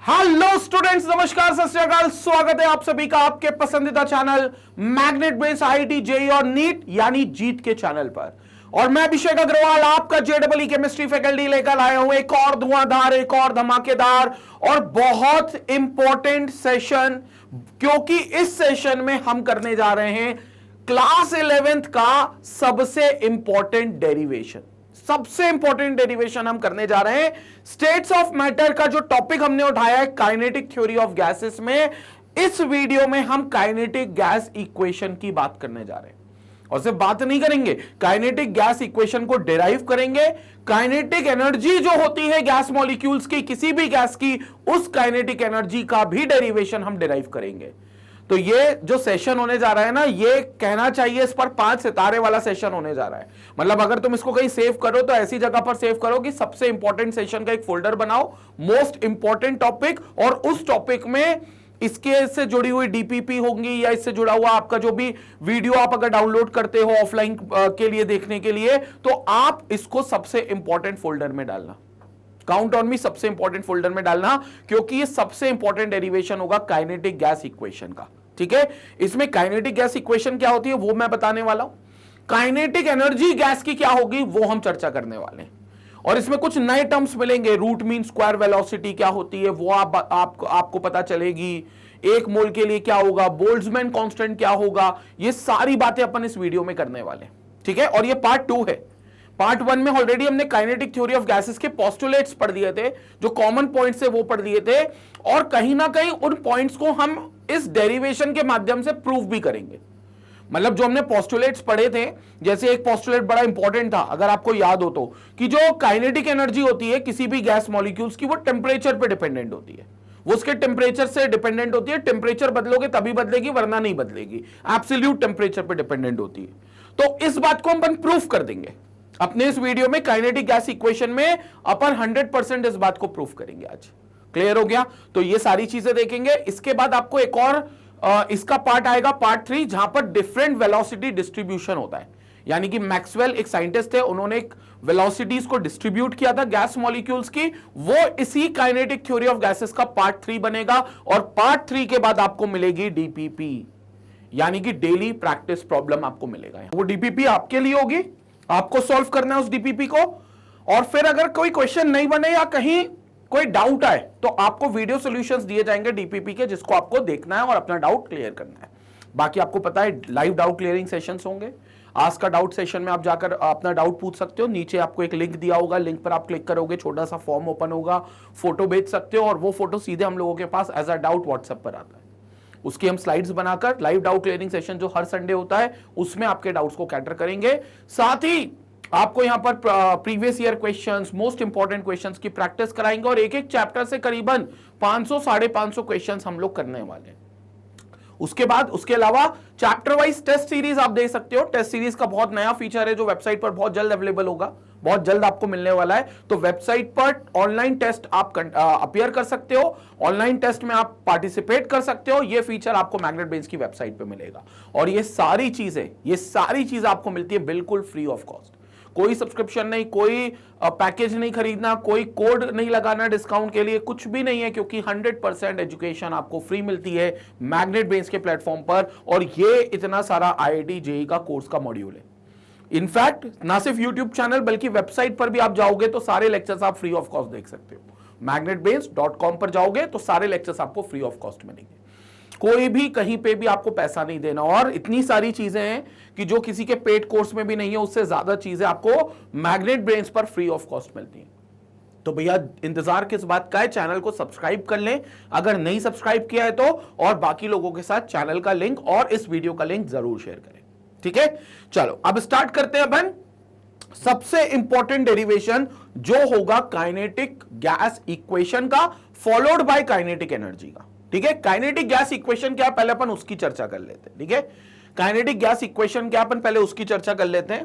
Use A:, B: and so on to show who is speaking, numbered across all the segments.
A: Hello students, नमस्कार, सत श्री अकाल। स्वागत है आप सभी का आपके पसंदीदा channel magnet base IIT JEE और नीट यानी जीत के चैनल पर। और मैं अभिषेक अग्रवाल आपका जेईई केमिस्ट्री फैकल्टी लेकर आया हूं एक और धुआंधार, एक और धमाकेदार और बहुत इंपॉर्टेंट सेशन, क्योंकि इस सेशन में हम करने जा रहे हैं क्लास 11th का सबसे इंपॉर्टेंट डेरिवेशन। सबसे इंपॉर्टेंट डेरिवेशन हम करने जा रहे हैं। स्टेट्स ऑफ मैटर का जो टॉपिक हमने उठाया है काइनेटिक थ्योरी ऑफ गैसेस में, इस वीडियो में हम काइनेटिक गैस इक्वेशन की बात करने जा रहे हैं। और सिर्फ बात नहीं करेंगे, काइनेटिक गैस इक्वेशन को डिराइव करेंगे। काइनेटिक एनर्जी जो होती है गैस मॉलिक्यूल्स की, किसी भी गैस की, उस काइनेटिक एनर्जी का भी डेरिवेशन हम डिराइव करेंगे। तो ये जो सेशन होने जा रहा है ना, ये कहना चाहिए इस पर 5 सितारे वाला सेशन होने जा रहा है। मतलब अगर तुम इसको कहीं सेव करो तो ऐसी जगह पर सेव करो कि सबसे इंपॉर्टेंट सेशन का एक फोल्डर बनाओ, मोस्ट इंपॉर्टेंट टॉपिक, और उस टॉपिक में इसके से जुड़ी हुई डीपीपी होंगी या इससे जुड़ा हुआ आपका जो भी वीडियो आप अगर डाउनलोड करते हो ऑफलाइन के लिए देखने के लिए, तो आप इसको सबसे इंपॉर्टेंट फोल्डर में डालना। काउंट ऑन मी, सबसे इंपॉर्टेंट फोल्डर में डालना, क्योंकि ये सबसे इंपॉर्टेंट डेरिवेशन होगा काइनेटिक गैस इक्वेशन का। ठीक है, इसमें काइनेटिक गैस इक्वेशन क्या होती है वो मैं बताने वाला हूं। काइनेटिक एनर्जी गैस की क्या होगी वो हम चर्चा करने वाले हैं। और इसमें कुछ नए टर्म्स मिलेंगे। रूट मीन स्क्वायर वेलोसिटी क्या होती है वो आपको पता चलेगी। एक मोल के लिए क्या होगा, बोल्ट्जमैन कांस्टेंट क्या होगा, ये सारी बातें अपन इस वीडियो में करने वाले हैं। ठीक है, और ये पार्ट 2 है। पार्ट 1 में ऑलरेडी हमने काइनेटिक थ्योरी ऑफ गैसेस के पोस्टुलेट्स पढ़ दिए थे, जो कॉमन पॉइंट्स है वो पढ़ दिए थे, और कहीं ना कहीं उन पॉइंट्स को हम इस डेरिवेशन के माध्यम से प्रूव भी करेंगे। मतलब जो हमने पोस्टुलेट्स पढ़े थे, जैसे एक पोस्टुलेट बड़ा इंपॉर्टेंट था अगर आपको याद हो तो, कि जो काइनेटिक एनर्जी होती है किसी भी गैस मॉलिक्यूल्स की, वो टेम्परेचर पे डिपेंडेंट होती है। वो उसके टेम्परेचर से डिपेंडेंट होती है। टेम्परेचर बदलोगे तभी बदलेगी, वरना नहीं बदलेगी। एब्सोल्यूट टेम्परेचर पे डिपेंडेंट होती है। तो इस बात को हम प्रूफ कर देंगे अपने इस वीडियो में। काइनेटिक गैस इक्वेशन में अपन 100% इस बात को प्रूफ करेंगे आज। क्लियर हो गया? तो ये सारी चीजें देखेंगे। इसके बाद आपको एक और इसका पार्ट आएगा, पार्ट 3, जहां पर डिफरेंट वेलोसिटी डिस्ट्रीब्यूशन होता है। यानी कि मैक्सवेल एक साइंटिस्ट थे, उन्होंने एक वेलोसिटीज को डिस्ट्रीब्यूट किया था गैस मॉलिक्यूल्स की। वो इसी काइनेटिक थ्योरी ऑफ गैसेस का पार्ट 3 बनेगा। और पार्ट 3 के बाद आपको मिलेगी डीपीपी, यानी कि डेली प्रैक्टिस प्रॉब्लम आपको मिलेगा। वो डीपीपी आपके लिए होगी, आपको सॉल्व करना है उस डीपीपी को। और फिर अगर कोई क्वेश्चन नहीं बने या कहीं कोई डाउट आए तो आपको वीडियो सॉल्यूशंस दिए जाएंगे डीपीपी के, जिसको आपको देखना है और अपना डाउट क्लियर करना है। बाकी आपको पता है लाइव डाउट क्लियरिंग सेशंस होंगे। आज का डाउट सेशन में आप जाकर अपना डाउट पूछ सकते हो। नीचे आपको एक लिंक दिया होगा, लिंक पर आप क्लिक करोगे, छोटा सा फॉर्म ओपन होगा, फोटो भेज सकते हो, और वो फोटो सीधे हम लोगों के पास एज अ डाउट व्हाट्सएप पर आता है। उसकी हम स्लाइड्स बनाकर लाइव डाउट क्लियरिंग सेशन जो हर संडे होता है उसमें आपके डाउट्स को कैटर करेंगे। साथ ही आपको यहां पर previous year questions, most important questions की प्रैक्टिस कराएंगे, और एक एक चैप्टर से करीबन 500-550 क्वेश्चंस हम लोग करने वाले हैं। उसके बाद उसके अलावा चैप्टर वाइज टेस्ट सीरीज आप दे सकते हो। टेस्ट सीरीज का बहुत नया फीचर है जो वेबसाइट पर बहुत जल्द अवेलेबल होगा, बहुत जल्द आपको मिलने वाला है। तो वेबसाइट पर ऑनलाइन टेस्ट आप अपीयर कर सकते हो, ऑनलाइन टेस्ट में आप पार्टिसिपेट कर सकते हो। ये फीचर आपको मैग्नेट बेस की वेबसाइट पे मिलेगा। और ये सारी चीजें आपको मिलती है बिल्कुल फ्री ऑफ कॉस्ट। कोई सब्सक्रिप्शन नहीं, कोई पैकेज नहीं खरीदना, कोई कोड नहीं लगाना डिस्काउंट के लिए, कुछ भी नहीं है, क्योंकि 100% एजुकेशन आपको फ्री मिलती है मैग्नेट बेस के प्लेटफॉर्म पर। और ये इतना सारा आईआईटी जेईई का कोर्स का मॉड्यूल है। इनफैक्ट ना सिर्फ यूट्यूब चैनल बल्कि वेबसाइट पर भी आप जाओगे तो सारे लेक्चर्स आप फ्री ऑफ कॉस्ट देख सकते हो। magnetbase.com पर जाओगे तो सारे लेक्चर्स आपको फ्री ऑफ कॉस्ट मिलेंगे। कोई भी कहीं पे भी आपको पैसा नहीं देना। और इतनी सारी चीजें हैं कि जो किसी के पेड कोर्स में भी नहीं है, उससे ज्यादा चीजें आपको मैग्नेट बेस पर फ्री ऑफ कॉस्ट मिलती हैं। तो भैया इंतजार किस बात का है, चैनल को सब्सक्राइब कर लें अगर नहीं सब्सक्राइब किया है तो, और बाकी लोगों के साथ चैनल का लिंक और इस वीडियो का लिंक जरूर शेयर करें। ठीक है, चलो अब स्टार्ट करते हैं अपन। सबसे इंपॉर्टेंट डेरिवेशन जो होगा काइनेटिक गैस इक्वेशन का, फॉलोड बाय काइनेटिक एनर्जी का। ठीक है, काइनेटिक गैस इक्वेशन क्या है पहले अपन उसकी चर्चा कर लेते हैं। ठीक है, काइनेटिक गैस इक्वेशन क्या अपन पहले उसकी चर्चा कर लेते हैं।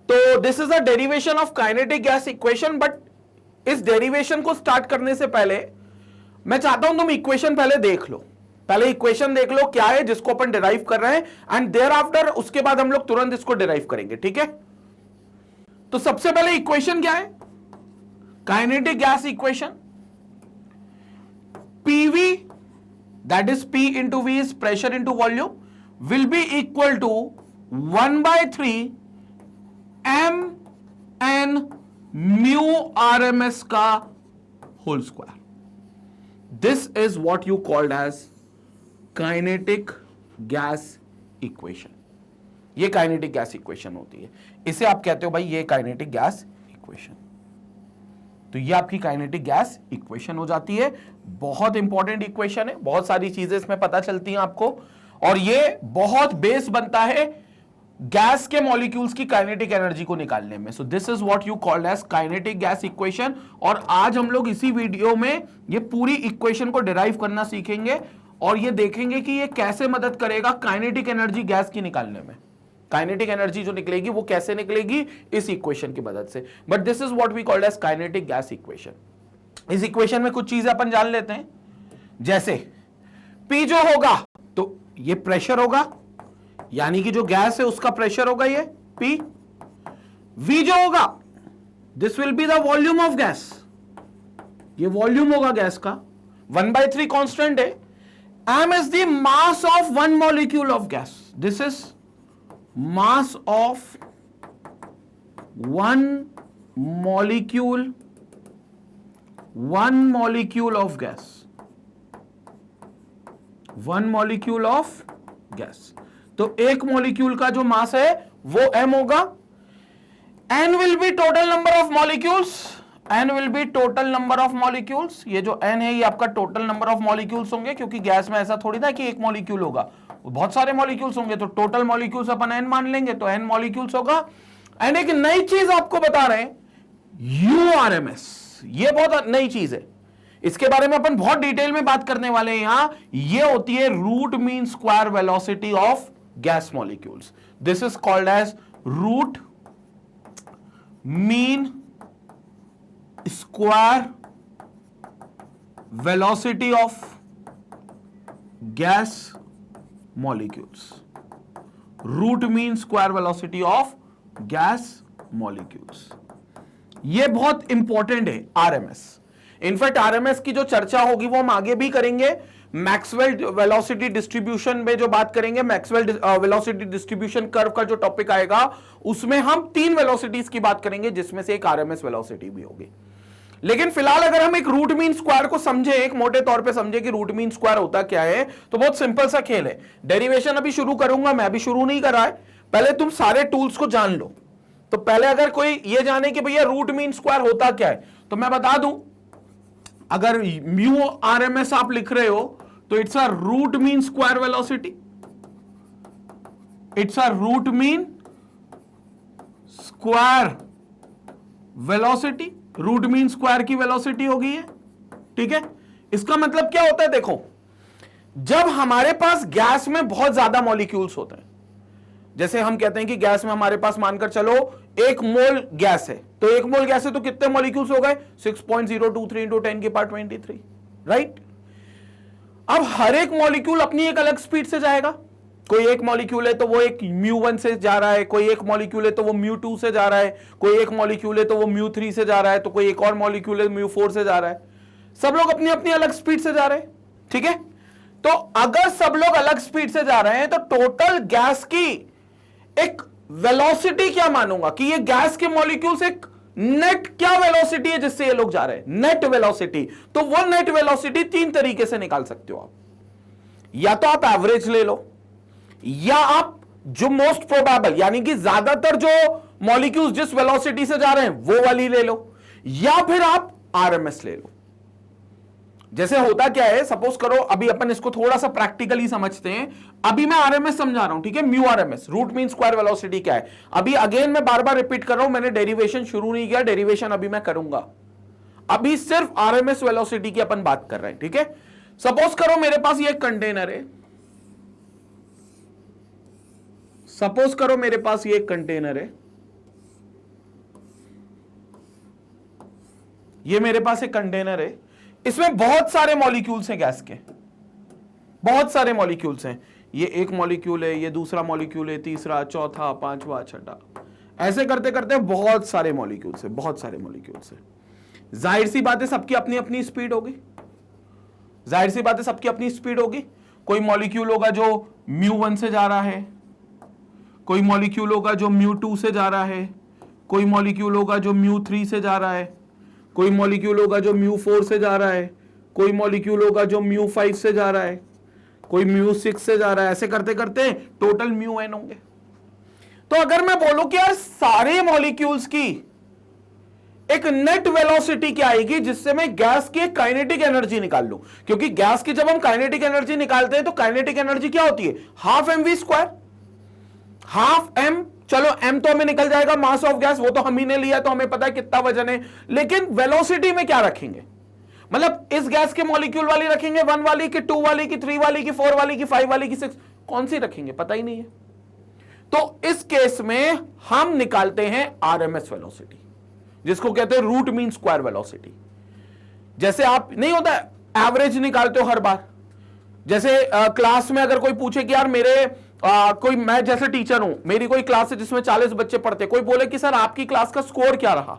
A: तो this is a derivation of kinetic gas equation. But इस डेरिवेशन को स्टार्ट करने से पहले मैं चाहता हूं तुम इक्वेशन पहले देख लो। पहले इक्वेशन देख लो क्या है जिसको अपन डिराइव कर रहे हैं, एंड देयर आफ्टर उसके बाद हम लोग तुरंत इसको डिराइव करेंगे। ठीक है, तो सबसे पहले इक्वेशन क्या है, kinetic gas equation. PV, that is P into V is pressure into volume, will be equal to 1/3 mn mu RMS का whole square. This is what you called as kinetic gas equation. ये kinetic gas equation होती है, इसे आप कहते हो भाई ये काइनेटिक गैस इक्वेशन। तो ये आपकी काइनेटिक गैस इक्वेशन हो जाती है। बहुत इंपॉर्टेंट इक्वेशन है, बहुत सारी चीजें इसमें पता चलती हैं आपको, और ये बहुत बेस बनता है गैस के मॉलिक्यूल्स की काइनेटिक एनर्जी को निकालने में। So this is what you called as kinetic gas equation. और आज हम लोग इसी वीडियो में ये पूरी इक्वेशन को डिराइव करना सीखेंगे और ये देखेंगे कि ये कैसे मदद करेगा काइनेटिक एनर्जी गैस की निकालने में। काइनेटिक एनर्जी जो निकलेगी वो कैसे निकलेगी, इस इक्वेशन की मदद से। But this is what we called as kinetic gas equation. इस इक्वेशन में कुछ चीजें अपन जान लेते हैं, जैसे P जो होगा तो ये प्रेशर होगा, यानी कि जो गैस है उसका प्रेशर होगा ये P। V जो होगा this will be the volume of gas, ये वॉल्यूम होगा गैस का। 1/3 कांस्टेंट है। M is the mass of one molecule of gas. This is mass of one molecule of gas. One molecule of gas. तो एक molecule का जो मास है वो m होगा। n will be total number of molecules. n will be total number of molecules. ये जो n है ये आपका टोटल नंबर ऑफ मॉलिक्यूल्स होंगे, क्योंकि गैस में ऐसा थोड़ी ना कि एक मॉलिक्यूल होगा, बहुत सारे मॉलिक्यूल्स होंगे, तो टोटल मॉलिक्यूल्स अपन n मान लेंगे, तो n मॉलिक्यूल्स होगा। एंड एक नई चीज आपको बता रहे हैं, URMS, ये बहुत नई चीज है, इसके बारे में अपन बहुत डिटेल में बात करने वाले हैं यहां। ये होती है root mean square velocity of gas molecules. This is called as root mean square velocity of gas molecules. Root mean square velocity of gas molecules, ये बहुत इंपॉर्टेंट है आरएमएस। इनफैक्ट आरएमएस की जो चर्चा होगी वो हम आगे भी करेंगे। मैक्सवेल वेलोसिटी डिस्ट्रीब्यूशन में जो बात करेंगे, मैक्सवेल वेलोसिटी डिस्ट्रीब्यूशन कर्व का जो टॉपिक आएगा उसमें हम 3 वेलोसिटीज की बात करेंगे, जिसमें से एक आरएमएस वेलोसिटी भी होगी। लेकिन फिलहाल अगर हम एक रूट मीन स्क्वायर को समझे, एक मोटे तौर पे समझे कि रूट मीन स्क्वायर होता क्या है, तो बहुत सिंपल सा खेल है। डेरिवेशन अभी शुरू करूंगा मैं, अभी शुरू नहीं करा है, पहले तुम सारे टूल्स को जान लो। तो पहले अगर कोई ये जाने कि भैया रूट मीन स्क्वायर होता क्या है, तो मैं बता दूं, अगर म्यू आरएमएस आप लिख रहे हो तो it's a root mean square velocity, it's a root mean square velocity. Root mean square की वेलोसिटी होगी ये, ठीक है। इसका मतलब क्या होता है, देखो, जब हमारे पास गैस में बहुत ज्यादा मॉलिक्यूल्स होते हैं, जैसे हम कहते हैं कि गैस में हमारे पास मानकर चलो 1 मोल गैस है, तो 1 मोल गैस है तो कितने मॉलिक्यूल्स हो गए, 6.023 × 10⁻23, राइट। अब हर एक मॉलिक्यूल अपनी एक अलग स्पीड से जाएगा। कोई एक मॉलिक्यूल है तो वो एक μ1 से जा रहा है, कोई एक मॉलिक्यूल है तो वो μ2 से जा रहा है, कोई एक मॉलिक्यूल है तो वो μ3 से जा रहा है, तो कोई एक और मॉलिक्यूल है μ4 से जा रहा है। सब लोग अपनी अपनी अलग स्पीड से जा रहे हैं, ठीक है। तो अगर सब लोग अलग स्पीड से जा रहे हैं तो टोटल गैस की एक वेलोसिटी क्या मानूंगा कि ये गैस के मॉलिक्यूल्स एक नेट क्या वेलोसिटी है जिससे ये लोग जा रहे हैं, नेट वेलोसिटी। तो वो नेट वेलोसिटी 3 तरीके से निकाल सकते हो आप। या तो आप एवरेज ले लो, या आप जो मोस्ट प्रोबेबल यानी कि ज्यादातर जो मॉलिक्यूल्स जिस वेलोसिटी से जा रहे हैं वो वाली ले लो, या फिर आप आरएमएस ले लो। जैसे होता क्या है, सपोज करो, अभी अपन इसको थोड़ा सा प्रैक्टिकली समझते हैं। अभी मैं आरएमएस समझा रहा हूं, ठीक है, mu RMS, root mean square velocity क्या है। अभी अगेन मैं बार बार रिपीट कर रहा हूं, मैंने डेरिवेशन शुरू नहीं किया, डेरिवेशन अभी मैं करूंगा। अभी सिर्फ आरएमएस वेलोसिटी की अपन बात कर रहे हैं, ठीक है। सपोज करो मेरे पास ये कंटेनर है, सपोज करो मेरे पास ये कंटेनर है, ये मेरे पास एक कंटेनर है, इसमें बहुत सारे मॉलिक्यूल्स हैं गैस के, बहुत सारे मॉलिक्यूल्स हैं। ये एक मॉलिक्यूल है, ये दूसरा मॉलिक्यूल है, तीसरा, चौथा, पांचवा, छठा, ऐसे करते करते बहुत सारे मॉलिक्यूल्स हैं, बहुत सारे मॉलिक्यूल्स हैं। जाहिर सी बात है सबकी अपनी अपनी स्पीड होगी। जाहिर सी बात है सबकी अपनी स्पीड होगी। कोई मॉलिक्यूल होगा जो μ1 से जा रहा है, कोई मॉलिक्यूल होगा जो μ2 से जा रहा है, कोई मॉलिक्यूल होगा जो μ3 से जा रहा है, कोई मॉलिक्यूल होगा जो μ4 से जा रहा है, कोई मॉलिक्यूल होगा जो μ5 से जा रहा है, कोई μ6 से जा रहा है। ऐसे करते करते टोटल μn होंगे। तो अगर मैं बोलूं कि यार सारे मॉलिक्यूल्स की एक नेट वेलोसिटी क्या आएगी जिससे मैं गैस की काइनेटिक एनर्जी निकाल लूं, क्योंकि गैस की जब हम काइनेटिक एनर्जी निकालते हैं तो काइनेटिक एनर्जी क्या होती है, हाफ mv²। हाफ m, चलो m तो हमें निकल जाएगा, मास ऑफ गैस वो तो हम ही ने लिया तो हमें पता है कितना वजन है, लेकिन वेलोसिटी में क्या रखेंगे, मतलब इस गैस के मॉलिक्यूल वाली रखेंगे, 1 वाली की, 2 वाली की, 3 वाली की, 4 वाली की, 5 वाली की, 6, कौन सी रखेंगे पता ही नहीं है। तो इस केस में हम निकालते हैं आरएमएस वेलोसिटी, जिसको कहते हैं रूट मीन स्क्वायर वेलोसिटी। जैसे आप नहीं होता एवरेज निकालते हो हर बार, जैसे क्लास में अगर कोई पूछे कि यार मेरे कोई, मैं जैसे टीचर हूं, मेरी कोई क्लास है जिसमें 40 बच्चे पढ़ते, कोई बोले कि सर आपकी क्लास का स्कोर क्या रहा,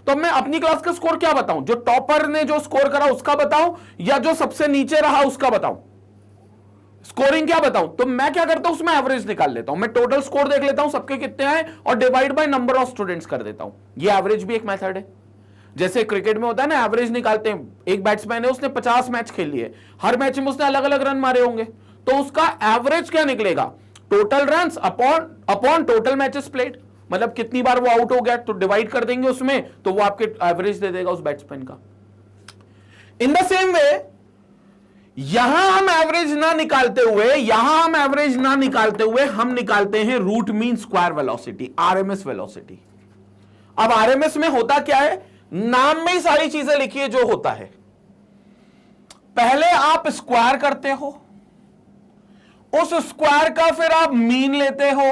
A: तो मैं अपनी क्लास का स्कोर क्या बताऊं, जो टॉपर ने जो स्कोर करा उसका बताऊं या जो सबसे नीचे रहा उसका बताऊं, स्कोरिंग क्या बताऊं। तो मैं क्या करता हूं, उसमें एवरेज निकाल लेता हूं, मैं टोटल स्कोर देख लेता हूं सबके कितने आए और divide by number of students कर देता हूं। ये एवरेज भी एक मेथड है। जैसे क्रिकेट में होता है ना, एवरेज निकालते हैं, एक बैट्समैन है उसने 50 मैच खेल लिए, हर मैच में उसने अलग अलग रन मारे होंगे, तो उसका एवरेज क्या निकलेगा, total runs upon total matches played, मतलब कितनी बार वो आउट हो गया तो डिवाइड कर देंगे उसमें, तो वो आपके एवरेज दे देगा उस बैट्समैन का। इन द सेम वे यहां हम एवरेज ना निकालते हुए हम निकालते हैं root mean square velocity, RMS velocity. अब आरएमएस में होता क्या है, नाम में ही सारी चीजें लिखी है जो होता है। पहले आप स्क्वायर करते हो, उस स्क्वायर का फिर आप मीन लेते हो,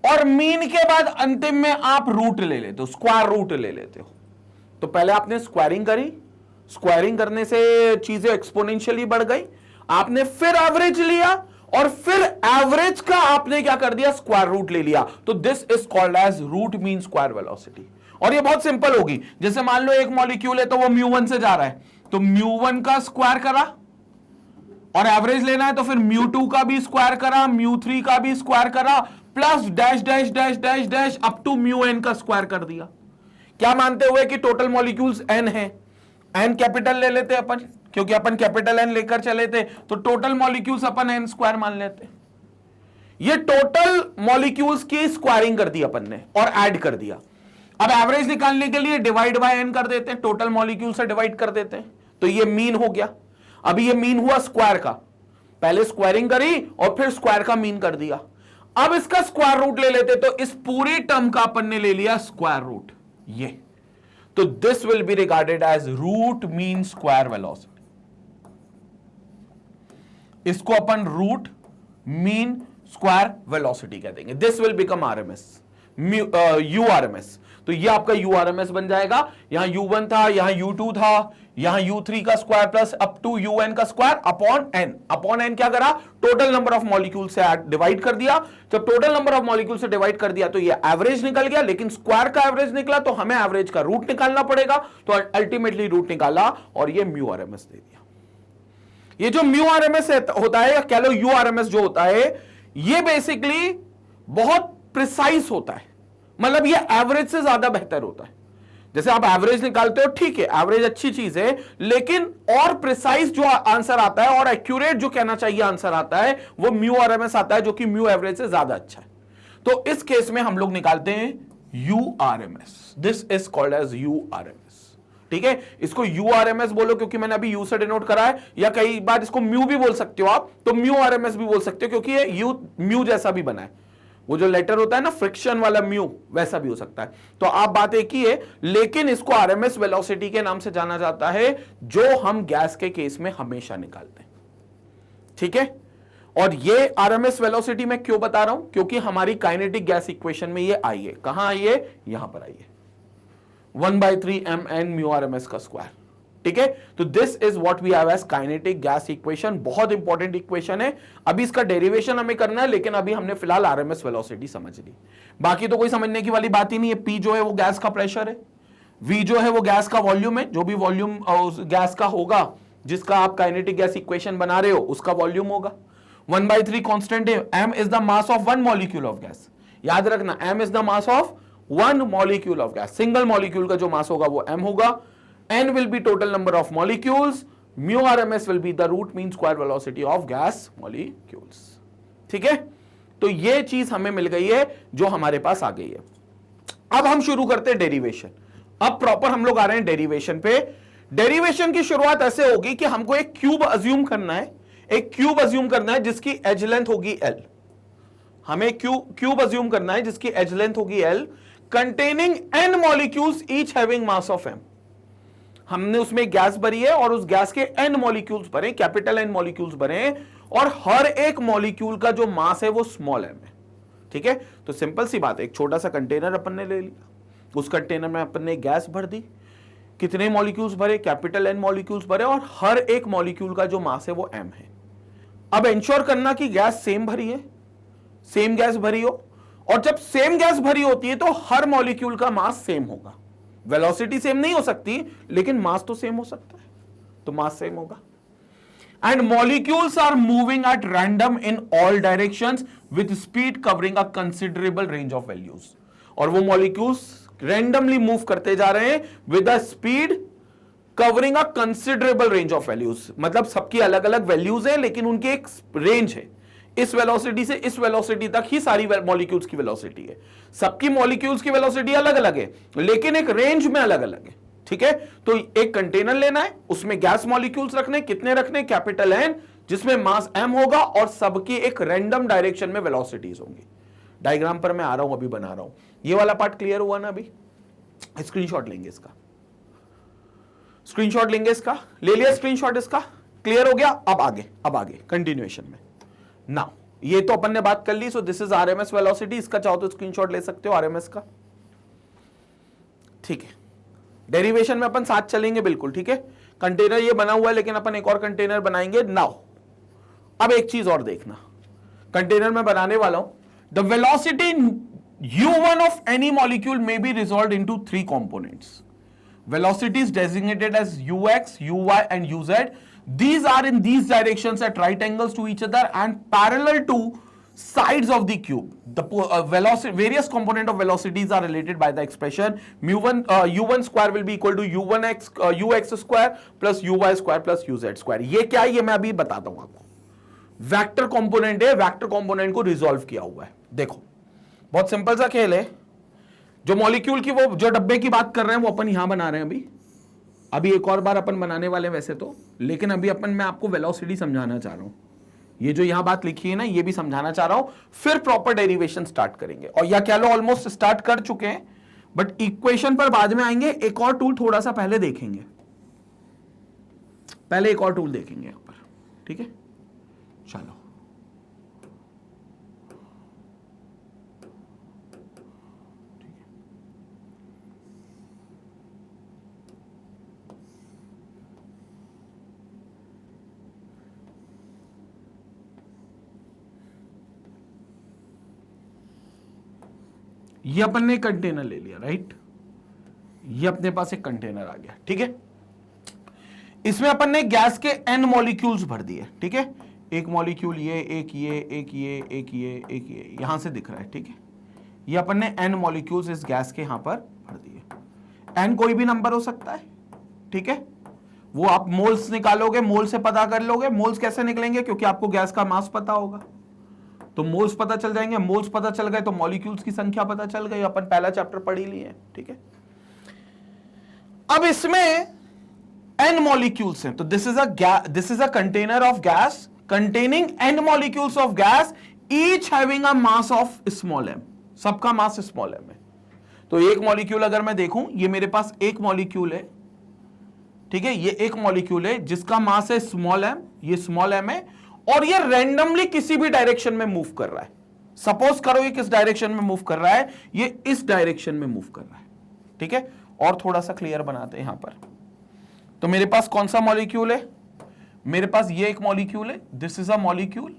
A: और मीन के बाद अंतिम में आप रूट ले लेते हो, स्क्वायर रूट ले लेते हो। तो पहले आपने स्क्वायरिंग करी, स्क्वायरिंग करने से चीजें एक्सपोनेंशियली बढ़ गई, आपने फिर एवरेज लिया और फिर एवरेज का आपने क्या कर दिया, स्क्वायर रूट ले लिया। तो this is called as root mean square velocity. और ये बहुत सिंपल होगी, जैसे मान लो एक मॉलिक्यूल है तो वो μ1 से जा रहा है, तो μ1 का स्क्वायर करा और एवरेज लेना है तो फिर μ2 का भी स्क्वायर करा, μ3 का भी स्क्वायर करा, plus dash dash dash dash dash up to μn का स्क्वायर कर दिया। क्या मानते हुए कि टोटल मॉलिक्यूल्स n है, n कैपिटल ले लेते अपन, क्योंकि अपन कैपिटल n लेकर चले थे, तो टोटल मॉलिक्यूल्स अपन n स्क्वायर मान लेते। ये टोटल मॉलिक्यूल्स की स्क्वायरिंग कर दी अपन ने और ऐड कर दिया। अब एवरेज निकालने के लिए डिवाइड बाय n कर देते हैं, टोटल मॉलिक्यूल से डिवाइड कर देते हैं, तो ये मीन हो गया। अभी ये मीन हुआ स्क्वायर का, पहले स्क्वायरिंग करी और फिर स्क्वायर का मीन कर दिया। अब इसका स्क्वायर रूट ले लेते, तो इस पूरे टर्म का अपन ने ले लिया स्क्वायर रूट, ये तो this will be regarded as root mean square velocity. इसको अपन रूट मीन स्क्वायर वेलोसिटी कह देंगे। This will become RMS, U RMS. तो ये आपका यू आरएमएस बन जाएगा। यहां U1 था, यहां U2 था, यहां U3 का square plus up to UN का square upon n। Upon n क्या करा, टोटल नंबर ऑफ मॉलिक्यूल से डिवाइड कर दिया। जब टोटल नंबर ऑफ मॉलिक्यूल से डिवाइड कर दिया तो ये एवरेज निकल गया, लेकिन स्क्वायर का एवरेज निकला तो हमें एवरेज का रूट निकालना पड़ेगा। तो अल्टीमेटली रूट निकाला और ये म्यू आरएमएस दे दिया। ये जो म्यू आरएमएस होता है या कह लो यू आरएमएस जो होता है, ये बेसिकली बहुत प्रिसाइज होता है, मतलब ये एवरेज से ज्यादा बेहतर होता है। जैसे आप एवरेज निकालते हो, ठीक है, एवरेज अच्छी चीज है, लेकिन और प्रिसाइज जो आंसर आता है और एक्यूरेट जो कहना चाहिए आंसर आता है वो म्यू आरएमएस आता है, जो कि म्यू एवरेज से ज्यादा अच्छा है। तो इस केस में हम लोग निकालते हैं u RMS. This is called as u RMS. ठीक है, इसको यू आरएमएस बोलो क्योंकि मैंने अभी यू से डिनोट करा है, या कई बार इसको म्यू भी बोल सकते हो आप, तो म्यू आरएमएस भी बोल सकते हो क्योंकि ये यू म्यू जैसा भी बना है। वो जो लेटर होता है ना फ्रिक्शन वाला म्यू, वैसा भी हो सकता है। तो आप बात एक ही है, लेकिन इसको आरएमएस वेलोसिटी के नाम से जाना जाता है, जो हम गैस के केस में हमेशा निकालते हैं। ठीक है, और ये आरएमएस वेलोसिटी मैं क्यों बता रहा हूं, क्योंकि हमारी काइनेटिक गैस इक्वेशन में ये आई है। कहां आई है, यहां पर आई है, 1/3 mn म्यू आरएमएस का स्क्वायर। ठीक है, तो this is what we have as kinetic gas equation. बहुत इंपॉर्टेंट इक्वेशन है, अभी इसका डेरिवेशन हमें करना है, लेकिन अभी हमने फिलहाल आरएमएस वेलोसिटी समझ ली। बाकी तो कोई समझने की वाली बात ही नहीं है। P जो है वो गैस का प्रेशर है, V जो है वो गैस का वॉल्यूम है, जो भी वॉल्यूम गैस का होगा जिसका आप काइनेटिक गैस इक्वेशन बना रहे हो उसका वॉल्यूम होगा। 1/3 कांस्टेंट है, m is the mass of one molecule of gas. याद रखना m is the mass of one molecule of gas. Single molecule का जो मास होगा वो m होगा। n will be total number of molecules, mu rms will be the root mean square velocity of gas molecules। ठीक है, तो ये चीज हमें मिल गई है जो हमारे पास आ गई है। अब हम शुरू करते हैं डेरिवेशन। अब प्रॉपर हम लोग आ रहे हैं डेरिवेशन पे। डेरिवेशन की शुरुआत ऐसे होगी कि हमको एक क्यूब अज्यूम करना है, एक क्यूब अज्यूम करना है जिसकी एज लेंथ होगी l। हमें क्यूब अज्यूम करना है जिसकी एज लेंथ होगी l, containing n molecules each having mass of m। हमने उसमें गैस भरी है और उस गैस के n मॉलिक्यूल्स भरे, कैपिटल N मॉलिक्यूल्स भरे, और हर एक मॉलिक्यूल का जो मास है वो स्मॉल m है। ठीक है, तो सिंपल सी बात है, एक छोटा सा कंटेनर अपन ने ले लिया, उस कंटेनर में अपन ने गैस भर दी, कितने मॉलिक्यूल्स भरे, कैपिटल N मॉलिक्यूल्स भरे, और हर एक मॉलिक्यूल का जो मास है वो m है। अब इंश्योर करना कि गैस सेम भरी है, सेम गैस भरी हो, और जब सेम गैस भरी होती है तो हर मॉलिक्यूल का मास सेम होगा। वेलोसिटी सेम नहीं हो सकती लेकिन मास तो सेम हो सकता है, तो मास सेम होगा। And molecules are moving at random in all directions with speed covering a considerable range of values. और वो मॉलिक्यूल्स रैंडमली मूव करते जा रहे हैं with a speed covering a considerable range of values. मतलब सबकी अलग अलग वैल्यूज है लेकिन उनकी एक रेंज है, इस वेलोसिटी से इस वेलोसिटी तक ही सारी मॉलिक्यूल्स की वेलोसिटी है। सबकी मॉलिक्यूल्स की वेलोसिटी अलग अलग है लेकिन एक रेंज में अलग अलग है। ठीक है, तो एक कंटेनर लेना है, उसमें गैस मॉलिक्यूल्स रखने, कितने रखने, कैपिटल N, जिसमें मास m होगा और सबकी एक रैंडम डायरेक्शन में वेलोसिटीज होंगी। डायग्राम पर मैं आ रहा हूं, अभी बना रहा हूं। ये वाला पार्ट क्लियर हुआ ना? अभी स्क्रीनशॉट लेंगे इसका, स्क्रीनशॉट लेंगे इसका, ले लिया स्क्रीनशॉट इसका, क्लियर हो गया। अब आगे कंटिन्यूएशन में। नाउ ये तो अपन ने बात कर ली, so this is RMS velocity. इसका चाहो तो स्क्रीनशॉट ले सकते हो आरएमएस का। ठीक है, डेरिवेशन में अपन साथ चलेंगे बिल्कुल। ठीक है, कंटेनर ये बना हुआ है लेकिन अपन एक और कंटेनर बनाएंगे। नाउ अब एक चीज और देखना, कंटेनर में बनाने वाला हूं। The velocity u1 of any molecule may be resolved into three components. Velocity is designated as ux, uy and uz. These are in these directions at right angles to each other and parallel to sides of the cube. The velocity, various component of velocities are related by the expression u1 square will be equal to u1x ux square plus uy square plus uz square. ये क्या है ये मैं अभी बताता हूं आपको। Vector component है, वेक्टर कंपोनेंट को रिजॉल्व किया हुआ है। देखो बहुत सिंपल सा खेल है। जो मॉलिक्यूल की, वो जो डब्बे की बात कर रहे हैं वो अपन यहां बना रहे हैं। अभी एक और बार अपन बनाने वाले वैसे तो, लेकिन अभी मैं आपको वेलोसिटी समझाना चाह रहा हूं। ये जो यहां बात लिखी है ना, ये भी समझाना चाह रहा हूं, फिर प्रॉपर डेरिवेशन स्टार्ट करेंगे। और या कह लो ऑलमोस्ट स्टार्ट कर चुके हैं, बट इक्वेशन पर बाद में आएंगे। एक और टूल थोड़ा सा पहले देखेंगे, पहले एक और टूल देखेंगे यहां पर। ठीक है, चलो ये अपन ने कंटेनर ले लिया, राइट। ये अपने पास एक कंटेनर आ गया। ठीक है, इसमें अपन ने गैस के n मॉलिक्यूल्स भर दिए। ठीक है, एक मॉलिक्यूल ये, एक ये, एक ये, एक ये, एक ये, यहां से दिख रहा है। ठीक है, ये अपन ने n मॉलिक्यूल्स इस गैस के यहां पर भर दिए। n कोई भी नंबर हो सकता है। ठीक है, वो आप मोल्स निकालोगे, मोल से पता कर लोगे। मोल्स कैसे निकलेंगे? क्योंकि आपको गैस का मास पता होगा, तो मोल्स पता चल जाएंगे। मोल्स पता चल गए तो मॉलिक्यूल्स की संख्या पता चल गई। अपन पहला चैप्टर पढ़ ही लिए। ठीक है, अब इसमें n मॉलिक्यूल्स हैं, तो this is a container of gas containing n molecules of gas each having a mass of small m. सबका मास स्मॉल m है। तो एक मॉलिक्यूल अगर मैं देखूं, ये मेरे पास एक मॉलिक्यूल है। ठीक है, ये एक मॉलिक्यूल है जिसका मास है स्मॉल m, ये स्मॉल m है, और ये रैंडमली किसी भी डायरेक्शन में मूव कर रहा है। सपोज करो ये किस डायरेक्शन में मूव कर रहा है, ये इस डायरेक्शन में मूव कर रहा है। ठीक है, और थोड़ा सा क्लियर बनाते हैं यहां पर। तो मेरे पास कौन सा मॉलिक्यूल है? मेरे पास ये एक मॉलिक्यूल है, दिस इज अ मॉलिक्यूल।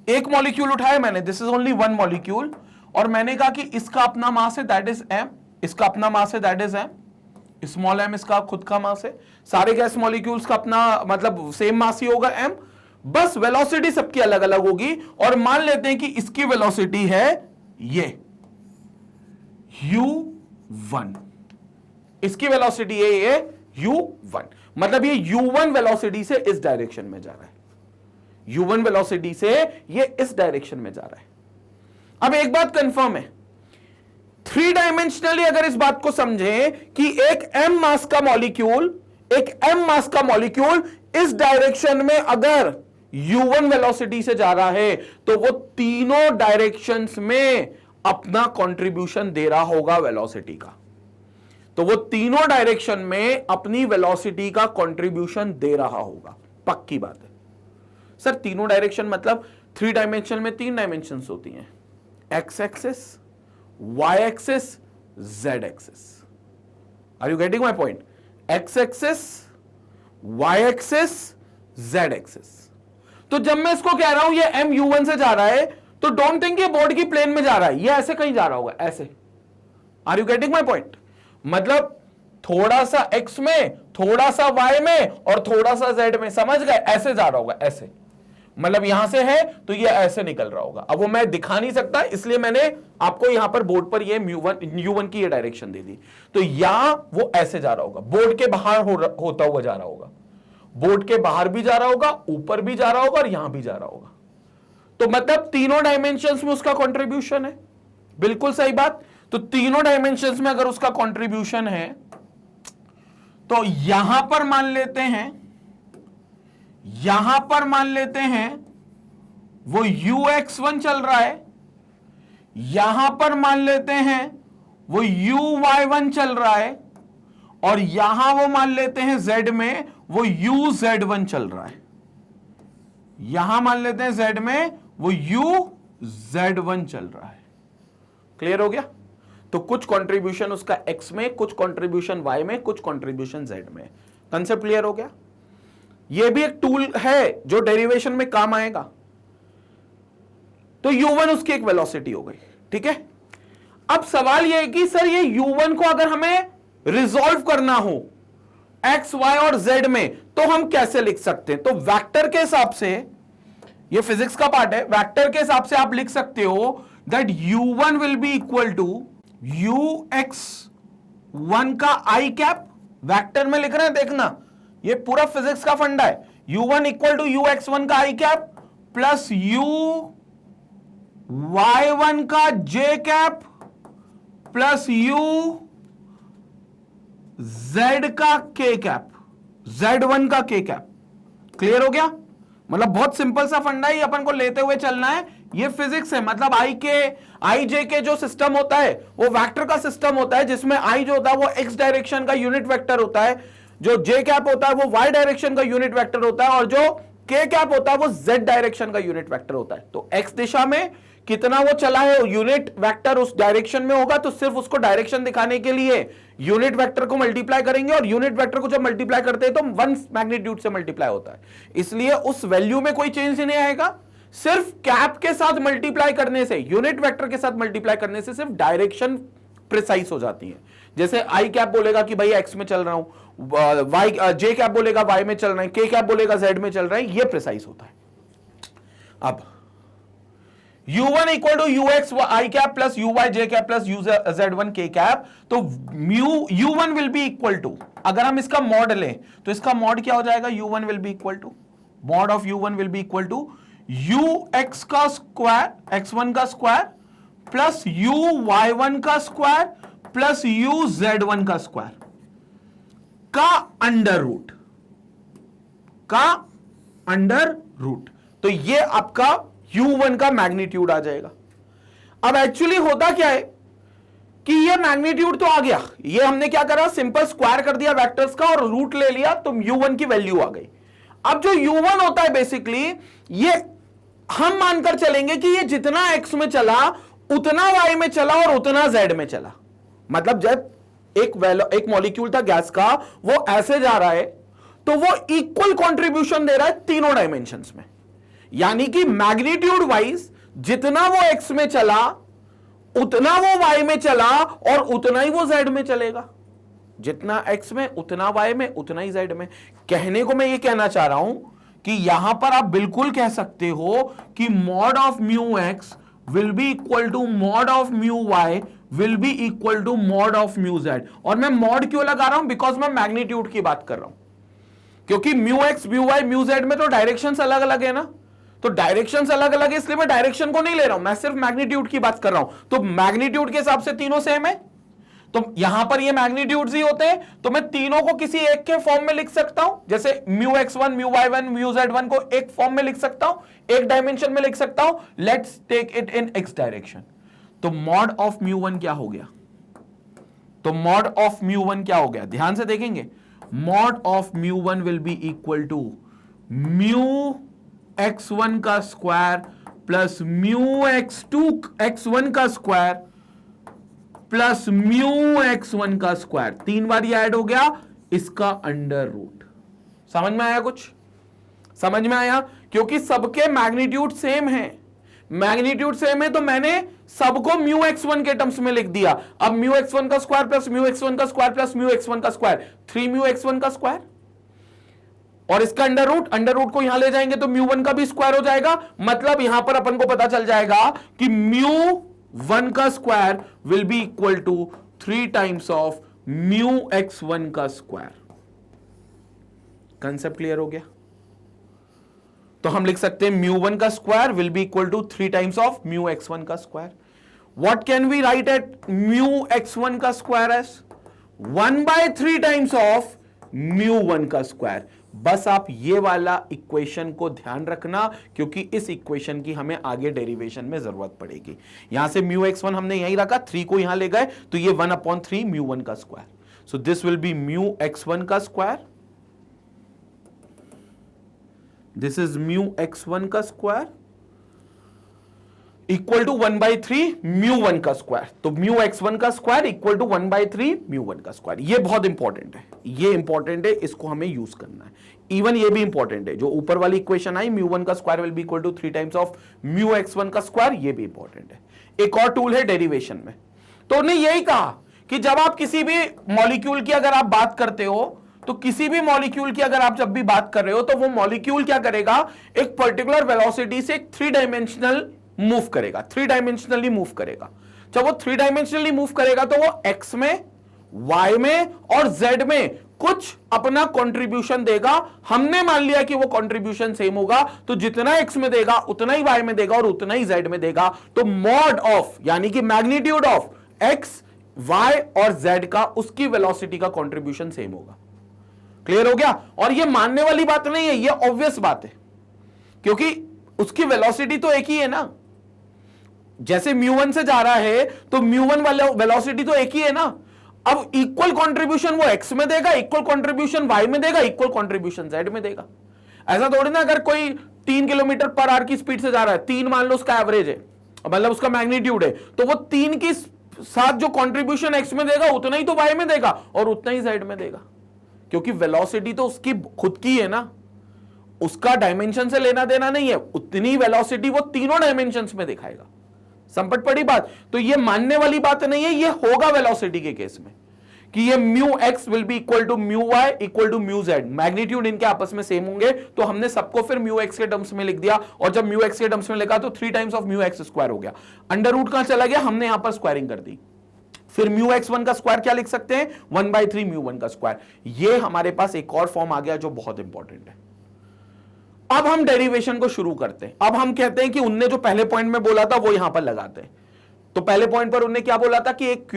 A: एक मॉलिक्यूल उठाया मैंने, this is only one molecule, और मैंने कहा कि इसका अपना मास है दैट इज m, इसका अपना मास है that is m। Small m इसका खुद का मास है, सारे गैस मॉलिक्यूल्स का अपना मतलब सेम मास ही होगा m, बस वेलोसिटी सबकी अलग अलग होगी। और मान लेते हैं कि इसकी वेलोसिटी है ये u1, इसकी वेलोसिटी है ये u1, मतलब ये u1 वेलोसिटी से इस डायरेक्शन में जा रहा है, u1 वेलोसिटी से ये इस डायरेक्शन में जा रहा है। अब एक बात कंफर्म है, थ्री डायमेंशनली अगर इस बात को समझें कि एक m मास का मॉलिक्यूल, एक m मास का मॉलिक्यूल इस डायरेक्शन में अगर u1 वेलोसिटी से जा रहा है तो वो तीनों डायरेक्शंस में अपना कंट्रीब्यूशन दे रहा होगा वेलोसिटी का, तो वो तीनों डायरेक्शन में अपनी वेलोसिटी का कंट्रीब्यूशन दे रहा होगा, पक्की बात है। सर तीनों डायरेक्शन मतलब थ्री डायमेंशन में तीन डायमेंशंस होती हैं, X axis, Y axis, Z axis. Are you getting my point? X axis, Y axis, Z axis. तो जब मैं इसको कह रहा हूं ये m u1 से जा रहा है तो डोंट थिंक ये बोर्ड की प्लेन में जा रहा है, ये ऐसे कहीं जा रहा होगा, ऐसे। Are you getting my point? मतलब थोड़ा सा x में, थोड़ा सा y में और थोड़ा सा z में, समझ गए? ऐसे जा रहा होगा, ऐसे। मतलब यहां से है तो ये ऐसे निकल रहा होगा। अब वो मैं दिखा नहीं सकता इसलिए मैंने आपको यहां पर बोर्ड पर ये u1 की ये डायरेक्शन दे दी। तो यहां वो ऐसे जा रहा होगा, बोर्ड के बाहर होता हुआ जा रहा होगा, बोर्ड के बाहर भी जा रहा होगा, ऊपर भी जा रहा होगा और यहां भी जा रहा होगा। तो मतलब तीनों डायमेंशंस में उसका कंट्रीब्यूशन है, बिल्कुल सही बात। तो तीनों डायमेंशंस में अगर उसका कंट्रीब्यूशन है तो यहां पर मान लेते हैं, यहां पर मान लेते हैं वो ux1 चल रहा है, यहां पर मान लेते हैं वो uy1 चल रहा है और यहां वो मान लेते हैं z में वो uz1 चल रहा है, यहां मान लेते हैं z में वो uz1 चल रहा है। क्लियर हो गया? तो कुछ कंट्रीब्यूशन उसका x में, कुछ कंट्रीब्यूशन y में, कुछ कंट्रीब्यूशन z में। कंसेप्ट क्लियर हो गया? यह भी एक टूल है जो डेरिवेशन में काम आएगा। तो u1 उसकी एक वेलोसिटी हो गई, ठीक है। अब सवाल यह है कि सर ये u1 को अगर हमें रिजॉल्व करना हो x, y और z में तो हम कैसे लिख सकते हैं? तो वेक्टर के हिसाब से, ये फिजिक्स का पार्ट है, वेक्टर के हिसाब से आप लिख सकते हो that u1 will be equal to ux1 का आई कैप, वेक्टर में लिख रहे हैं, देखना ये पूरा फिजिक्स का फंडा है। u1 इक्वल टू ux1 का आई कैप प्लस uy1 का जे कैप प्लस z का के कैप, z1 का के कैप। क्लियर हो गया? मतलब बहुत सिंपल सा फंडा है, अपन को लेते हुए चलना है। ये फिजिक्स है, मतलब आई जे के जो सिस्टम होता है वो वेक्टर का सिस्टम होता है, जिसमें आई जो होता है वो एक्स डायरेक्शन का यूनिट वेक्टर होता है, जो जे कैप होता है वो वाई डायरेक्शन का यूनिट वेक्टर होता है और जो के कैप होता है वो जेड डायरेक्शन का यूनिट वेक्टर होता है। तो एक्स दिशा में कितना वो चला है यूनिट वेक्टर उस डायरेक्शन में होगा, तो सिर्फ उसको डायरेक्शन दिखाने के लिए यूनिट वेक्टर को मल्टीप्लाई करेंगे और यूनिट वेक्टर को जब मल्टीप्लाई करते हैं तो 1 मैग्नीट्यूड से मल्टीप्लाई होता है, इसलिए उस वैल्यू में कोई चेंज नहीं आएगा। सिर्फ कैप के साथ मल्टीप्लाई करने से, यूनिट वेक्टर के साथ मल्टीप्लाई करने से सिर्फ डायरेक्शन प्रिसाइज हो जाती है। जैसे आई कैप बोलेगा कि भाई एक्स में चल रहा हूं, वाई जे कैप बोलेगा वाई में चल रहा है, के कैप बोलेगा जेड में चल रहा है, ये प्रिसाइज होता है। अब u1 equal to ux i cap plus uy j cap plus z1 के कैप, तो u1 will be equal to, अगर हम इसका मॉड लें तो इसका मॉड क्या हो जाएगा? u1 will be equal to, mod of u1 will be equal to ux का स्क्वायर, x1 का स्क्वायर प्लस uy1 का स्क्वायर प्लस uz1 का स्क्वायर का अंडर रूट। तो ये आपका u1 का मैग्नीट्यूड आ जाएगा। अब एक्चुअली होता क्या है कि ये मैग्नीट्यूड तो आ गया, ये हमने क्या करा, सिंपल स्क्वायर कर दिया वेक्टर्स का और रूट ले लिया, तो u1 की वैल्यू आ गई। अब जो u1 होता है बेसिकली, ये हम मानकर चलेंगे कि ये जितना x में चला उतना y में चला और उतना z में चला। मतलब जब एक मॉलिक्यूल था गैस का, वो ऐसे जा रहा है तो वो इक्वल कंट्रीब्यूशन दे रहा है तीनों डायमेंशंस में, यानी कि मैग्नीट्यूड वाइज जितना वो x में चला उतना वो y में चला और उतना ही वो z में चलेगा। जितना x में उतना y में उतना ही z में। कहने को मैं ये कहना चाह रहा हूं कि यहां पर आप बिल्कुल कह सकते हो कि mod of mu X will be equal to mod of mu Y will be equal to mod of mu Z. और मैं मॉड क्यों लगा रहा हूं? बिकॉज मैं मैग्नीट्यूड की बात कर रहा हूं, क्योंकि mu X mu Y mu Z में तो डायरेक्शंस अलग अलग है ना, तो डायरेक्शंस अलग अलग है, इसलिए मैं डायरेक्शन को नहीं ले रहा हूं, मैं सिर्फ मैग्नीट्यूड की बात कर रहा हूं। तो मैग्नीट्यूड के हिसाब से तीनों सेम है, तो यहां पर ये मैग्नीट्यूड्स ही होते हैं, तो मैं तीनों को किसी एक के फॉर्म में लिख सकता हूं, जैसे mu x1 mu y1 mu z1 को एक फॉर्म में लिख सकता हूं, एक डायमेंशन में लिख सकता हूं। Let's take it in x direction. तो मॉड ऑफ म्यू1 क्या हो गया? तो मॉड ऑफ म्यू1 क्या हो गया? ध्यान से देखेंगे, मॉड ऑफ म्यू1 विल बी इक्वल टू म्यू x1 का स्क्वायर प्लस म्यू x1 का स्क्वायर प्लस म्यू x1 का स्क्वायर। 3 बार ये ऐड हो गया, इसका अंडर रूट। समझ में आया? कुछ समझ में आया? क्योंकि सबके मैग्नीट्यूड सेम है, मैग्नीट्यूड सेम है, तो मैंने सबको म्यू x1 के टर्म्स में लिख दिया। अब म्यू x1 का स्क्वायर प्लस म्यू x1 का स्क्वायर प्लस म्यू x1 का स्क्वायर, 3 म्यू x1 का स्क्वायर और इसका अंडर रूट को यहां ले जाएंगे तो म्यू 1 का भी स्क्वायर हो जाएगा। मतलब यहां पर अपन को पता चल जाएगा कि म्यू 1 का square will be equal to 3 times of mu x1 का स्क्वायर। कंसेप्ट क्लियर हो गया? तो हम लिख सकते हैं म्यू 1 का square will be equal to 3 times of mu x1 का square. What can we write at mu x1 का square as 1/3 times of mu 1 का स्क्वायर। बस आप ये वाला इक्वेशन को ध्यान रखना, क्योंकि इस इक्वेशन की हमें आगे डेरिवेशन में जरूरत पड़ेगी। यहां से म्यू x1 हमने यहीं रखा, 3 को यहां ले गए, तो ये 1/3 म्यू 1 का square. So this will B mu x1 का square, this is mu x1 का स्क्वायर इक्वल टू 1/3 म्यू 1 का स्क्वायर। तो म्यू x1 का स्क्वायर इक्वल टू 1/3 म्यू 1 का स्क्वायर। ये बहुत इंपॉर्टेंट है, ये इंपॉर्टेंट है, इसको हमें यूज करना है। इवन ये भी इंपॉर्टेंट है, जो ऊपर वाली इक्वेशन आई म्यू 1 का square will be equal to 3 times of mu x1 का स्क्वायर, ये भी इंपॉर्टेंट है। एक और टूल है डेरिवेशन में, तो उन्होंने यही कहा कि जब आप किसी भी मॉलिक्यूल की अगर आप बात करते हो, तो किसी भी मॉलिक्यूल की अगर आप जब भी बात कर रहे हो, तो वो मॉलिक्यूल क्या करेगा, एक पर्टिकुलर वेलोसिटी से 3 डायमेंशनल मूव करेगा, 3 डायमेंशनली मूव करेगा। जब वो 3 डायमेंशनली मूव करेगा तो वो x में, y में और z में कुछ अपना कंट्रीब्यूशन देगा। हमने मान लिया कि वो कंट्रीब्यूशन सेम होगा, तो जितना x में देगा उतना ही y में देगा और उतना ही z में देगा। तो मॉड ऑफ यानी कि मैग्नीट्यूड ऑफ x, y और z का, उसकी वेलोसिटी का कंट्रीब्यूशन सेम होगा। क्लियर हो गया? और ये मानने वाली बात नहीं है, ये ऑब्वियस बात है, क्योंकि उसकी वेलोसिटी तो एक ही है ना। जैसे म्यू 1 से जा रहा है तो म्यू 1 वाला वेलोसिटी तो एक ही है ना। अब इक्वल कंट्रीब्यूशन वो x में देगा, इक्वल कंट्रीब्यूशन y में देगा, इक्वल कंट्रीब्यूशन z में देगा। ऐसा थोड़ी ना अगर कोई 3 किलोमीटर पर आवर की स्पीड से जा रहा है, 3 मान लो उसका एवरेज है, मतलब उसका मैग्नीट्यूड है, तो वो 3 के साथ जो कंट्रीब्यूशन x में देगा उतना ही तो y में देगा और उतना ही z में देगा, क्योंकि वेलोसिटी तो उसकी खुद की है ना, उसका डायमेंशन से लेना देना नहीं है। उतनी वेलोसिटी वो तीनों डायमेंशंस में दिखाएगा। संपट पड़ी बात? तो ये मानने वाली बात नहीं है, ये होगा वेलोसिटी के केस में कि ये mu x will be equal to mu y equal to mu z। Magnitude इनके आपस में सेम होंगे, तो हमने सबको फिर म्यू x के टर्म्स में लिख दिया, और जब म्यू x के टर्म्स में लिखा तो 3 times of mu x square हो गया। अंडर रूट कहां चला गया, हमने यहां पर स्क्वायरिंग कर दी। फिर म्यू x1 का स्क्वायर क्या लिख सकते हैं, 1/3 म्यू 1 का स्क्वायर। ये हमारे पास एक और फॉर्म आ गया जो बहुत इंपॉर्टेंट है। अब हम डेरिवेशन को शुरू करते हैं। अब हम कहते हैं कि उनने जो पहले पॉइंट में बोला था वो यहां पर लगाते हैं। तो पहले पॉइंट पर उनने क्या बोला था कि एक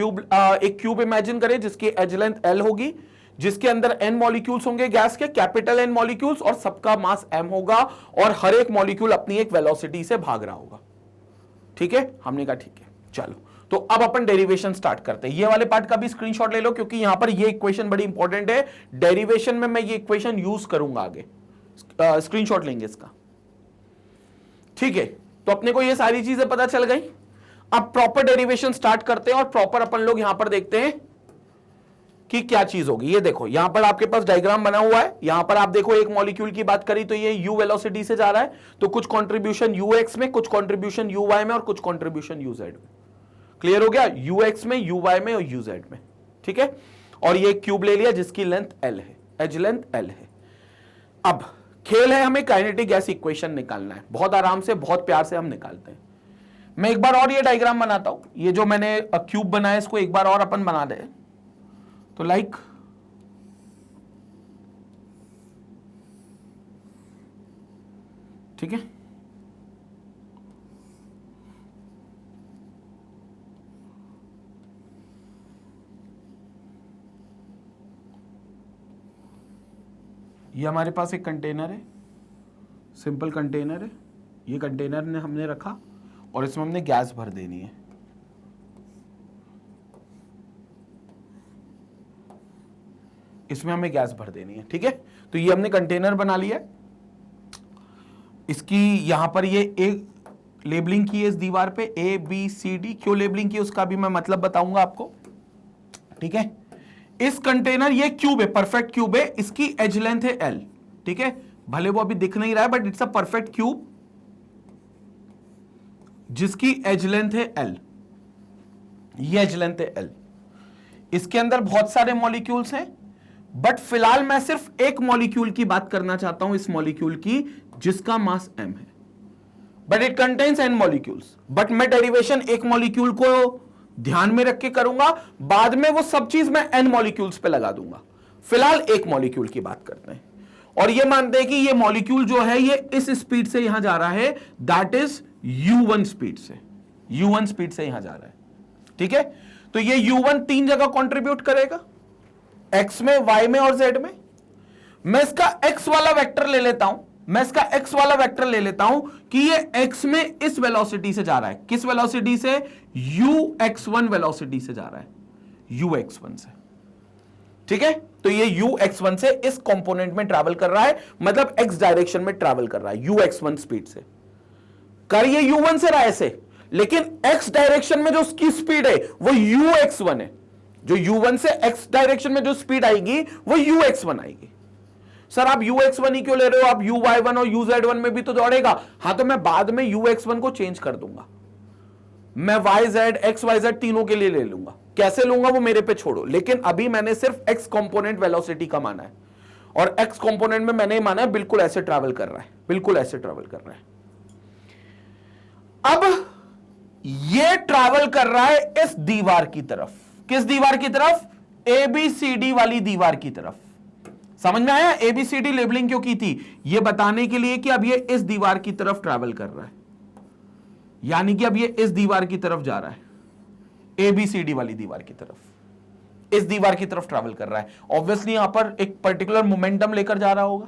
A: क्यूब इमेजिन करें जिसकी एज लेंथ l होगी, जिसके अंदर n मॉलिक्यूल्स होंगे गैस के, कैपिटल N मॉलिक्यूल्स, और सबका मास m होगा, और हर एक मॉलिक्यूल अपनी एक वेलोसिटी से भाग रहा होगा। ठीक है, हमने कहा ठीक है, चलो तो अब अपन डेरिवेशन स्टार्ट करते हैं। ये वाले पार्ट का भी स्क्रीनशॉट ले लो, क्योंकि यहां पर ये इक्वेशन बड़ी इंपॉर्टेंट है। डेरिवेशन में मैं ये इक्वेशन यूज करूंगा आगे, स्क्रीनशॉट लेंगे इसका। ठीक है, तो अपने को ये सारी चीजें पता चल गई। अब प्रॉपर डेरिवेशन स्टार्ट करते हैं और प्रॉपर अपन लोग यहां पर देखते हैं कि क्या चीज होगी। ये देखो, यहां पर आपके पास डायग्राम बना हुआ है। यहां पर आप देखो, एक मॉलिक्यूल की बात करी तो ये u वेलोसिटी से जा रहा है, तो कुछ कंट्रीब्यूशन ux में, कुछ कंट्रीब्यूशन uy में और कुछ कंट्रीब्यूशन uz में। क्लियर हो गया? ux में, uy में और uz में। ठीक है, और ये क्यूब ले लिया जिसकी लेंथ L है, एज लेंथ L है। अब खेल है हमें काइनेटिक गैस इक्वेशन निकालना है, बहुत आराम से बहुत प्यार से हम निकालते हैं। मैं एक बार और ये डायग्राम बनाता हूं, ये जो मैंने क्यूब बनाया इसको एक बार और अपन बना दे। तो लाइक ठीक है, ये हमारे पास एक कंटेनर है, सिंपल कंटेनर है। ये कंटेनर ने हमने रखा और इसमें हमने गैस भर देनी है। इसमें हमें गैस भर देनी है, ठीक है। तो ये हमने कंटेनर बना लिया। इसकी यहां पर ये एक लेबलिंग की है इस दीवार पे ABCD। क्यों लेबलिंग की उसका भी मैं मतलब बताऊंगा आपको, ठीक है। इस कंटेनर ये क्यूब है, परफेक्ट क्यूब है, इसकी एज लेंथ है L, ठीक है। भले वो अभी दिख नहीं रहा है but it's a perfect cube जिसकी एज लेंथ है L। ये एज लेंथ है L। इसके अंदर बहुत सारे मॉलिक्यूल्स हैं बट फिलहाल मैं सिर्फ एक मॉलिक्यूल की बात करना चाहता हूं, इस मॉलिक्यूल की जिसका मास m है, but it contains n molecules. But मैं डेरिवेशन एक मॉलिक्यूल को ध्यान में रख के करूंगा, बाद में वो सब चीज मैं n मॉलिक्यूल्स पे लगा दूंगा। फिलहाल एक मॉलिक्यूल की बात करते हैं और ये मानते हैं कि ये मॉलिक्यूल जो है ये इस स्पीड से यहां जा रहा है, दैट इज u1 स्पीड से, u1 स्पीड से यहां जा रहा है, ठीक है। तो ये u1 तीन जगह कंट्रीब्यूट करेगा, x में, y में और z में। मैं इसका x वाला वेक्टर ले लेता हूं, मैं इसका x वाला वेक्टर ले लेता हूं कि ये x में इस वेलोसिटी से जा रहा है। किस वेलोसिटी से? ux1 वेलोसिटी से जा रहा है, ux1 से, ठीक है। तो ये ux1 से इस कंपोनेंट में ट्रैवल कर रहा है, मतलब x डायरेक्शन में ट्रैवल कर रहा है ux1 स्पीड से। कर ये u1 से रहा है ऐसे, लेकिन x डायरेक्शन में जो उसकी स्पीड है वो ux1 है। जो u1 से x डायरेक्शन में जो स्पीड आएगी वो ux1 आएगी। सर आप ux1 ही क्यों ले रहे हो, आप uy1 और uz1 में भी तो दौड़ेगा। हां, तो मैं बाद में ux1 को चेंज कर दूंगा, मैं yz xyz तीनों के लिए ले लूंगा। कैसे लूंगा वो मेरे पे छोड़ो, लेकिन अभी मैंने सिर्फ x कंपोनेंट वेलोसिटी का माना है और x कंपोनेंट में मैंने माना है बिल्कुल ऐसे ट्रैवल कर रहा है, बिल्कुल ऐसे ट्रैवल कर रहा है। अब ये ट्रैवल कर रहा है इस दीवार की तरफ। किस दीवार की तरफ? ABCD वाली दीवार की तरफ। समझ में आया? ABCD लेबलिंग क्यों की थी? ये बताने के लिए कि अब ये इस दीवार की तरफ ट्रैवल कर रहा है, यानी कि अब ये इस दीवार की तरफ जा रहा है, ABCD वाली दीवार की तरफ, इस दीवार की तरफ ट्रैवल कर रहा है। ऑब्वियसली यहां पर एक पर्टिकुलर मोमेंटम लेकर जा रहा होगा।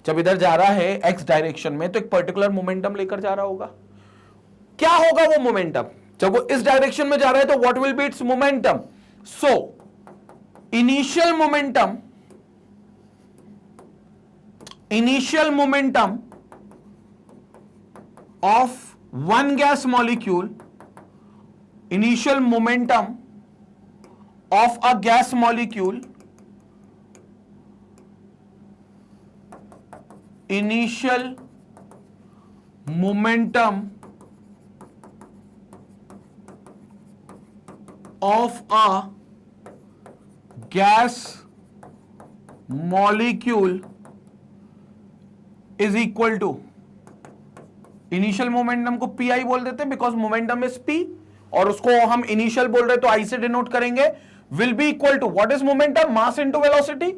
A: जब इधर जा रहा है x डायरेक्शन में तो एक पर्टिकुलर मोमेंटम लेकर जा रहा होगा। क्या होगा वो मोमेंटम? जब वो इस डायरेक्शन में जा रहा है तो what will be it's momentum? So initial momentum of one gas molecule, initial momentum of a gas molecule, initial momentum of a gas molecule is equal to, initial momentum को P I बोल देते हैं because momentum is P, और उसको हम initial बोल रहे तो आई से डिनोट करेंगे, will be equal to what is momentum? Mass into velocity.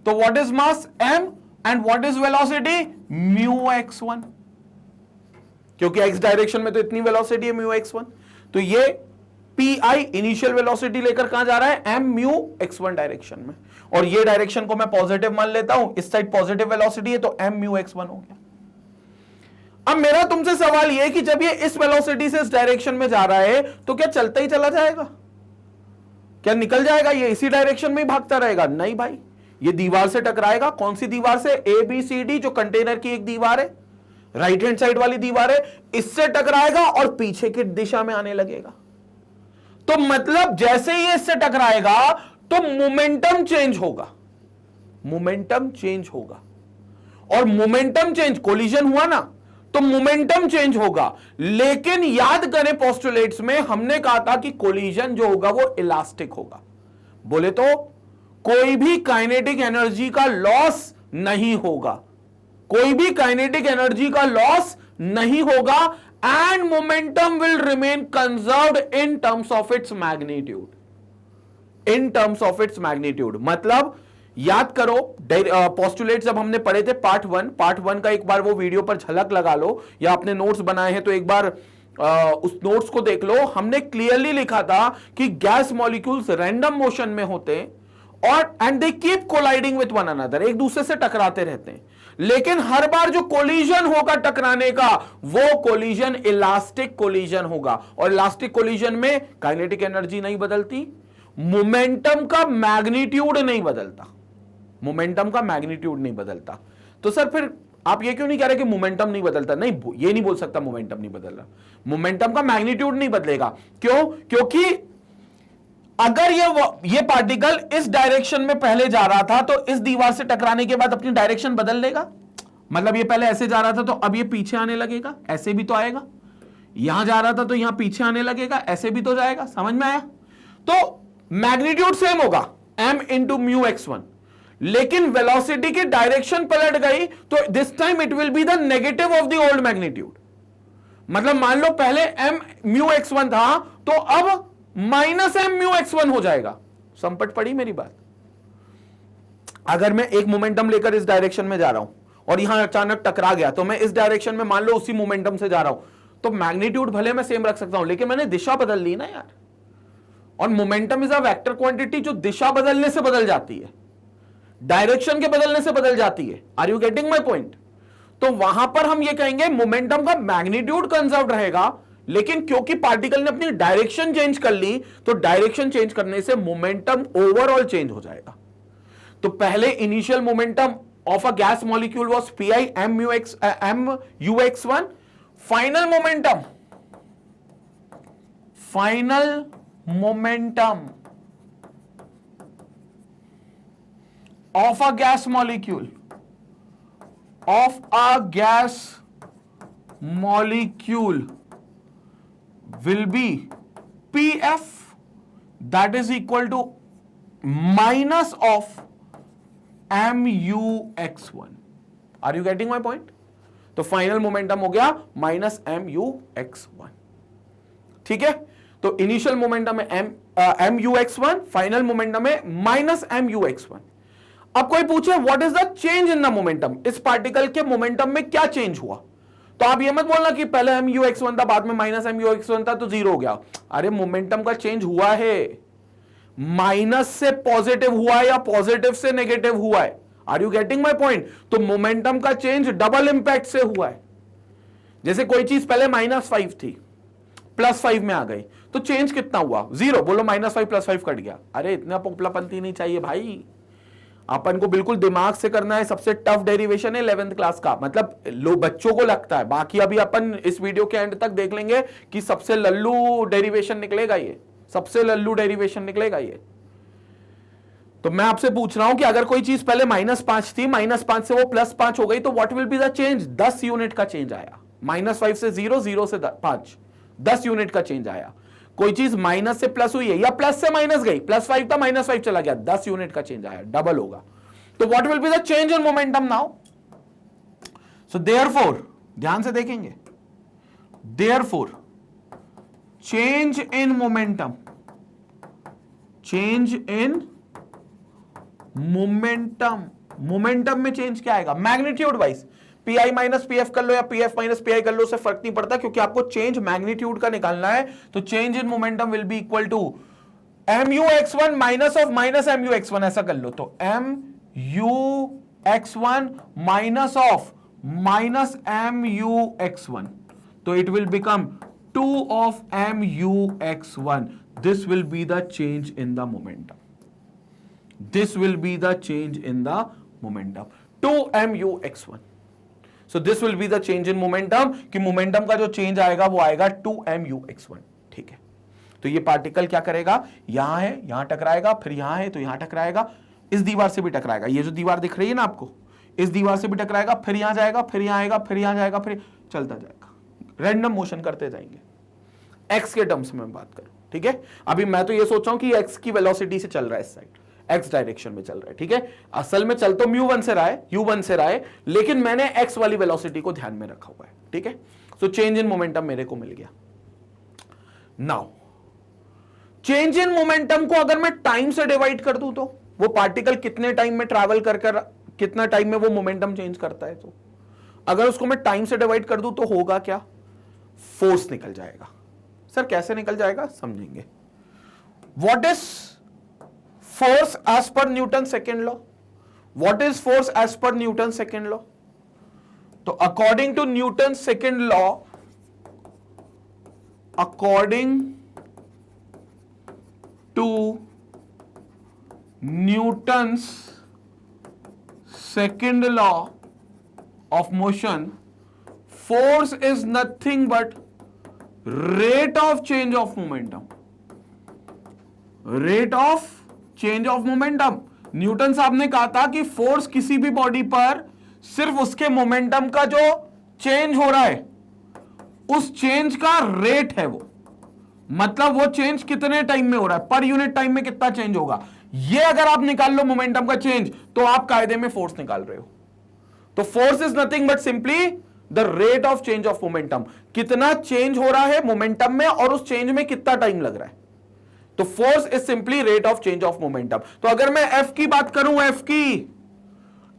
A: तो what is mass? m, and what is velocity? म्यू x1, क्योंकि x डायरेक्शन में तो इतनी वेलोसिटी है म्यू x1। तो ये पी आई इनिशियल वेलोसिटी लेकर कहां जा रहा है? m म्यू x1 डायरेक्शन में, और ये डायरेक्शन को मैं पॉजिटिव मान लेता हूं, इस साइड पॉजिटिव वेलोसिटी है तो m म्यू x1 हो गया। अब मेरा तुमसे सवाल यह है कि जब ये इस वेलोसिटी से इस डायरेक्शन में जा रहा है तो क्या चलता ही चला जाएगा? क्या निकल जाएगा? ये इसी डायरेक्शन में ही भागता रहेगा? नहीं भाई, ये दीवार से टकराएगा। कौन सी दीवार से? ABCD, जो कंटेनर की एक दीवार है, राइट हैंड साइड वाली दीवार है, इससे टकराएगा और पीछे की दिशा में आने लगेगा। तो मतलब जैसे ही इससे टकराएगा तो मोमेंटम चेंज होगा, मोमेंटम चेंज होगा, और मोमेंटम चेंज, कोलिजन हुआ ना, तो मोमेंटम चेंज होगा। लेकिन याद करें पोस्टुलेट्स में हमने कहा था कि कोलिजन जो होगा वो इलास्टिक होगा, बोले तो कोई भी काइनेटिक एनर्जी का लॉस नहीं होगा, कोई भी काइनेटिक एनर्जी का लॉस नहीं होगा, and momentum will remain conserved in terms of its magnitude, in terms of its magnitude. मतलब याद करो पोस्टुलेट जब हमने पढ़े थे पार्ट वन का एक बार वो वीडियो पर झलक लगा लो, या अपने नोट्स बनाए हैं तो एक बार उस नोट्स को देख लो। हमने क्लियरली लिखा था कि गैस मॉलिक्यूल्स रैंडम मोशन में होते हैं और and they keep colliding with one another, एक दूसरे से टकराते रहते हैं, लेकिन हर बार जो कोलिजन होगा टकराने का वो कोलिजन इलास्टिक कोलिजन होगा, और इलास्टिक कोलिजन में काइनेटिक एनर्जी नहीं बदलती, मोमेंटम का मैग्नीट्यूड नहीं बदलता, मोमेंटम का मैग्नीट्यूड नहीं बदलता। तो सर फिर आप ये क्यों नहीं कह रहे कि मोमेंटम नहीं बदलता? नहीं, ये नहीं बोल सकता मोमेंटम नहीं बदल रहा, मोमेंटम का मैग्नीट्यूड नहीं बदलेगा। क्यों? क्योंकि अगर ये पार्टिकल इस डायरेक्शन में पहले जा रहा था तो इस दीवार से टकराने के बाद अपनी डायरेक्शन बदल लेगा। मतलब ये पहले ऐसे जा रहा था तो अब ये पीछे आने लगेगा, ऐसे भी तो आएगा, यहां जा रहा था तो यहां पीछे आने लगेगा, ऐसे भी तो जाएगा। समझ में आया? तो मैग्नीट्यूड सेम होगा m इंटू म्यू x1, लेकिन वेलोसिटी की डायरेक्शन पलट गई तो this time it will be the negative of the old magnitude. मतलब मान लो पहले m म्यू x1 था तो अब माइनस m म्यू x1 हो जाएगा। संपट पड़ी मेरी बात? अगर मैं एक मोमेंटम लेकर इस डायरेक्शन में जा रहा हूं और यहां अचानक टकरा गया तो मैं इस डायरेक्शन में मान लो उसी मोमेंटम से जा रहा हूं, तो मैग्नीट्यूड भले मैं सेम रख सकता हूं, लेकिन मैंने दिशा बदल ली ना यार। और momentum is a vector quantity जो दिशा बदलने से बदल जाती है, डायरेक्शन के बदलने से बदल जाती है। Are you getting my point? तो वहां पर हम ये कहेंगे मोमेंटम का मैग्नीट्यूड कंजर्व रहेगा, लेकिन क्योंकि पार्टिकल ने अपनी डायरेक्शन चेंज कर ली तो डायरेक्शन चेंज करने से मोमेंटम ओवरऑल चेंज हो जाएगा। तो पहले initial momentum of a gas molecule was pi m u x1, final momentum of a gas molecule will be pf, that is equal to minus of mu x1. Are you getting my point? तो final momentum हो गया minus mu x1। ठीक है, तो initial momentum है mu x1, final momentum है minus mu x1। अब कोई पूछे what is the change in the momentum, इस पार्टिकल के मोमेंटम में क्या चेंज हुआ? तो आप ये मत बोलना कि पहले mu x1 था बाद में माइनस mu x1 था तो जीरो हो गया। अरे मोमेंटम का चेंज हुआ है, माइनस से पॉजिटिव हुआ है या पॉजिटिव से नेगेटिव हुआ है। Are you getting my point? तो मोमेंटम का चेंज डबल इंपैक्ट से हुआ है। जैसे कोई चीज पहले -5 थी +5 में आ गई तो चेंज कितना हुआ? 0। बोलो -5 +5 कट गया। अरे इतना पोपलापंती नहीं चाहिए भाई, अपन को बिल्कुल दिमाग से करना है। सबसे टफ डेरिवेशन है 11th क्लास का, मतलब लो बच्चों को लगता है, बाकी अभी अपन इस वीडियो के एंड तक देख लेंगे कि सबसे लल्लू डेरिवेशन निकलेगा ये, सबसे लल्लू डेरिवेशन निकलेगा ये। तो मैं आपसे पूछ रहा हूं कि अगर कोई चीज पहले -5 थी, -5 से वो +5 हो गई तो what will be the change? 10 unit का चेंज आया। -5 से 0, 0 से 5, 10 यूनिट का चेंज आया। कोई चीज माइनस से प्लस हुई है या प्लस से माइनस गई, +5 था -5 चला गया, 10 यूनिट का चेंज आया, डबल होगा। तो what will be the change in momentum now? So therefore, ध्यान से देखेंगे, therefore change in momentum, change in momentum, momentum में चेंज क्या आएगा? Magnitude wise P minus P F कर लो या पी एफ माइनस पी आई कर लो, उससे फर्क नहीं पड़ता, क्योंकि आपको चेंज मैग्नीट्यूड का निकालना है। तो change in momentum will be equal to mu x1 minus of minus mu x1, ऐसा कर लो। तो mu x1 minus of minus mu x1, तो it will become 2 of mu x1. This will be the change in the momentum. This will be the change in the momentum. 2 mu x1. So this will be the change in momentum, कि momentum का जो change आएगा वो आएगा 2 mu x1। ठीक है, तो ये पार्टिकल क्या करेगा? यहां है, यहां टकराएगा, फिर यहां है तो यहां टकराएगा, इस दीवार से भी टकराएगा। ये जो दीवार दिख रही है ना आपको, इस दीवार से भी टकराएगा, फिर यहां जाएगा, फिर यहां आएगा, फिर यहां जाएगा, फिर चलता जाएगा, रैंडम मोशन करते जाएंगे। एक्स के टर्म्स में बात करूं, ठीक है। अभी मैं तो ये सोच रहा हूं कि एक्स की वेलोसिटी से चल रहा है इस साइड, एक्स डायरेक्शन में चल रहा है, ठीक है। असल में चल तो u1 से रहा है, u1 से रहा है, लेकिन मैंने एक्स वाली वेलोसिटी को ध्यान में रखा हुआ है, ठीक है। सो चेंज इन मोमेंटम मेरे को मिल गया। नाउ चेंज इन मोमेंटम को अगर मैं टाइम से डिवाइड कर दूं तो वो पार्टिकल कितने टाइम में ट्रैवल कर कितना टाइम में वो मोमेंटम चेंज करता है, तो अगर उसको मैं टाइम से डिवाइड कर दूं तो होगा क्या, फोर्स निकल जाएगा। सर कैसे निकल जाएगा, समझेंगे। What is force as per Newton second law, what is force as per Newton second law? तो according to Newton second law, according to Newton's second law of motion, force is nothing but rate of change of momentum, rate of change of momentum। Newton साहब ने कहा था कि force किसी भी body पर सिर्फ उसके मोमेंटम का जो चेंज हो रहा है उस चेंज का रेट है, वो मतलब वो चेंज कितने टाइम में हो रहा है, पर यूनिट टाइम में कितना चेंज होगा, ये अगर आप निकाल लो मोमेंटम का चेंज तो आप कायदे में फोर्स निकाल रहे हो। तो force is nothing but simply the rate of change of momentum, कितना चेंज हो रहा है मोमेंटम में और उस चेंज में कितना टाइम लग रहा है। तो force is simply rate of change of momentum. तो अगर मैं एफ की बात करूं, एफ की,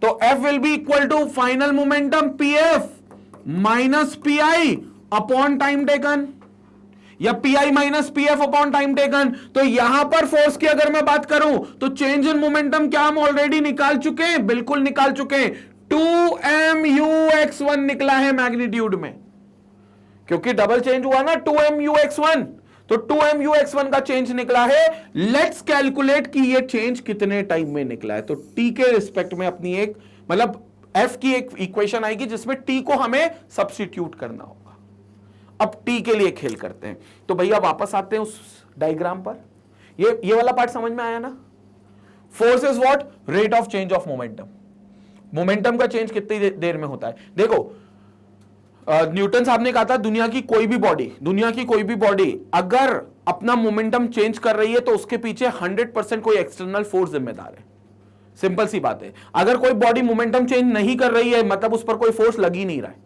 A: तो F will be equal to final momentum P F minus P I upon time taken, या P I minus P F upon time taken. तो यहां पर फोर्स की अगर मैं बात करूं तो चेंज इन मोमेंटम क्या हम ऑलरेडी निकाल चुके हैं, बिल्कुल निकाल चुके हैं। 2mu(x1) निकला है मैग्नीट्यूड में, क्योंकि डबल चेंज हुआ ना 2mu(x1), तो 2mu(x1) का चेंज निकला है। लेट्स कैलकुलेट कि ये चेंज कितने टाइम में निकला है। तो t के रिस्पेक्ट में अपनी एक मतलब f की एक इक्वेशन आएगी जिसमें t को हमें सब्स्टिट्यूट करना होगा। अब t के लिए खेल करते हैं। तो भैया वापस आते हैं उस डायग्राम पर। ये वाला पार्ट समझ में आया ना। Force is what, rate of change of momentum. Momentum का चेंज कितनी देर में होता है। देखो न्यूटन साहब ने कहा था दुनिया की कोई भी बॉडी अगर अपना मोमेंटम चेंज कर रही है तो उसके पीछे 100% कोई एक्सटर्नल फोर्स जिम्मेदार है। सिंपल सी बात है। अगर कोई बॉडी मोमेंटम चेंज नहीं कर रही है मतलब उस पर कोई फोर्स लग ही नहीं रहा है,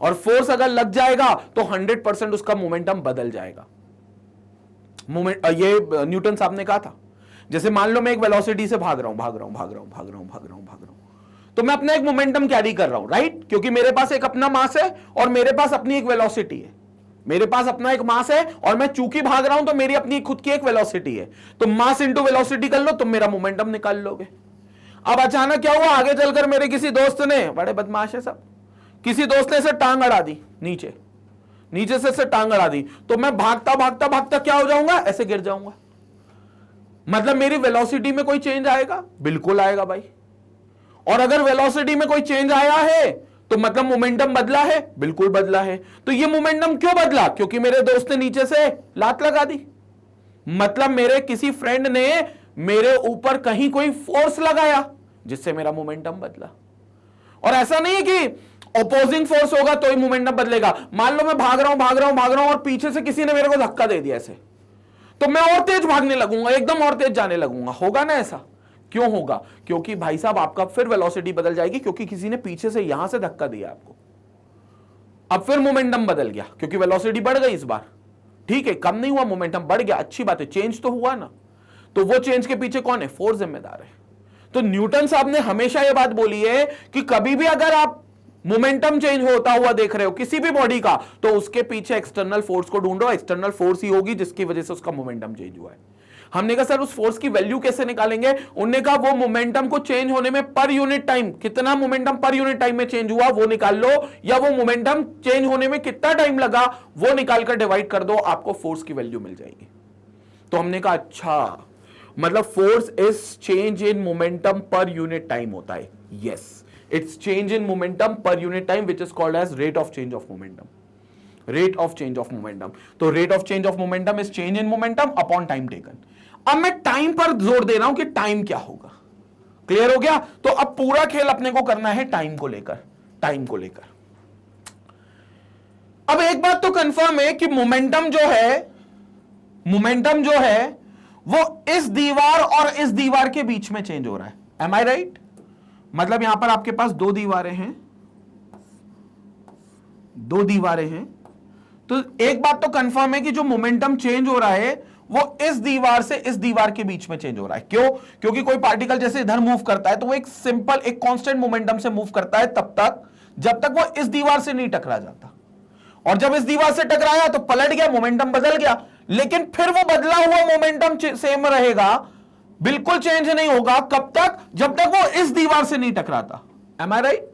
A: और फोर्स अगर लग जाएगा तो 100% उसका मोमेंटम बदल जाएगा। ये न्यूटन साहब ने कहा था। जैसे मान लो मैं एक वेलोसिटी से भाग रहा हूं, तो मैं अपना एक मोमेंटम कैरी कर रहा हूं, राइट, क्योंकि मेरे पास एक अपना मास है और मेरे पास अपनी एक वेलोसिटी है। मेरे पास अपना एक मास है और मैं चूंकि भाग रहा हूं तो मेरी अपनी खुद की एक वेलोसिटी है। तो मास इंटू वेलोसिटी कर लो, तुम मेरा मोमेंटम निकाल लोगे। अब अचानक क्या हुआ, आगे चलकर मेरे किसी दोस्त ने, बड़े बदमाश है सब, किसी दोस्त ने इसे टांग अड़ा दी, नीचे से टांग अड़ा दी, तो मैं भागता क्या हो जाऊंगा, ऐसे गिर जाऊंगा। मतलब मेरी वेलोसिटी में कोई चेंज आएगा, बिल्कुल आएगा भाई। और अगर वेलोसिटी में कोई चेंज आया है तो मतलब मोमेंटम बदला है, बिल्कुल बदला है। तो ये मोमेंटम क्यों बदला, क्योंकि मेरे दोस्त ने नीचे से लात लगा दी। मतलब मेरे किसी फ्रेंड ने मेरे ऊपर कहीं कोई फोर्स लगाया जिससे मेरा मोमेंटम बदला। और ऐसा नहीं है कि ऑपोजिंग फोर्स होगा तो ही मोमेंटम बदलेगा। मान लो मैं भाग रहा हूं और पीछे से किसी ने मेरे को धक्का दे दिया ऐसे, तो मैं और तेज भागने लगूंगा, एकदम और तेज जाने लगूंगा। होगा ना ऐसा? क्यों होगा? क्योंकि भाई साहब आपका फिर वेलोसिटी बदल जाएगी, क्योंकि किसी ने पीछे से यहां से धक्का दिया आपको। अब फिर मोमेंटम बदल गया क्योंकि वेलोसिटी बढ़ गई इस बार। ठीक है, कम नहीं हुआ, मोमेंटम बढ़ गया, अच्छी बात है, चेंज तो हुआ ना। तो वो चेंज के पीछे कौन है? फोर्स जिम्मेदार है। तो न्यूटन साहब ने हमेशा यह बात बोली है कि कभी भी अगर आप मोमेंटम चेंज होता हुआ देख रहे हो किसी भी बॉडी का, तो उसके पीछे एक्सटर्नल फोर्स को ढूंढो। एक्सटर्नल फोर्स ही होगी जिसकी वजह से उसका मोमेंटम चेंज हुआ है। हमने कहा सर उस फोर्स की वैल्यू कैसे निकालेंगे? उन्होंने कहा वो मोमेंटम को चेंज होने में पर यूनिट टाइम, कितना मोमेंटम पर यूनिट टाइम में चेंज हुआ वो निकाल लो, या वो मोमेंटम चेंज होने में कितना टाइम लगा वो निकालकर डिवाइड कर दो, आपको फोर्स की वैल्यू मिल जाएगी। तो हमने कहा अच्छा, मतलब force is change in momentum per unit time होता है। Yes, it's change in momentum per unit time which is called as rate of change of momentum. Rate of change of momentum. तो rate of change of momentum is change in momentum upon time taken. अब मैं time पर जोर दे रहा हूं कि time क्या होगा। क्लियर हो गया? तो अब पूरा खेल अपने को करना है टाइम को लेकर। अब एक बात तो कंफर्म है कि मोमेंटम जो है, मोमेंटम जो है वो इस दीवार और इस दीवार के बीच में चेंज हो रहा है। एम आई राइट? मतलब यहां पर आपके पास दो दीवारें हैं, दो दीवारें हैं, तो एक बात तो कंफर्म है कि जो मोमेंटम चेंज हो रहा है वो इस दीवार से इस दीवार के बीच में चेंज हो रहा है। क्यों? क्योंकि कोई पार्टिकल जैसे इधर मूव करता है तो वो एक सिंपल एक कांस्टेंट मोमेंटम से मूव करता है तब तक जब तक वो इस दीवार से नहीं टकरा जाता, और जब इस दीवार से टकराया तो पलट गया, मोमेंटम बदल गया, लेकिन फिर वो बदला हुआ मोमेंटम सेम रहेगा, बिल्कुल चेंज नहीं होगा। कब तक? जब तक वो इस दीवार से नहीं टकराता। एम आई राइट?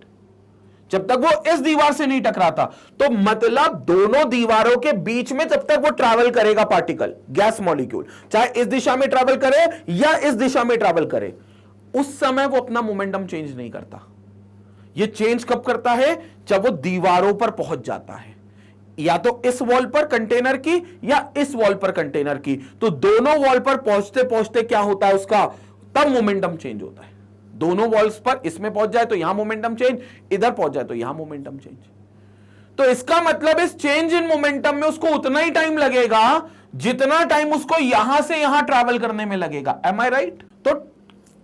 A: जब तक वो इस दीवार से नहीं टकराता। तो मतलब दोनों दीवारों के बीच में जब तक वो ट्रैवल करेगा पार्टिकल, गैस मॉलिक्यूल, चाहे इस दिशा में ट्रैवल करे या इस दिशा में ट्रैवल करे, उस समय वो अपना मोमेंटम चेंज नहीं करता। ये चेंज कब करता है? जब वो दीवारों पर पहुंच जाता है, या तो इस वॉल पर कंटेनर की या इस वॉल पर कंटेनर की। तो दोनों वॉल पर पहुंचते पहुंचते क्या होता है उसका, तब मोमेंटम चेंज होता है। दोनों वॉल्स पर इसमें पहुंच जाए तो यहां मोमेंटम चेंज, इधर पहुंच जाए तो यहां मोमेंटम चेंज। तो इसका मतलब इस चेंज इन मोमेंटम में उसको उतना ही टाइम लगेगा जितना टाइम उसको यहां से यहां ट्रैवल करने में लगेगा। एम आई राइट? तो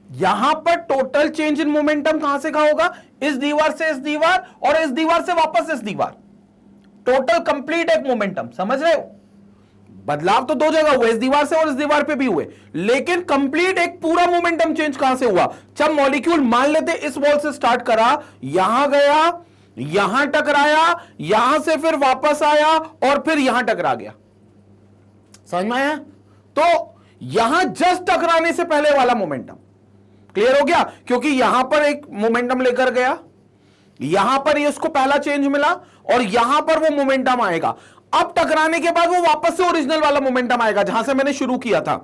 A: यहां पर टोटल चेंज इन मोमेंटम कहां से कहां होगा? इस दीवार से इस दीवार और इस दीवार से वापस इस दीवार। टोटल कंप्लीट एक मोमेंटम, समझ रहे हो? बदलाव तो दो जगह हुए, इस दीवार से और इस दीवार पे भी हुए, लेकिन कंप्लीट एक पूरा मोमेंटम चेंज कहां से हुआ? जब मॉलिक्यूल मान लेते इस वॉल से स्टार्ट करा, यहां गया, यहां टकराया, यहां से फिर वापस आया और फिर यहां टकरा गया। समझ में आया? तो यहां जस्ट टकराने से पहले वाला मोमेंटम क्लियर हो गया, क्योंकि यहां पर एक मोमेंटम लेकर गया, यहां पर ये उसको पहला चेंज मिला और यहां पर वो मोमेंटम आएगा। अब टकराने के बाद वो वापस से ओरिजिनल वाला मोमेंटम आएगा जहां से मैंने शुरू किया था।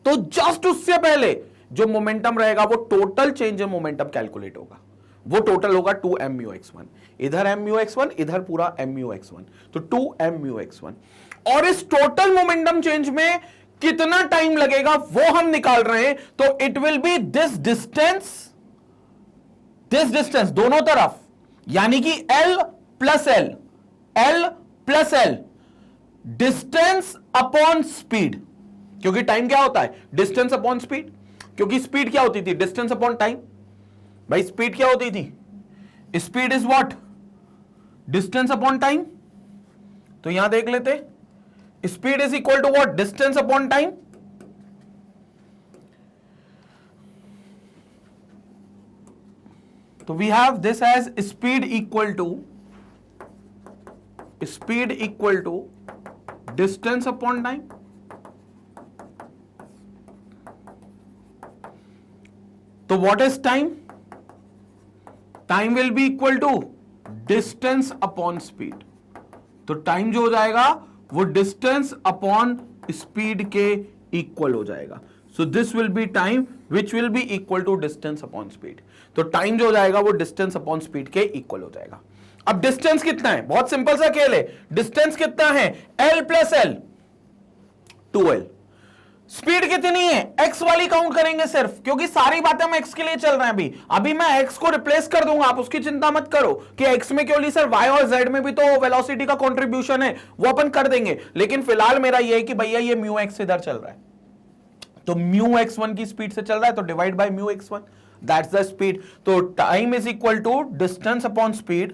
A: तो जस्ट उससे पहले जो मोमेंटम रहेगा वो total change in momentum calculate होगा, वो टोटल होगा 2mu(x1). इधर mu(x1), इधर पूरा mu(x1), तो 2mu(x1). और इस टोटल मोमेंटम चेंज में कितना टाइम लगेगा वो हम निकाल रहे हैं। तो it will be this distance दोनों तरफ, यानी कि L plus L distance upon speed. क्योंकि टाइम क्या होता है? Distance upon speed. क्योंकि स्पीड क्या होती थी? Distance upon time. भाई स्पीड क्या होती थी? Speed is what? Distance upon time. तो यहां देख लेते, speed is equal to what? Distance upon time. तो we have this as speed equal to distance upon time. तो what is time? Time will be equal to distance upon speed. तो time जो हो जाएगा वो डिस्टेंस अपॉन स्पीड के equal हो जाएगा। So this will be time which will be equal to distance upon speed. तो टाइम जो हो जाएगा वो डिस्टेंस अपॉन स्पीड के इक्वल हो जाएगा। अब डिस्टेंस कितना है? बहुत सिंपल सा खेल है। डिस्टेंस कितना है? L plus L, 2L। Speed कितनी है? x वाली काउंट करेंगे सिर्फ, क्योंकि सारी बातें हम x के लिए चल रहे हैं। अभी मैं x को रिप्लेस कर दूंगा, आप उसकी चिंता मत करो कि x में क्यों ली सर, y और z में भी तो वेलोसिटी का कंट्रीब्यूशन है, वो अपन कर देंगे। लेकिन फिलहाल मेरा ये है कि भैया ये μx इधर चल रहा है, तो μx1 की स्पीड से चल रहा है, तो divide by μx1, that's the speed. तो time is equal to distance upon speed.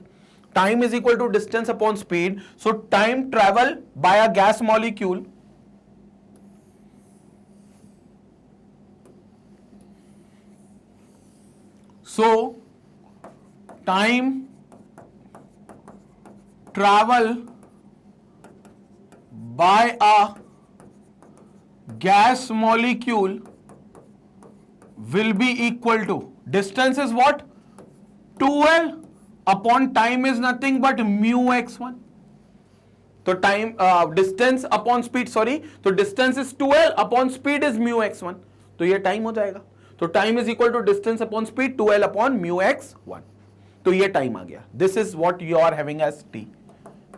A: Time is equal to distance upon speed. So time travel by a gas molecule So, time travel by a gas molecule will be equal to, distance is what? 2L upon time is nothing but μx1. तो time distance upon speed, sorry, तो distance is 2L upon speed is μx1, तो ये time हो जाएगा। तो time is equal to distance upon speed 2L upon μx1, तो ये time आ गया। This is what you are having as t,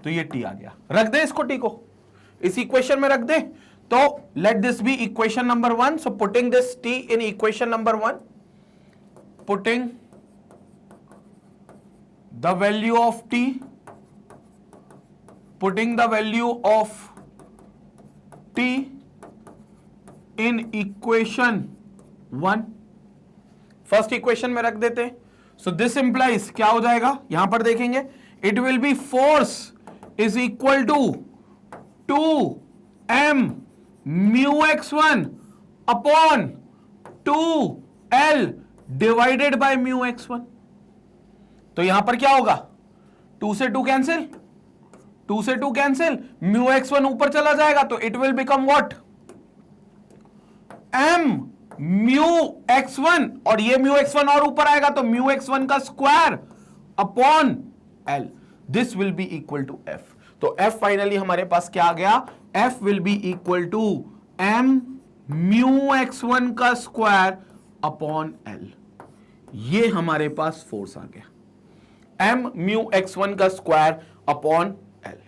A: तो ये t आ गया। रख दे इसको, t को इस इक्वेशन में रख दे। तो let this be equation number 1। So putting this t in equation number 1, putting the value of t, putting the value of T in equation 1, first equation में रख देते हैं. सो दिस इंप्लाइज क्या हो जाएगा, यहां पर देखेंगे, it will be force is equal to 2m mu x1 upon 2l divided by mu x1. तो यहां पर क्या होगा, 2 से 2 कैंसिल, 2 से 2 कैंसिल, mu x1 ऊपर चला जाएगा तो it will become what, m mu x1, और ये mu x1 और ऊपर आएगा तो mu x1 का square upon l. This will be equal to f. तो f फाइनली हमारे पास क्या आ गया, f will be equal to m mu x1 का स्क्वायर अपॉन l. ये हमारे पास फोर्स आ गया, m mu x1 का स्क्वायर अपॉन l.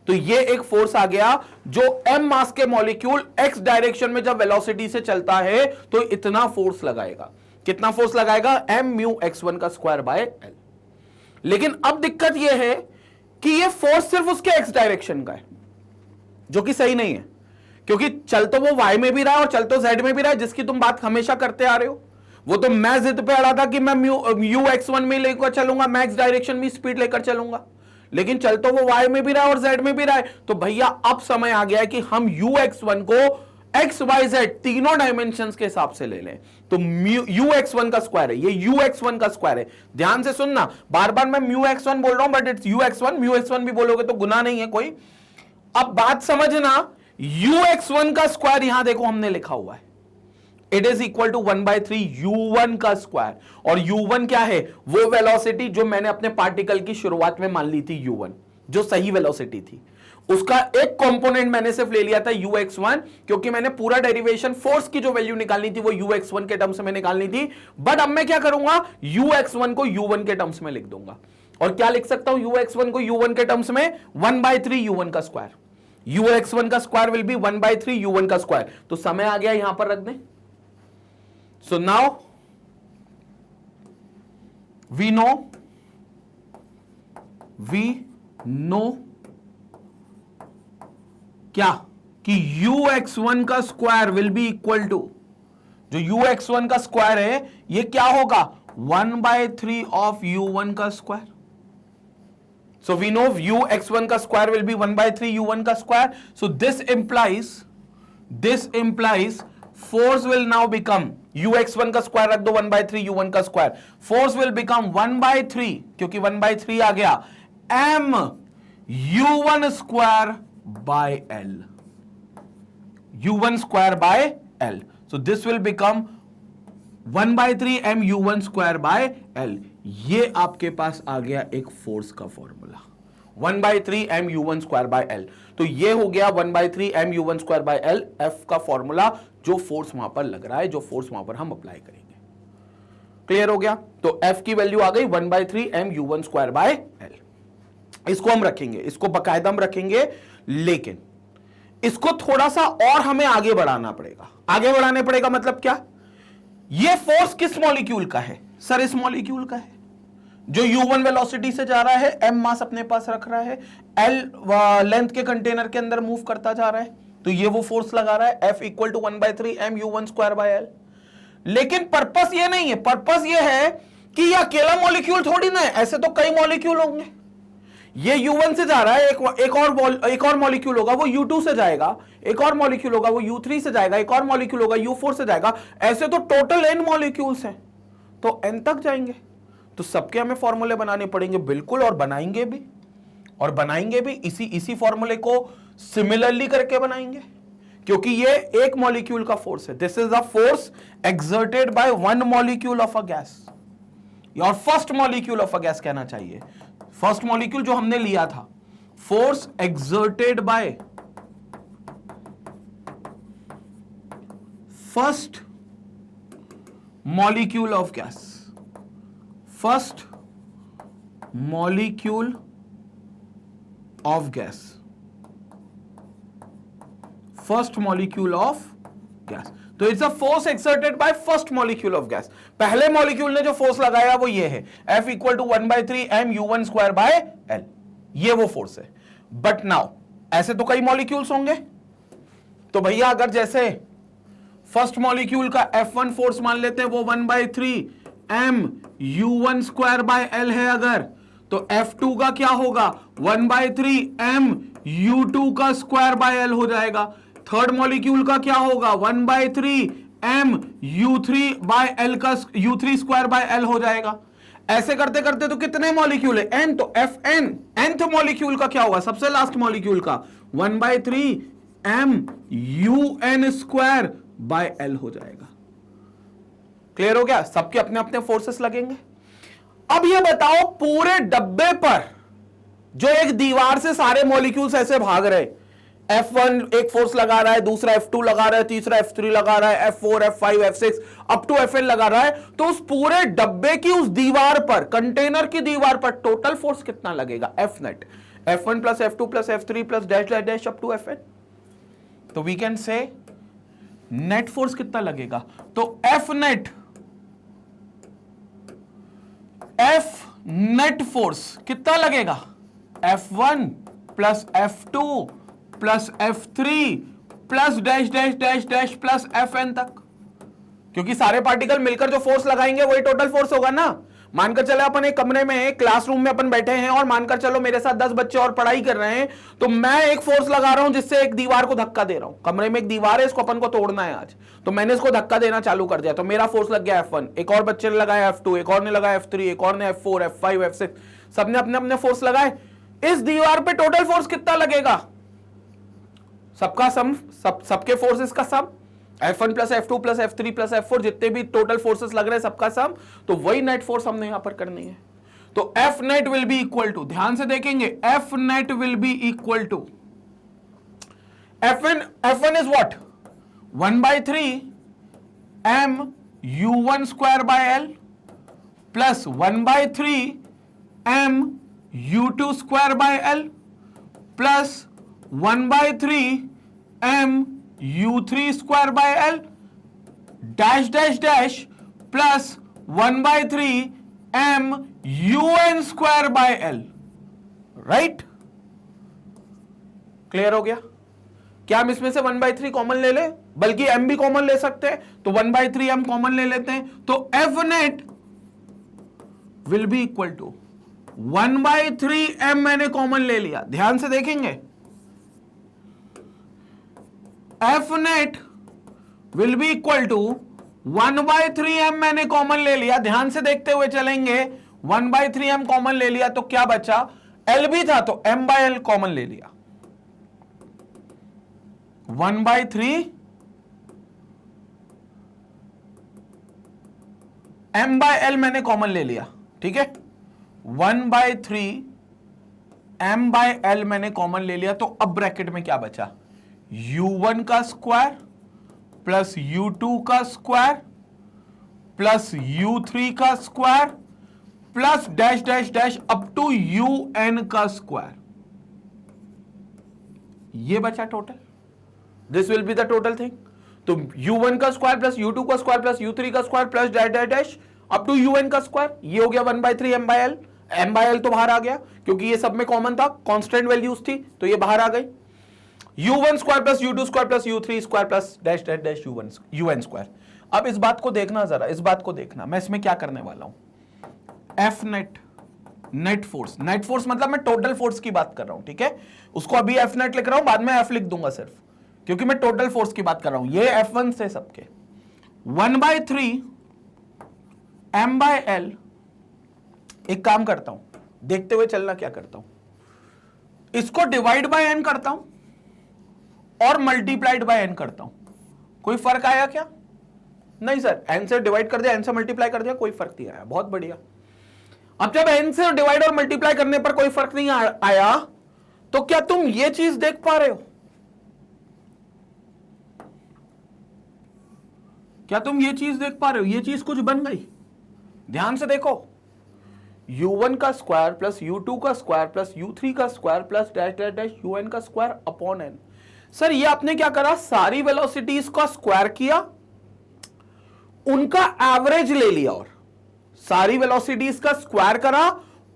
A: तो ये एक फोर्स आ गया जो m मास के मॉलिक्यूल x डायरेक्शन में जब वेलोसिटी से चलता है तो इतना फोर्स लगाएगा. कितना फोर्स लगाएगा, m mu x1 का स्क्वायर बाय l. लेकिन अब दिक्कत यह है कि ये फोर्स सिर्फ उसके x डायरेक्शन का है, जो कि सही नहीं है, क्योंकि चल तो वो y में भी रहा है और चल तो z में भी रहा है, जिसकी तुम बात हमेशा करते आ रहे हो. वो तो मैं जिद पे अड़ा था कि मैं u x1 में लेकर चलूंगा, मैं x डायरेक्शन में स्पीड लेकर चलूंगा, लेकिन चल तो वो y में भी रहा है और z में भी रहा है. तो भैया अब समय आ गया है कि हम u x1 को x y z तीनों डायमेंशंस के हिसाब से ले लें. तो u x1 का स्क्वायर है, ये u x1 का स्क्वायर है. ध्यान से सुनना, बार बार मैं mu x1 बोल रहा हूं but it's u x1. mu x1 भी बोलोगे तो गुनाह नहीं है कोई. अब बात समझना, u x1 का स्क्वायर यहां देखो हमने लिखा हुआ है, it is equal to 1/3 u1 का स्क्वायर. और u1 क्या है, वो वेलोसिटी जो मैंने अपने पार्टिकल की शुरुआत में मान ली थी u1, जो सही वेलोसिटी थी, उसका एक कंपोनेंट मैंने सिर्फ ले लिया था ux1, क्योंकि मैंने पूरा डेरिवेशन फोर्स की जो वैल्यू निकालनी थी वो ux1 के टर्म्स में निकालनी थी. बट अब मैं क्या करूंगा, ux1 को u1 के टर्म्स में लिख दूंगा. और क्या लिख सकता हूं ux1 को u1 के टर्म्स में, 1/3 u1 का स्क्वायर. ux1 का स्क्वायर विल बी 1/3 u1 का स्क्वायर. तो समय आ गया यहां पर रख दें. So now we know क्या कि ux1 का square will be equal to, जो ux1 का स्क्वायर है ये क्या होगा, 1/3 ऑफ u1 का square. So we know ux1 का स्क्वायर विल बी 1/3 u1 का square. So this implies force will now become, ux1 का स्क्वायर रख दो, 1/3 u1 का स्क्वायर, फोर्स विल बिकम 1/3, क्योंकि 1/3 आ गया, m u1 square by l, u1 square by l. So this will become 1/3 m u1 square by l. ये आपके पास आ गया एक फोर्स का formula, 1/3 m u1 square by l. तो ये हो गया 1/3 m u1 square by l, f का फॉर्मूला, जो फोर्स वहां पर लग रहा है, जो फोर्स वहां पर हम अप्लाई करेंगे. क्लियर हो गया. तो f की वैल्यू आ गई 1/3 m u1 square by l. इसको हम रखेंगे, इसको बकायदा हम रखेंगे, लेकिन इसको थोड़ा सा और हमें आगे बढ़ाना पड़ेगा. आगे बढ़ाने पड़ेगा मतलब क्या, ये फोर्स किस मॉलिक्यूल का है, सर इस मॉलिक्यूल का है जो u1 वेलोसिटी से जा रहा है, m मास अपने पास रख रहा है, l लेंथ के कंटेनर के अंदर मूव करता जा रहा है, तो ये वो फोर्स लगा रहा है, F equal to 1/3 m u1 square by l. लेकिन पर्पस ये नहीं है, पर्पस ये है कि ये अकेला मॉलिक्यूल थोड़ी ना है, ऐसे तो कई मॉलिक्यूल होंगे. ये u1 से जा रहा है, एक और मॉलिक्यूल होगा वो u2 से जाएगा, एक और मॉलिक्यूल होगा वो u3 से जाएगा, एक और मॉलिक्यूल होगा u4 से जाएगा, ऐसे तो टोटल n मॉलिक्यूल्स हैं, तो n तक जाएंगे. तो सबके हमें फॉर्मूले बनाने पड़ेंगे, बिल्कुल, और बनाएंगे भी इसी फॉर्मूले को सिमिलरली करके बनाएंगे, क्योंकि ये एक मॉलिक्यूल का फोर्स है. This is a force exerted by one molecule of a gas, और first molecule of a gas कहना चाहिए, फर्स्ट मॉलिक्यूल जो हमने लिया था, force exerted by first molecule of gas, first molecule of gas, first molecule of gas. तो it's a force exerted by first molecule of gas. पहले molecule ने जो फोर्स लगाया वो ये है, F equal to 1/3 m u1 square by l. ये वो फोर्स है. बट नाउ ऐसे तो कई मॉलिक्यूल्स होंगे, तो भैया अगर जैसे फर्स्ट मॉलिक्यूल का F1 फोर्स मान लेते हैं वो 1/3 mu1 स्क्वायर बाय L है अगर, तो F2 का क्या होगा 1/3 mu2 का स्क्वायर बाय L हो जाएगा। थर्ड मॉलिक्यूल का क्या होगा 1/3 mu3 बाय L का u3 स्क्वायर बाय L हो जाएगा। ऐसे करते करते तो कितने मॉलिक्यूल है n, तो Fn nth मॉलिक्यूल का क्या होगा सबसे लास्ट मॉलिक्यूल का 1/3 mun स्क्वायर बाय L हो जाएगा। क्लियर हो गया? सबके अपने अपने फोर्सेस लगेंगे। अब ये बताओ पूरे डब्बे पर जो एक दीवार से सारे मॉलिक्यूल्स ऐसे भाग रहे, F1 एक फोर्स लगा रहा है, दूसरा F2 लगा रहा है, तीसरा F3 लगा रहा है, F4 F5 F6 up to Fn लगा रहा है, तो उस पूरे डब्बे की उस दीवार पर, कंटेनर की दीवार पर टोटल फोर्स कितना लगेगा F net, F1 plus F2 plus F3 plus dash dash dash up to Fn। तो we can say net force कितना लगेगा, तो F नेट फोर्स कितना लगेगा F1 plus F2 plus F3 plus dash dash dash dash plus Fn तक, क्योंकि सारे particle मिलकर जो फोर्स लगाएंगे वही टोटल फोर्स होगा ना। मानकर चले अपन एक कमरे में क्लासरूम में अपन बैठे हैं और मानकर चलो मेरे साथ 10 बच्चे और पढ़ाई कर रहे हैं, तो मैं एक फोर्स लगा रहा हूं जिससे एक दीवार को धक्का दे रहा हूं। कमरे में एक दीवार है, इसको अपन को तोड़ना है आज, तो मैंने इसको धक्का देना चालू कर दिया, तो मेरा फोर्स लग गया F1, एक और बच्चे ने लगाया F2, एक और ने लगाया F3, एक और ने F4 F5 F6, सबने अपने अपने फोर्स लगाए। इस दीवार पे टोटल फोर्स कितना लगेगा, सबका सम, सबके फोर्सेस का सम, F1 plus F2 plus F3 plus F4 जितने भी टोटल फोर्सेस लग रहे हैं सबका सम, तो वही नेट फोर्स हमने यहां पर करनी है। तो F net will be equal to, ध्यान से देखेंगे, F net will be equal to F1 is what 1/3 mu1 square by L plus 1/3 mu2 square by L plus 1/3 mu3 square by L dash dash dash plus 1/3 mun square by L। Right? Clear हो गया? क्या हम इसमें से 1/3 common ले ले, बल्कि m भी कॉमन ले सकते हैं, तो 1/3 m कॉमन ले लेते हैं, तो F net will be equal to 1/3 m मैंने कॉमन ले लिया, ध्यान से देखेंगे, F net will be equal to 1/3 m मैंने कॉमन ले लिया, ध्यान से देखते हुए चलेंगे, 1/3 m कॉमन ले लिया तो क्या बचा, L भी था तो m/L कॉमन ले लिया, 1/3 m/L मैंने कॉमन ले लिया, ठीक है, 1/3 m/L मैंने कॉमन ले लिया, तो अब ब्रैकेट में क्या बचा, u1 का स्क्वायर प्लस u2 का स्क्वायर प्लस u3 का square plus dash dash dash up to un का स्क्वायर, ये बचा total, this will be the total thing. तो u1 का स्क्वायर प्लस u2 का स्क्वायर प्लस u3 का square plus dash dash dash up to un का square, ये हो गया 1/3 m/L। m/L तो बाहर आ गया क्योंकि ये सब में कॉमन था, कांस्टेंट वैल्यूज थी, तो ये बाहर आ गई, u1 square plus u2 square plus u3 square plus dash dash dash un square. अब इस बात को देखना, जरा इस बात को देखना, मैं इसमें क्या करने वाला हूं, F net, net force, net force मतलब मैं टोटल फोर्स की बात कर रहा हूं, ठीक है, उसको अभी F नेट लिख रहा हूं, बाद में F लिख दूंगा सिर्फ, क्योंकि मैं टोटल फोर्स की बात कर रहा हूं, ये F1 से सबके 1/3 m/L। एक काम करता हूं, देखते हुए चलना, क्या करता हूं, इसको डिवाइड बाय n करता हूं और मल्टीप्लाइड बाय n करता हूं, कोई फर्क आया क्या? नहीं सर, n से डिवाइड कर दिया, n से मल्टीप्लाई कर दिया, कोई फर्क नहीं आया, बहुत बढ़िया। अब जब n से डिवाइड और मल्टीप्लाई करने पर कोई फर्क नहीं आया, तो क्या तुम ये चीज देख पा रहे हो, क्या तुम ये चीज देख पा रहे हो, ये चीज कुछ बन गई, ध्यान से देखो, u1 का स्क्वायर प्लस u2 का स्क्वायर प्लस u3 का square plus dash dash dash un का स्क्वायर अपॉन n। सर ये आपने क्या करा, सारी वेलोसिटीज का स्क्वायर किया, उनका एवरेज ले लिया, और सारी वेलोसिटीज का स्क्वायर करा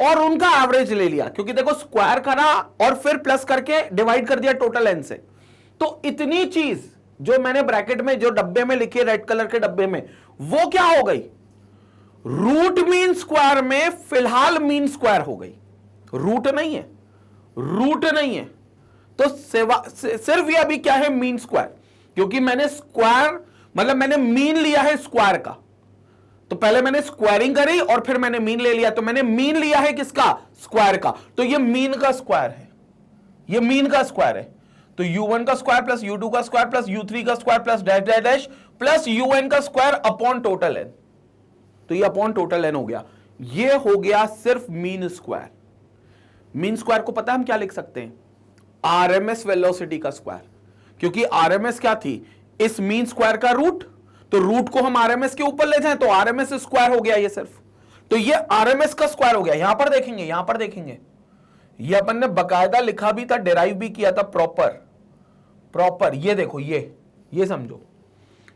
A: और उनका एवरेज ले लिया, क्योंकि देखो स्क्वायर करा और फिर प्लस करके डिवाइड कर दिया टोटल n से, तो इतनी चीज जो मैंने ब्रैकेट में जो डब्बे में लिखी है रेड कलर के डब्बे में, वो क्या हो गई? रूट मीन स्क्वायर में फिलहाल मीन स्क्वायर हो गई, रूट नहीं है, रूट नहीं है। तो सिर्फ ये अभी क्या है? मीन स्क्वायर, क्योंकि मैंने स्क्वायर मतलब मैंने मीन लिया है स्क्वायर का। तो पहले मैंने स्क्वायरिंग करी और फिर मैंने मीन ले लिया, तो मैंने मीन लिया है किसका? स्क्वायर का। तो ये मीन का स्क्वायर है, ये मीन का स्क्वायर है। तो u1 का स्क्वायर प्लस u2 का स्क्वायर प्लस u3 का square plus dash dash dash plus un का स्क्वायर अपॉन टोटल n। तो ये अपॉन टोटल n हो गया। ये हो गया सिर्फ मीन स्क्वायर। मीन स्क्वायर को पता है हम क्या लिख सकते हैं? आरएमएस वेलोसिटी का स्क्वायर, क्योंकि आरएमएस क्या थी? इस मीन स्क्वायर का रूट। तो रूट को हम आरएमएस के ऊपर ले जाएं तो आरएमएस स्क्वायर हो गया ये सिर्फ। तो ये आरएमएस का स्क्वायर हो गया। यहां पर देखेंगे, यहां पर देखेंगे, ये अपन ने बकायदा लिखा भी था, डेराइव भी किया था प्रॉपर। ये देखो, ये समझो।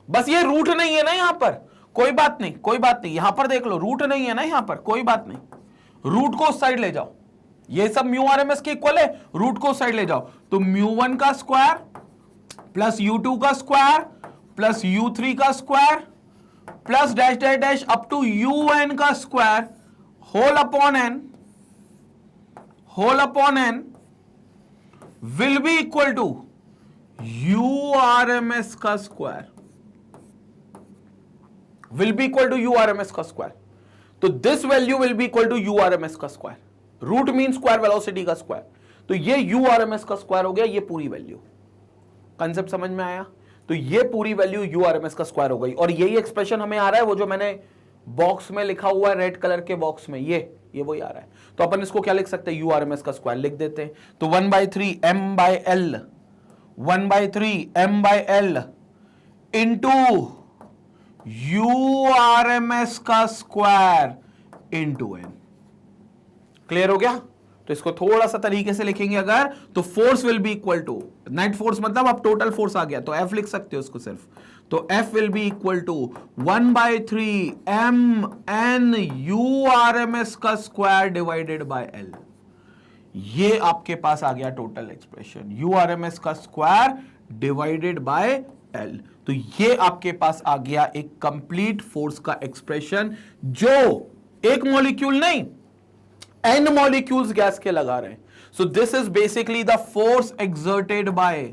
A: बस ये रूट नहीं है ना यहां पर, कोई बात नहीं, कोई बात नहीं। यहां पर देख लो, रूट नहीं है ना यहां पर, कोई बात नहीं। रूट को उस साइड ले जाओ, ये सब म्यू आरएमएस के इक्वल है, रूट को उस साइड ले जाओ। तो म्यू1 का स्क्वायर प्लस u2 का स्क्वायर प्लस u3 का square plus dash dash dash up to un का square whole upon n will be equal to urms का square, will be equal to urms का स्क्वायर। तो this value will be equal to urms का square, root mean square velocity का square. तो ये urms का square हो गया, ये पूरी वैल्यू। कंसेप्ट समझ में आया? तो ये पूरी वैल्यू urms का स्क्वायर हो गई। और यही एक्सप्रेशन हमें आ रहा है, वो जो मैंने बॉक्स में लिखा हुआ है रेड कलर के बॉक्स में, ये वही आ रहा है। तो अपन इसको क्या लिख सकते हैं? urms का स्क्वायर लिख देते हैं। तो 1/3 m/l 1/3 m/l इंटू urms का स्क्वायर इंटू n। क्लियर हो गया? तो इसको थोड़ा सा तरीके से लिखेंगे अगर, तो force will be equal to net force, मतलब अब टोटल फोर्स आ गया, तो F लिख सकते हो इसको सिर्फ। तो F will be equal to 1/3 mn urms का स्क्वायर डिवाइडेड बाय L। ये आपके पास आ गया टोटल एक्सप्रेशन, urms का स्क्वायर डिवाइडेड बाय L। तो ये आपके पास आ गया एक कंप्लीट फोर्स का एक्सप्रेशन, जो एक मॉलिक्यूल नहीं, n molecules गैस के लगा रहे हैं। So this is basically the force exerted by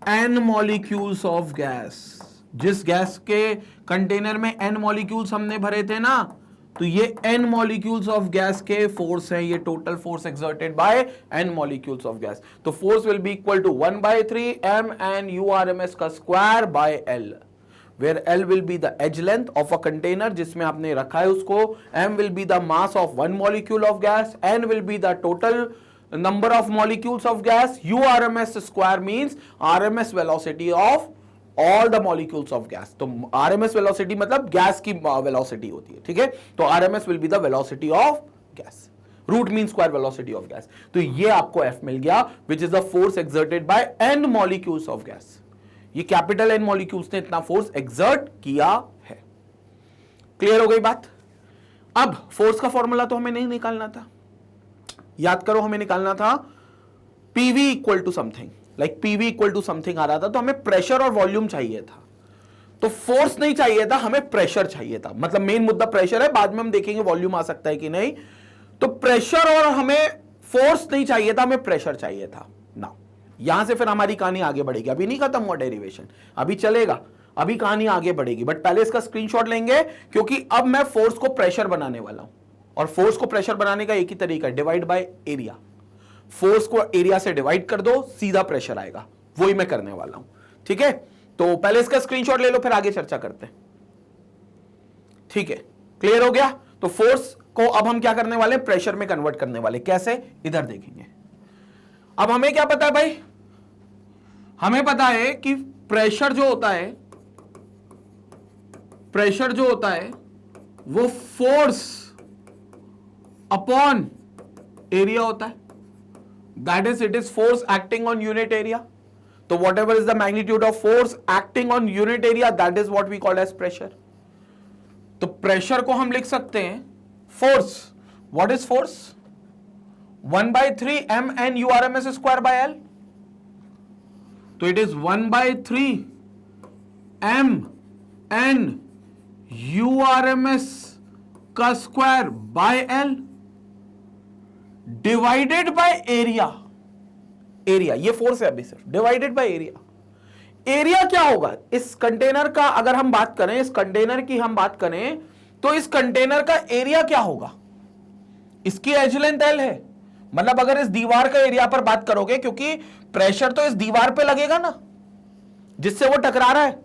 A: n molecules of gas. जिस गैस के कंटेनर में n molecules हमने भरे थे ना, तो ये n molecules ऑफ गैस के फोर्स है, ये total force exerted by n molecules of gas. तो force will be equal to 1/3 mn urms का square by L, where L will be the edge length of a container जिसमें आपने रखा है उसको, m will be the mass of one molecule of gas, n will be the total number of molecules of gas, urms square means RMS velocity of all the molecules of gas। तो RMS velocity मतलब gas की velocity होती है, ठीक है? तो RMS will be the velocity of gas, root mean square velocity of gas. तो ये आपको F मिल गया, which is the force exerted by n molecules of gas. ये कैपिटल N मॉलिक्यूल्स ने इतना फोर्स एक्सर्ट किया है। क्लियर हो गई बात? अब फोर्स का फॉर्मूला तो हमें नहीं निकालना था, याद करो, हमें निकालना था PV equal to something, like PV equal to something आ रहा था, तो हमें प्रेशर और वॉल्यूम चाहिए था। तो फोर्स नहीं चाहिए था, हमें प्रेशर चाहिए था। मतलब मेन मुद्दा प्रेशर है, बाद में हम देखेंगे वॉल्यूम आ सकता है कि नहीं। तो प्रेशर और हमें फोर्स नहीं चाहिए था, हमें प्रेशर चाहिए था ना। यहां से फिर हमारी कहानी आगे बढ़ेगी, अभी नहीं खत्म हुआ डेरिवेशन, अभी चलेगा, अभी कहानी आगे बढ़ेगी। बट पहले इसका स्क्रीनशॉट लेंगे, क्योंकि अब मैं फोर्स को प्रेशर बनाने वाला हूं। और फोर्स को प्रेशर बनाने का एक ही तरीका है, डिवाइड बाय एरिया। फोर्स को एरिया से डिवाइड कर दो, सीधा प्रेशर आएगा, वही मैं करने वाला हूं, ठीक है? तो पहले इसका स्क्रीनशॉट ले लो, फिर आगे चर्चा करते हैं, ठीक है? क्लियर हो गया? तो फोर्स को अब हम क्या करने वाले? प्रेशर में कन्वर्ट करने वाले। कैसे? इधर देखेंगे। अब हमें क्या पता है भाई? हमें पता है कि प्रेशर जो होता है वो फोर्स अपॉन एरिया होता है, that is it is force acting on unit area. तो whatever is the magnitude of force acting on unit area, that is what we call as pressure. तो pressure को हम लिख सकते हैं force what is force? 1/3 mn URMS square by L. तो it is 1/3 mn URMS का square by L divided by area. Area ये force है अभी सिर्फ, डिवाइडेड बाय एरिया। एरिया क्या होगा इस कंटेनर का? अगर हम बात करें इस कंटेनर की, हम बात करें तो इस कंटेनर का एरिया क्या होगा? इसकी एज लेंथ एल है, मतलब अगर इस दीवार का एरिया पर बात करोगे, क्योंकि प्रेशर तो इस दीवार पे लगेगा ना जिससे वो टकरा रहा है।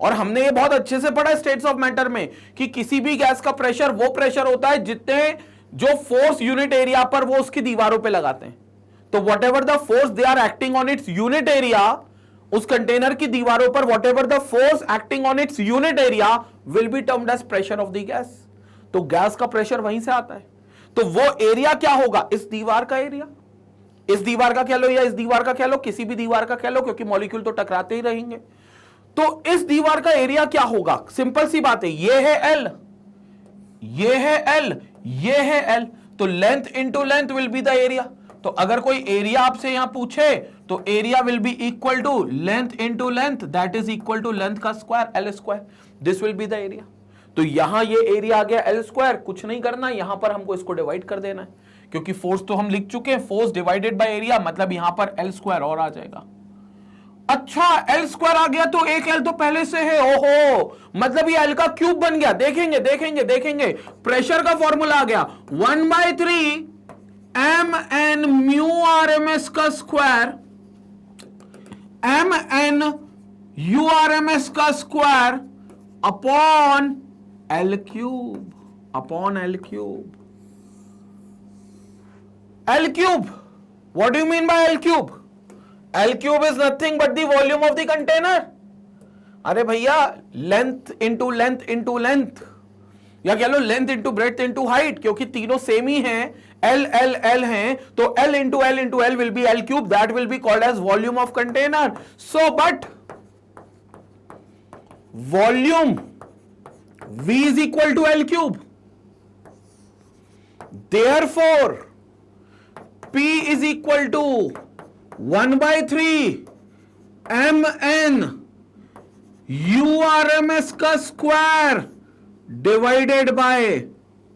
A: और हमने ये बहुत अच्छे से पढ़ा स्टेट्स ऑफ मैटर में कि किसी भी गैस का प्रेशर वो प्रेशर होता है जितने जो फोर्स यूनिट एरिया पर वो उसकी दीवारों पे लगाते हैं। तो whatever the force they are acting on its unit area, उस कंटेनर की दीवारों पर whatever the force acting on its unit area will be termed as pressure of the gas. तो गैस का प्रेशर वहीं से आता है। तो वो एरिया क्या होगा? इस दीवार का एरिया। इस दीवार का कह लो या इस दीवार का कह लो, किसी भी दीवार का कह लो, क्योंकि मॉलिक्यूल तो टकराते ही रहेंगे। तो इस दीवार का एरिया क्या होगा? सिंपल सी बात है, ये है एल, ये है एल, ये है एल। तो length into length will be the area. तो अगर कोई एरिया आपसे यहां पूछे तो area will be equal to length into length, that is equal to length का square L square. This will be the area. तो यहां ये एरिया आ गया एल स्क्वायर, कुछ नहीं करना, यहां पर हमको इसको डिवाइड कर देना है, क्योंकि फोर्स तो हम लिख चुके हैं, फोर्स डिवाइडेड बाय एरिया, मतलब यहां पर एल स्क्वायर और आ जाएगा। अच्छा एल स्क्वायर आ गया तो एक एल तो पहले से है, ओहो, मतलब ये एल का क्यूब बन गया। देखेंगे देखेंगे देखेंगे, प्रेशर का फॉर्मूला आ गया 1/3 mn म्यू RMS का स्क्वायर, mn URMS का square upon L cube, upon L cube. L cube, what do you mean by L cube? L cube is nothing but the volume of the container. अरे भैया length into length into length, या कह लो length into breadth into height, क्योंकि तीनों same ही हैं, L L L हैं, तो L into L into L will be L cube, that will be called as volume of container. So but volume V is equal to L cube. Therefore, P is equal to 1/3 mn URMS का square divided bye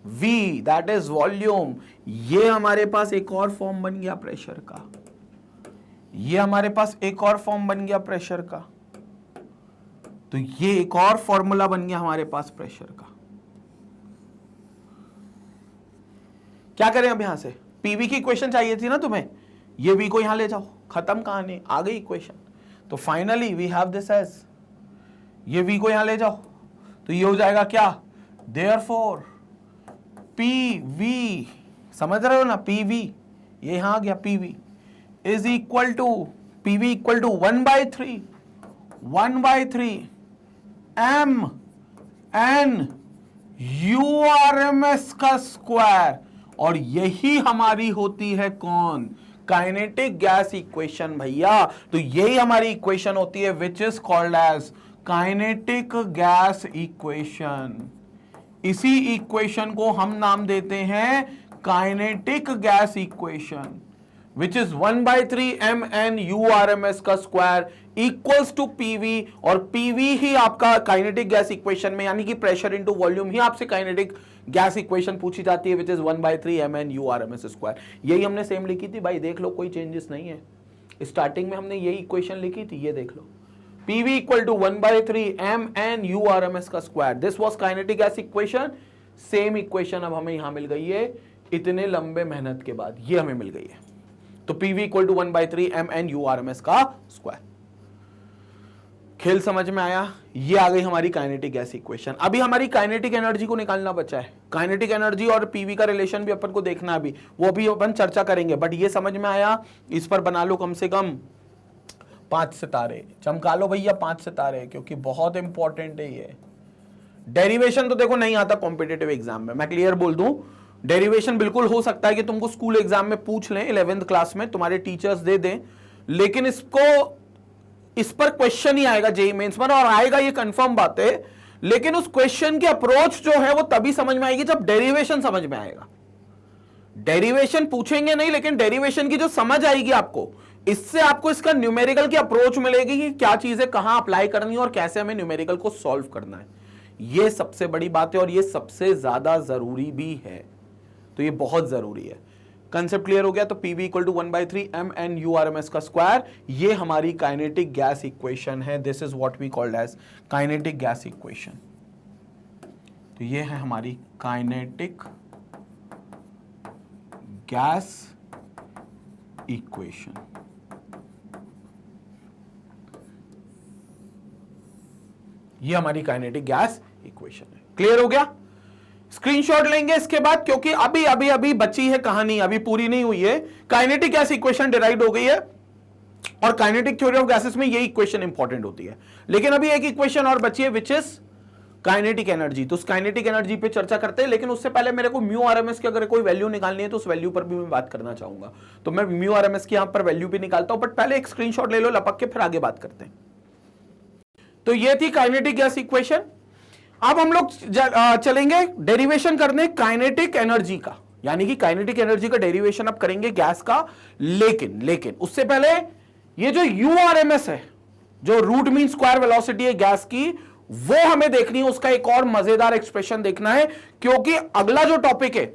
A: V, that is volume. ये हमारे पास एक और form बन गया pressure का, ये हमारे पास एक और फॉर्म बन गया प्रेशर का। तो ये एक और फॉर्मूला बन गया हमारे पास प्रेशर का। क्या करें अब यहां से? पीवी की इक्वेशन चाहिए थी ना तुम्हें, ये वी को यहां ले जाओ, खत्म कहानी, आ गई इक्वेशन। तो finally we have this as, ये वी को यहां ले जाओ तो ये हो जाएगा क्या? देयरफॉर पी वी, समझ रहे हो ना, पी वी, ये यहां आ गया, P V is equal to, P V equal to 1/3 mn URMS का स्क्वायर। और यही हमारी होती है कौन? काइनेटिक गैस इक्वेशन भैया। तो यही हमारी इक्वेशन होती है which is called as kinetic gas equation. इसी इक्वेशन को हम नाम देते हैं kinetic gas equation, which is 1/3 mn URMS का स्क्वायर इक्वल्स टू पीवी। और पीवी ही आपका काइनेटिक गैस इक्वेशन में, यानी कि प्रेशर इनटू वॉल्यूम ही आपसे काइनेटिक गैस इक्वेशन पूछी जाती है, which is 1/3 mn URMS square. यही हमने सेम लिखी थी भाई, देख लो कोई चेंजेस नहीं है। स्टार्टिंग में हमने यही इक्वेशन लिखी थी, ये देख लो, PV equal to 1/3 mn URMS का square. This was kinetic gas equation. Same equation अब हमें यहां मिल गई है, इतने लंबे मेहनत के बाद ये हमें मिल गई है। तो PV equal to 1/3 mn URMS का स्क्वायर। खेल समझ में आया? ये आ गई हमारी काइनेटिक गैस इक्वेशन। अभी हमारी काइनेटिक एनर्जी को निकालना बचा है। काइनेटिक एनर्जी और पीवी का रिलेशन भी अपन को देखना है, अभी वो भी अपन चर्चा करेंगे। बट ये समझ में आया, इस पर बना लो कम से कम 5 सितारे, चमका लो भैया 5 सितारे, क्योंकि बहुत इंपॉर्टेंट है ये। डेरिवेशन तो देखो नहीं आता कॉम्पिटिटिव एग्जाम में, मैं क्लियर बोल दूं, डेरिवेशन बिल्कुल हो सकता है कि तुमको स्कूल एग्जाम में पूछ लें, 11th क्लास में तुम्हारे टीचर्स दे दें, लेकिन इस पर क्वेश्चन ही आएगा जेईई मेंस में, और आएगा ये कंफर्म बात है। लेकिन उस क्वेश्चन की अप्रोच जो है वो तभी समझ में आएगी जब डेरिवेशन समझ में आएगा। डेरिवेशन पूछेंगे नहीं, लेकिन डेरिवेशन की जो समझ आएगी आपको, इससे आपको इसका न्यूमेरिकल की अप्रोच मिलेगी कि क्या चीजें कहां अप्लाई करनी है और कैसे हमें न्यूमेरिकल को सॉल्व करना है। यह सबसे बड़ी बात है और यह सबसे ज्यादा जरूरी भी है, तो यह बहुत जरूरी है। कंसेप्ट क्लियर हो गया? तो PV इक्वल टू 1/3 mn का स्क्वायर, ये हमारी काइनेटिक गैस इक्वेशन है। This is what we called as kinetic gas equation. तो ये है हमारी काइनेटिक गैस इक्वेशन। ये हमारी काइनेटिक गैस इक्वेशन है। क्लियर हो गया? स्क्रीनशॉट लेंगे इसके बाद, क्योंकि अभी बची है कहानी, अभी पूरी नहीं हुई है। काइनेटिक गैस इक्वेशन डिराइव हो गई है और काइनेटिक थ्योरी ऑफ गैसेस में ये इक्वेशन इंपॉर्टेंट होती है, लेकिन अभी एक इक्वेशन और बची है विच इज काइनेटिक एनर्जी। तो उस काइनेटिक एनर्जी पे चर्चा करते हैं, लेकिन उससे पहले मेरे को म्यू आरएमएस की अगर कोई वैल्यू निकालनी है तो उस वैल्यू पर भी मैं बात करना चाहूंगा। तो मैं म्यू आरएमएस की यहां पर वैल्यू भी निकालता हूं, बट पहले एक स्क्रीनशॉट ले लो लपक के, फिर आगे बात करते हैं। तो ये थी काइनेटिक गैस इक्वेशन। अब हम लोग चलेंगे डेरिवेशन करने काइनेटिक एनर्जी का, यानी कि काइनेटिक एनर्जी का डेरिवेशन अब करेंगे गैस का। लेकिन उससे पहले ये जो यूआरएमएस है, जो रूट मीन स्क्वायर वेलोसिटी है गैस की, वो हमें देखनी है। उसका एक और मजेदार एक्सप्रेशन देखना है, क्योंकि अगला जो टॉपिक है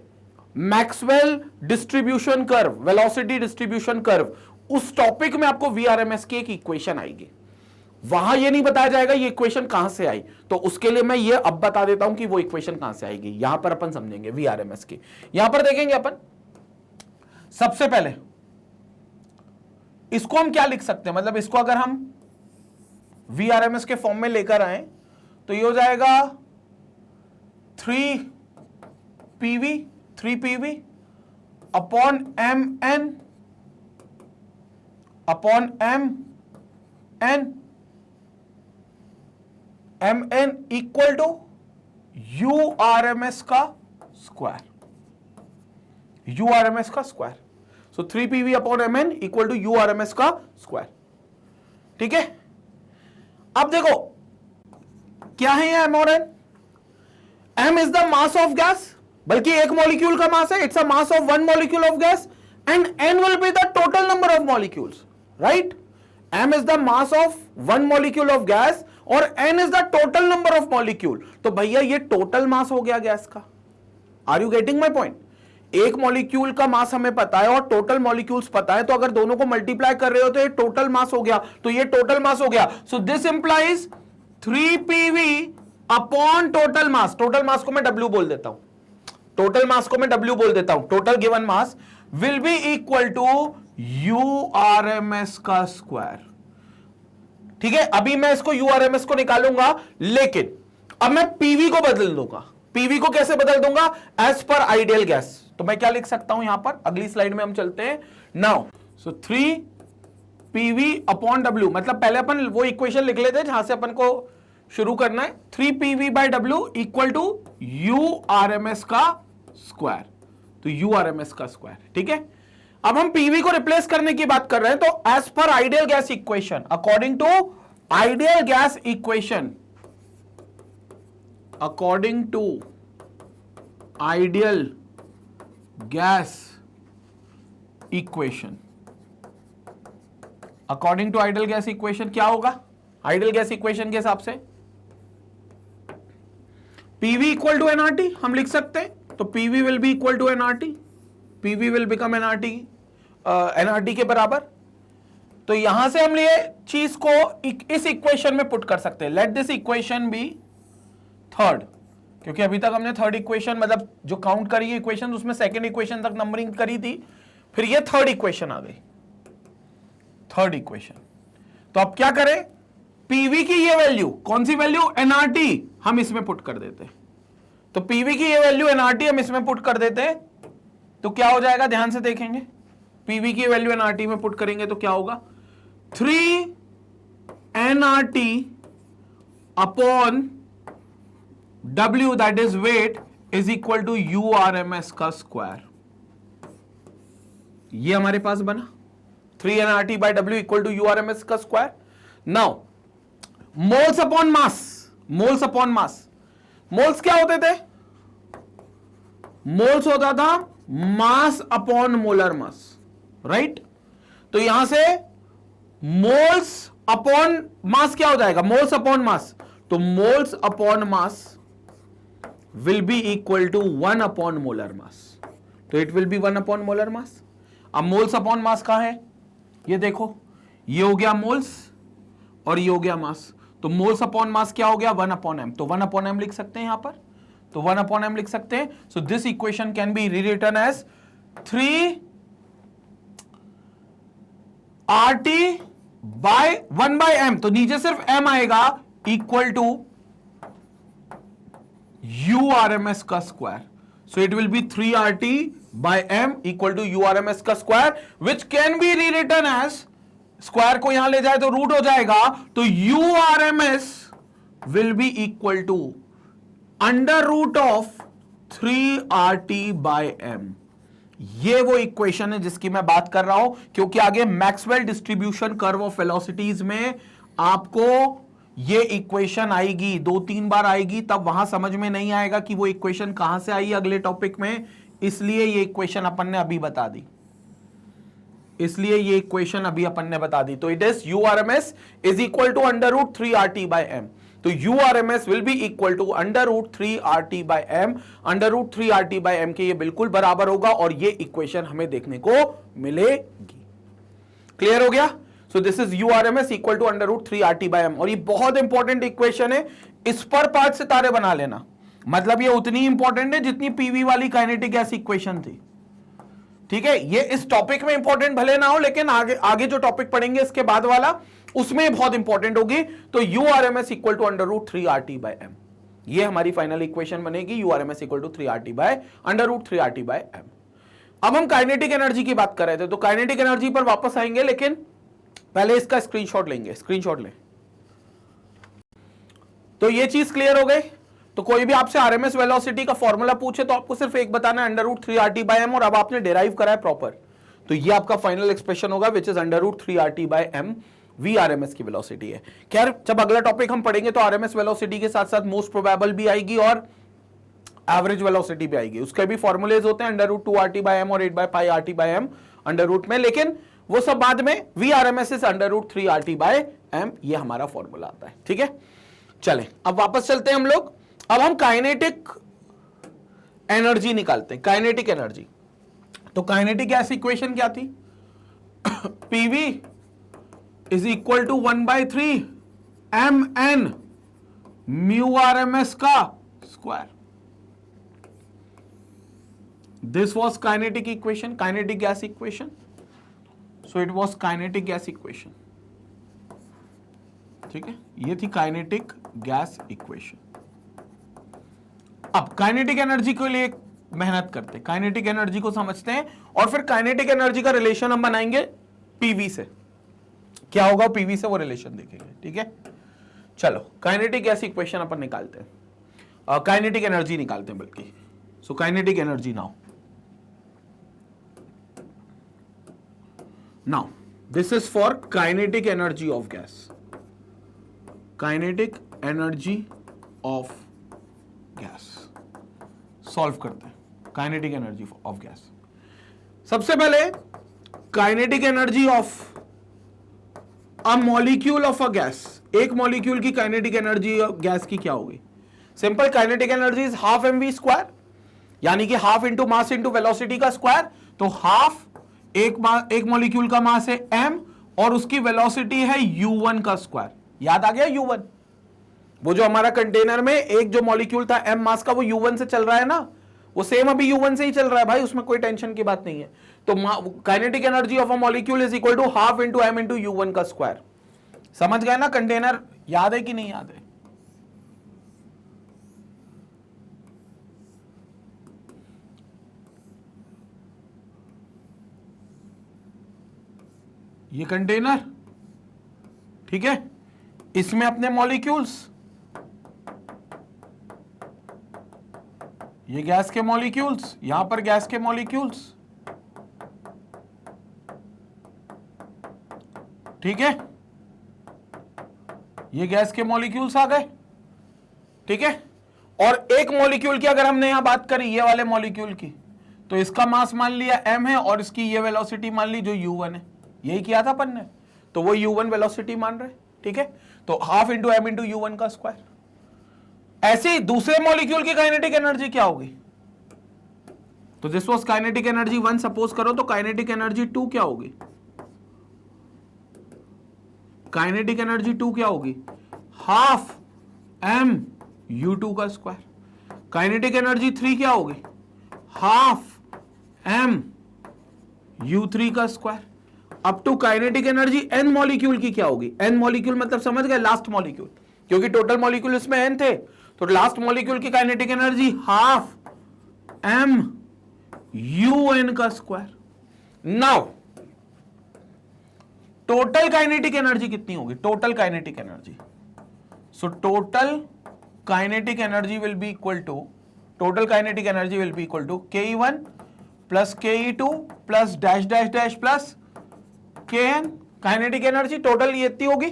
A: Maxwell distribution curve, velocity distribution curve, उस टॉपिक में आपको वीआरएमएस की एक इक्वेशन आएगी। वहां ये नहीं बताया जाएगा ये इक्वेशन कहां से आई, तो उसके लिए मैं ये अब बता देता हूं कि वो इक्वेशन कहां से आएगी। यहां पर अपन समझेंगे वीआरएमएस की। यहां पर देखेंगे अपन, सबसे पहले इसको हम क्या लिख सकते हैं, मतलब इसको अगर हम वीआरएमएस के फॉर्म में लेकर आए तो ये हो जाएगा 3PV upon mn equal to URMS का square. So 3PV upon mn equal to URMS का स्क्वायर। ठीक है, अब देखो क्या है ये m और n। m is the mass of gas, बल्कि एक मॉलिक्यूल का मास है, it's a mass of one molecule of gas, and n will be the total number of molecules, right. m is the mass of one molecule of gas और n is the total number of molecule. तो भैया ये total mass हो गया gas का। Are you getting my point? एक molecule का mass हमें पता है और टोटल मॉलिक्यूल्स पता है, तो अगर दोनों को मल्टीप्लाई कर रहे हो तो ये टोटल मास हो गया, तो ये टोटल मास हो गया। So this implies 3PV upon total mass. Total mass को मैं W बोल देता हूं, total given mass will be equal to URMS का स्क्वायर। ठीक है, अभी मैं इसको यूआरएमएस को निकालूंगा, लेकिन अब मैं पीवी को बदल दूंगा। पीवी को कैसे बदल दूंगा? As per ideal gas. तो मैं क्या लिख सकता हूं यहां पर, अगली स्लाइड में हम चलते हैं नाउ। सो 3PV अपॉन W, मतलब पहले अपन वो इक्वेशन लिख लेते हैं जहां से अपन को शुरू करना है। 3PV by W equal to URMS का स्क्वायर। तो यूआरएमएस का स्क्वायर, ठीक है। अब हम पीवी को रिप्लेस करने की बात कर रहे हैं, तो as per ideal gas equation, according to ideal gas equation, according to ideal gas equation, according to ideal gas equation क्या होगा? आइडियल गैस इक्वेशन के हिसाब से पीवी इक्वल टू एनआरटी हम लिख सकते हैं। तो PV will be equal to NRT, PV will become NRT, NRT के बराबर। तो यहां से हम ये चीज को इस इक्वेशन में पुट कर सकते हैं। Let this equation be third, क्योंकि अभी तक हमने थर्ड इक्वेशन, मतलब जो काउंट करी है इक्वेशन, उसमें सेकंड इक्वेशन तक नंबरिंग करी थी, फिर ये थर्ड इक्वेशन आ गई, थर्ड इक्वेशन। तो अब क्या करें, पीवी की ये वैल्यू, कौन सी वैल्यू? एनआरटी, हम इसमें पुट कर देते हैं। तो पीवी की ये वैल्यू एनआरटी हम इसमें पुट कर देते हैं, तो क्या हो जाएगा, ध्यान से देखेंगे। पीवी की वैल्यू एनआरटी में पुट करेंगे तो क्या होगा, 3 NRT upon W, that is weight, is equal to URMS का स्क्वायर। ये हमारे पास बना 3 NRT by W equal to URMS का square. Now moles upon mass, moles upon mass, moles क्या होते थे? मोल्स होता था mass upon molar mass, right. तो यहां से मोल्स अपॉन मास क्या हो जाएगा, मोल्स अपॉन मास, तो moles upon mass will be equal to 1 upon molar mass, तो it will be 1 upon molar mass. अब मोल्स अपॉन मास कहां है, ये देखो, ये हो गया मोल्स और ये हो गया मास, तो मोल्स अपॉन मास क्या हो गया, 1 अपॉन एम, तो 1 अपॉन एम लिख सकते हैं यहां पर, तो 1 अपॉन एम लिख सकते हैं। So this equation can be rewritten as 3 RT by 1 by M, तो नीचे सिर्फ m आएगा, इक्वल टू URMS का square, so it will be 3 RT by m equal to URMS का square, which can be rewritten as, square को यहां ले जाए तो रूट हो जाएगा, तो URMS will be equal to under root of 3 RT by m। ये वो इक्वेशन है जिसकी मैं बात कर रहा हूं, क्योंकि आगे Maxwell distribution curve of velocities में आपको ये इक्वेशन आएगी, 2-3 बार आएगी, तब वहां समझ में नहीं आएगा कि वो इक्वेशन कहां से आई अगले टॉपिक में, इसलिए ये इक्वेशन अपन ने अभी बता दी, इसलिए ये इक्वेशन अभी अपन ने बता दी। तो it is URMS is equal to under root 3 RT by m, तो URMS will be equal to under root 3 RT by m, under root 3 RT by m के ये बिल्कुल बराबर होगा, और ये इक्वेशन हमें देखने को मिलेगी। क्लियर हो गया। So this is URMS equal to under root 3 RT by m, और ये बहुत इंपॉर्टेंट इक्वेशन है, इस पर 5 सितारे बना लेना, मतलब ये उतनी इंपॉर्टेंट है जितनी पीवी वाली काइनेटिक गैस इक्वेशन थी, ठीक है। ये इस टॉपिक में इंपॉर्टेंट भले ना हो, लेकिन आगे जो टॉपिक पढ़ेंगे इसके बाद वाला, उसमें बहुत इंपॉर्टेंट होगी। तो URMS equal to under root 3 RT by m, ये हमारी फाइनल इक्वेशन बनेगी, URMS equal to 3 RT by under root 3 RT by m। अब हम काइनेटिक एनर्जी की बात कर रहे थे, तो काइनेटिक एनर्जी पर वापस आएंगे, लेकिन पहले इसका स्क्रीनशॉट लेंगे, स्क्रीनशॉट लें। तो ये चीज क्लियर हो गई। तो कोई भी आपसे RMS वेलोसिटी का फॉर्मूला पूछे तो आपको सिर्फ एक बताना है, under root 3 RT by m, और अब आपने डेराइव करा है प्रॉपर, तो ये आपका फाइनल एक्सप्रेशन होगा, which is under root 3 RT by m, VRMS की वेलोसिटी है। खैर, जब अगला टॉपिक हम पढ़ेंगे तो RMS वेलोसिटी के साथ साथ मोस्ट प्रोबेबल भी आएगी और एवरेज वेलोसिटी भी आएगी, उसके भी फॉर्मूलेज होते हैं, under root 2 RT by m और 8 by pi RT by m under root में, लेकिन वो सब बाद में। VRMS is under root 3 RT by m, ये हमारा फॉर्मूला आता है, ठीक है। चलें, अब वापस चलते हैं हम लोग, अब हम काइनेटिक एनर्जी निकालते हैं, काइनेटिक एनर्जी। तो काइनेटिक गैस इक्वेशन क्या थी, PV is equal to 1/3 mn mu RMS का square. This was kinetic equation, kinetic gas equation, so it was kinetic gas equation, ठीक है। ये थी काइनेटिक गैस इक्वेशन। अब काइनेटिक एनर्जी के लिए मेहनत करते हैं, काइनेटिक एनर्जी को समझते हैं, और फिर काइनेटिक एनर्जी का रिलेशन हम बनाएंगे पीवी से, क्या होगा पीवी से वो रिलेशन देखेंगे, ठीक है। चलो, काइनेटिक गैस इक्वेशन अपन निकालते हैं, काइनेटिक एनर्जी निकालते हैं बल्कि। सो kinetic energy now this is for kinetic energy of gas, kinetic energy of gas solve करते हैं, काइनेटिक एनर्जी ऑफ गैस। सबसे पहले kinetic energy of a molecule of a gas, एक मॉलिक्यूल की काइनेटिक एनर्जी गैस की क्या होगी। Simple, kinetic energy is half mv square, यानी कि half into mass into velocity का स्क्वायर। तो हाफ एक मॉलिक्यूल का मास है m और उसकी वेलोसिटी है u1 का स्क्वायर। याद आ गया u1, वो जो हमारा कंटेनर में एक जो मॉलिक्यूल था m मास का, वो u1 से चल रहा है ना, वो सेम अभी u1 से ही चल रहा है भाई, उसमें कोई टेंशन की बात नहीं है। तो kinetic energy of a molecule is equal to half into m into u1 का स्क्वायर। समझ गए ना कंटेनर, याद है कि नहीं याद है। ये कंटेनर, ठीक है, इसमें अपने मॉलिक्यूल्स, ये गैस के मॉलिक्यूल्स, यहां पर गैस के मॉलिक्यूल्स, ठीक है, ये गैस के मॉलिक्यूल्स आ गए, ठीक है। और एक मॉलिक्यूल की अगर हमने यहां बात करी, ये वाले मॉलिक्यूल की, तो इसका मास मान लिया m है और इसकी ये वेलोसिटी मान ली जो u1 है, यही किया था अपन ने, तो वो u1 वेलोसिटी मान रहे, ठीक है। तो half into m into u1 का स्क्वायर। ऐसे ही दूसरे मॉलिक्यूल की काइनेटिक एनर्जी क्या होगी, तो this was kinetic energy 1 suppose करो, तो काइनेटिक एनर्जी 2 क्या होगी, काइनेटिक एनर्जी 2 क्या होगी, हाफ m u2 का स्क्वायर। काइनेटिक एनर्जी 3 क्या होगी, हाफ m u3 का square. Up to kinetic energy n molecule की क्या होगी, n मॉलिक्यूल मतलब समझ गए लास्ट मॉलिक्यूल, क्योंकि टोटल मॉलिक्यूल इसमें n थे, तो लास्ट मॉलिक्यूल की kinetic energy half m un का square. Now total kinetic energy कितनी होगी, total kinetic energy, so total kinetic energy will be equal to, total kinetic energy will be equal to ke1 plus ke2 plus dash dash dash plus kn। Kinetic energy total ये इतनी होगी,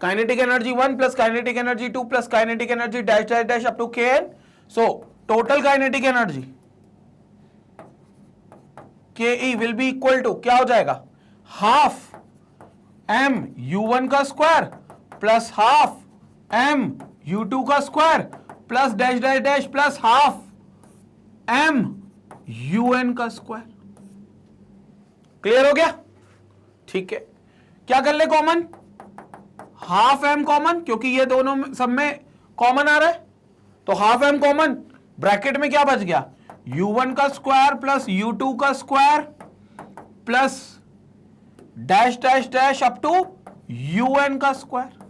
A: kinetic energy 1 plus kinetic energy 2 plus kinetic energy dash dash dash up to kn। So total kinetic energy ke will be equal to क्या हो जाएगा, half m u1 का square plus half m u2 का square plus dash dash dash plus half m un का square. Clear हो गया, ठीक है। क्या कर ले कॉमन, हाफ m कॉमन, क्योंकि ये दोनों सब में कॉमन आ रहा है, तो हाफ m कॉमन, ब्रैकेट में क्या बच गया, u1 का स्क्वायर प्लस u2 का square plus dash dash dash up to un का स्क्वायर।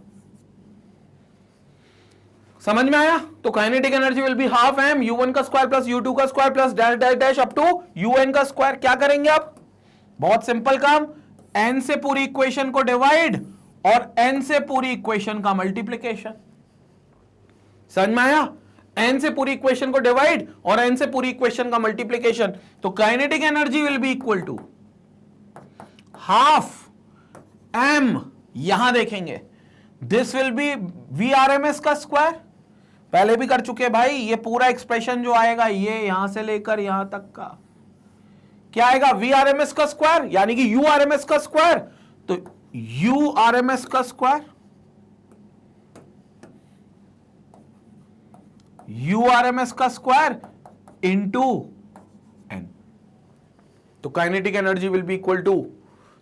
A: समझ में आया, तो kinetic energy will be half m u1 का स्क्वायर प्लस u2 का square plus dash dash dash up to un का स्क्वायर। क्या करेंगे आप, बहुत सिंपल काम, n से पूरी इक्वेशन को डिवाइड और n से पूरी इक्वेशन का मल्टीप्लिकेशन। समझ में आया, n से पूरी इक्वेशन को डिवाइड और n से पूरी इक्वेशन का मल्टीप्लिकेशन। तो kinetic energy will be equal to half m, यहां देखेंगे दिस विल बी Vrms का स्क्वायर, पहले भी कर चुके भाई, ये पूरा एक्सप्रेशन जो आएगा ये यहां से लेकर यहां तक का क्या आएगा, Vrms का स्क्वायर यानी कि Urms का स्क्वायर, तो Urms का स्क्वायर, Urms का स्क्वायर इंटू n। तो kinetic energy will be equal to,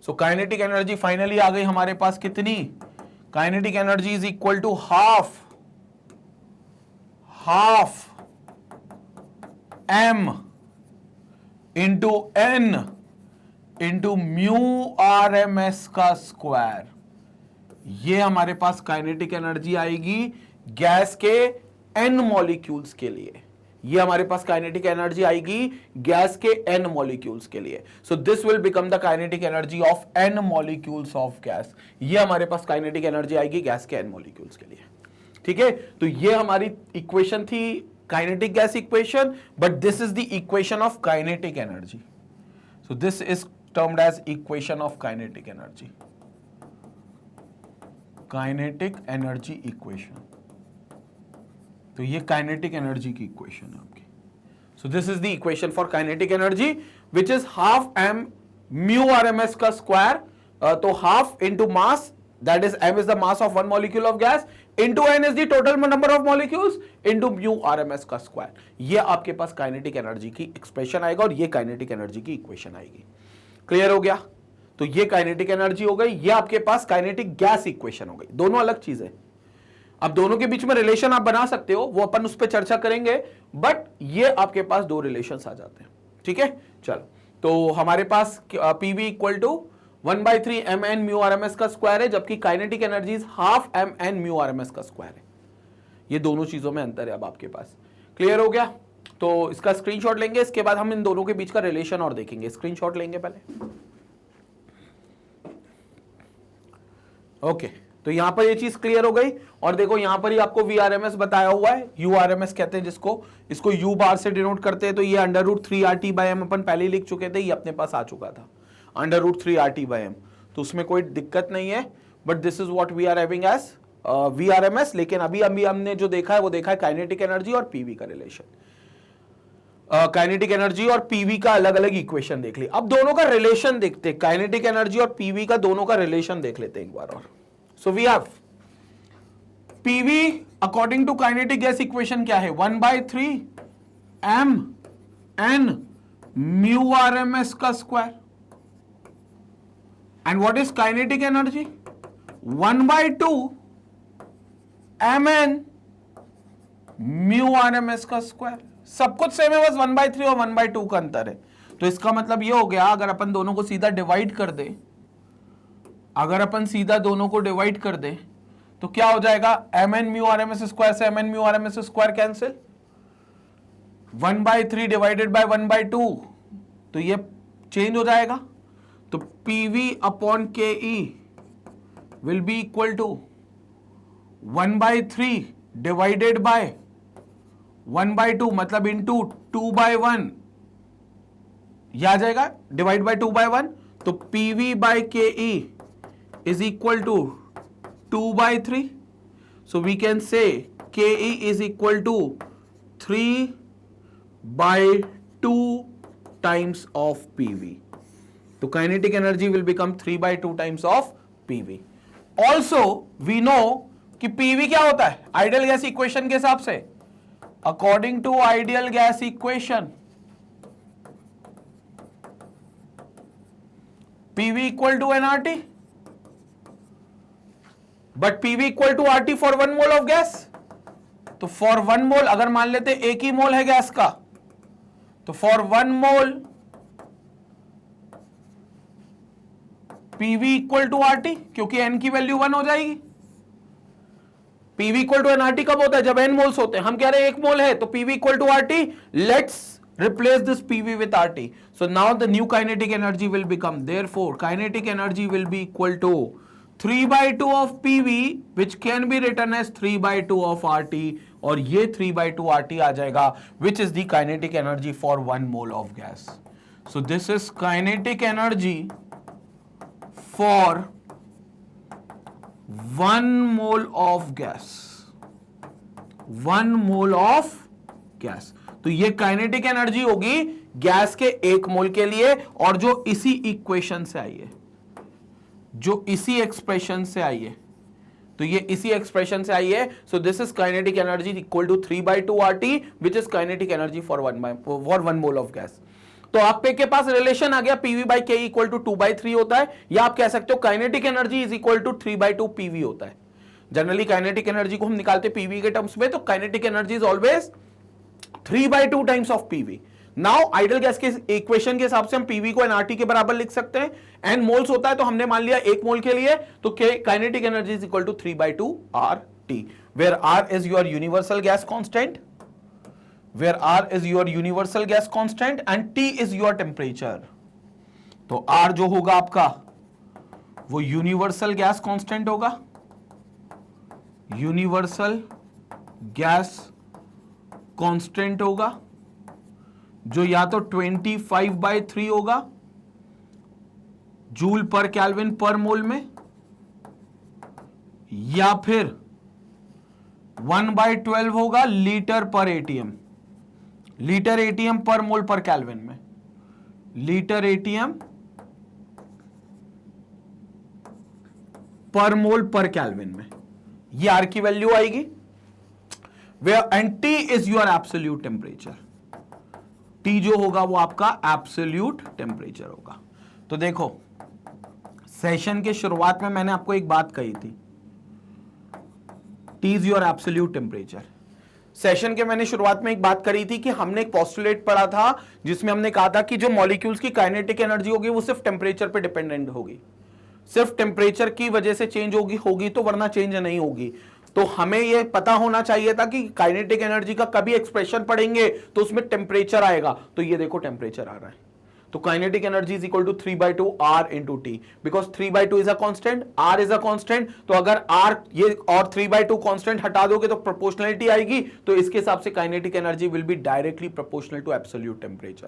A: so kinetic energy finally आ गई हमारे पास कितनी, kinetic energy is equal to half m into n into म्यू RMS का स्क्वायर। ये हमारे पास काइनेटिक एनर्जी आएगी गैस के n मॉलिक्यूल्स के लिए, ये हमारे पास काइनेटिक एनर्जी आएगी गैस के n मॉलिक्यूल्स के लिए। So this will become the kinetic energy of n molecules of gas, ये हमारे पास काइनेटिक एनर्जी आएगी गैस के n मॉलिक्यूल्स के लिए, ठीक है। तो ये हमारी इक्वेशन थी kinetic gas equation, but this is the equation of kinetic energy. So this is termed as equation of kinetic energy, kinetic energy equation. तो ये काइनेटिक एनर्जी की इक्वेशन है आपकी। So this is the equation for kinetic energy which is half m mu RMS का square, तो half into mass, that is m is the mass of one molecule of gas into n is the total number of molecules into mu RMS का square. ये आपके पास kinetic energy की expression आएगा और ये kinetic energy की equation आएगी। Clear हो गया, तो ये काइनेटिक एनर्जी हो गई, ये आपके पास काइनेटिक गैस इक्वेशन हो गई, दोनों अलग चीजें। अब दोनों के बीच में रिलेशन आप बना सकते हो, वो अपन उस पर चर्चा करेंगे, बट ये आपके पास दो रिलेशन आ जाते हैं, ठीक है। चलो, तो हमारे पास PV equal to 1/3 mn mu RMS का स्क्वायर है, जबकि kinetic energy half mn mu RMS का स्क्वायर है। ये दोनों चीजों में अंतर है अब आपके पास। क्लियर हो गया, तो इसका स्क्रीनशॉट लेंगे, इसके बाद हम इन दोनों के बीच का रिलेशन और देखेंगे। स्क्रीनशॉट लेंगे पहले, ओके। तो यहां पर ये चीज क्लियर हो गई, और देखो यहां पर ही आपको Vrms बताया हुआ है, URMS कहते हैं जिसको, इसको U बार से डिनोट करते हैं। तो ये √3RT/m अपन पहले ही लिख चुके थे, ये अपने पास आ चुका था √3RT/m, तो उसमें कोई दिक्कत नहीं है। But this is what we are having as Vrms। लेकिन अभी हमने जो देखा है वो देखा है काइनेटिक एनर्जी और PV का रिलेशन। काइनेटिक एनर्जी और पीवी का अलग अलग इक्वेशन देख ली। अब दोनों का रिलेशन देखते हैं, काइनेटिक एनर्जी और पीवी का दोनों का रिलेशन देख लेते हैं एक बार और। So we have PV according to kinetic gas equation क्या है, 1/3 m n म्यू RMS का square. And what is kinetic energy, 1/2 mn mu RMS का स्क्वायर। सब कुछ सेम है, बस 1/3 और 1/2 का अंतर है। तो इसका मतलब ये हो गया, अगर अपन दोनों को सीधा डिवाइड कर दे, अगर अपन सीधा दोनों को डिवाइड कर दे तो क्या हो जाएगा, mn म्यू RMS स्क्वायर से mn mu RMS square cancel, 1/3 divided by 1/2 तो ये चेंज हो जाएगा। तो PV upon KE will be equal to 1/3 divided by 1/2 मतलब इंटू 2/1, यह आ जाएगा डिवाइड बाय 2/1। तो PV by KE is equal to 2/3। So we can say KE is equal to 3/2 times of PV। तो kinetic energy will become 3/2 times of PV। Also we know कि PV क्या होता है ideal gas equation के हिसाब से, according to ideal gas equation PV equal to nRT, but PV equal to RT for 1 mole of gas. तो for 1 mole अगर मान लेते एक ही मोल है गैस का, तो for 1 mole PV equal to RT, क्योंकि n की वैल्यू 1 हो जाएगी। PV इक्वल टू nRT कब होता है, जब n मोल्स होते हैं। हम कह रहे हैं 1 मोल है तो PV equal to RT, let's replace this PV with RT. So now the new kinetic energy will become, therefore kinetic energy will be equal to 3/2 of PV, which can be written as 3/2 of RT, और ये 3/2 RT आ जाएगा, which is the kinetic energy for 1 mole of gas. So this is kinetic energy for 1 mole of gas, 1 mole of gas। तो ये kinetic energy होगी gas के 1 मोल के लिए, और जो इसी इक्वेशन से आई है, जो इसी एक्सप्रेशन से आई है, तो ये इसी एक्सप्रेशन से आई है। So this is kinetic energy equal to 3/2 RT, which is kinetic energy for 1 mole of gas. तो आपके के पास रिलेशन आ गया, PV by KE equal to 2/3 होता है, या आप कह सकते हो kinetic energy is equal to 3/2 PV होता है। जनरली काइनेटिक एनर्जी को हम निकालते PV के टर्म्स में, तो kinetic energy is always 3/2 times of PV। Now ideal gas के इक्वेशन के हिसाब से हम PV को nRT के बराबर लिख सकते हैं। n मोल्स होता है तो हमने मान लिया 1 मोल के लिए, तो kinetic energy is equal to 3/2 RT, where R is your universal gas constant, where R is your universal gas constant and T is your temperature। तो R जो होगा आपका वो यूनिवर्सल गैस कांस्टेंट होगा, यूनिवर्सल गैस कांस्टेंट होगा, जो या तो 25/3 होगा जूल पर केल्विन पर मोल में, या फिर 1/12 होगा लीटर पर ATM, लीटर ATM पर मोल पर केल्विन में, लीटर ATM पर मोल पर केल्विन में, ये R की वैल्यू आएगी। And T is your absolute temperature, T जो होगा वो आपका एब्सोल्यूट टेम्परेचर होगा। तो देखो सेशन के शुरुआत में मैंने आपको एक बात कही थी, T is your absolute temperature. Session के मैंने शुरुआत में एक बात करी थी कि हमने एक पोस्टुलेट पढ़ा था जिसमें हमने कहा था कि जो मॉलिक्यूल्स की काइनेटिक एनर्जी होगी वो सिर्फ टेम्परेचर पे डिपेंडेंट होगी, सिर्फ टेम्परेचर की वजह से चेंज होगी तो वरना चेंज नहीं होगी। तो हमें यह पता होना चाहिए था कि काइनेटिक एनर्जी का कभी एक्सप्रेशन पढ़ेंगे तो उसमें टेम्परेचर आएगा, तो ये देखो टेम्परेचर आ रहा है। तो kinetic energy is equal to 3/2 R into T, because 3/2 is a constant, R is a constant. तो अगर R ये और 3/2 कांस्टेंट हटा दोगे तो प्रोपोर्शनलिटी आएगी, तो इसके हिसाब से kinetic energy will be directly proportional to absolute temperature.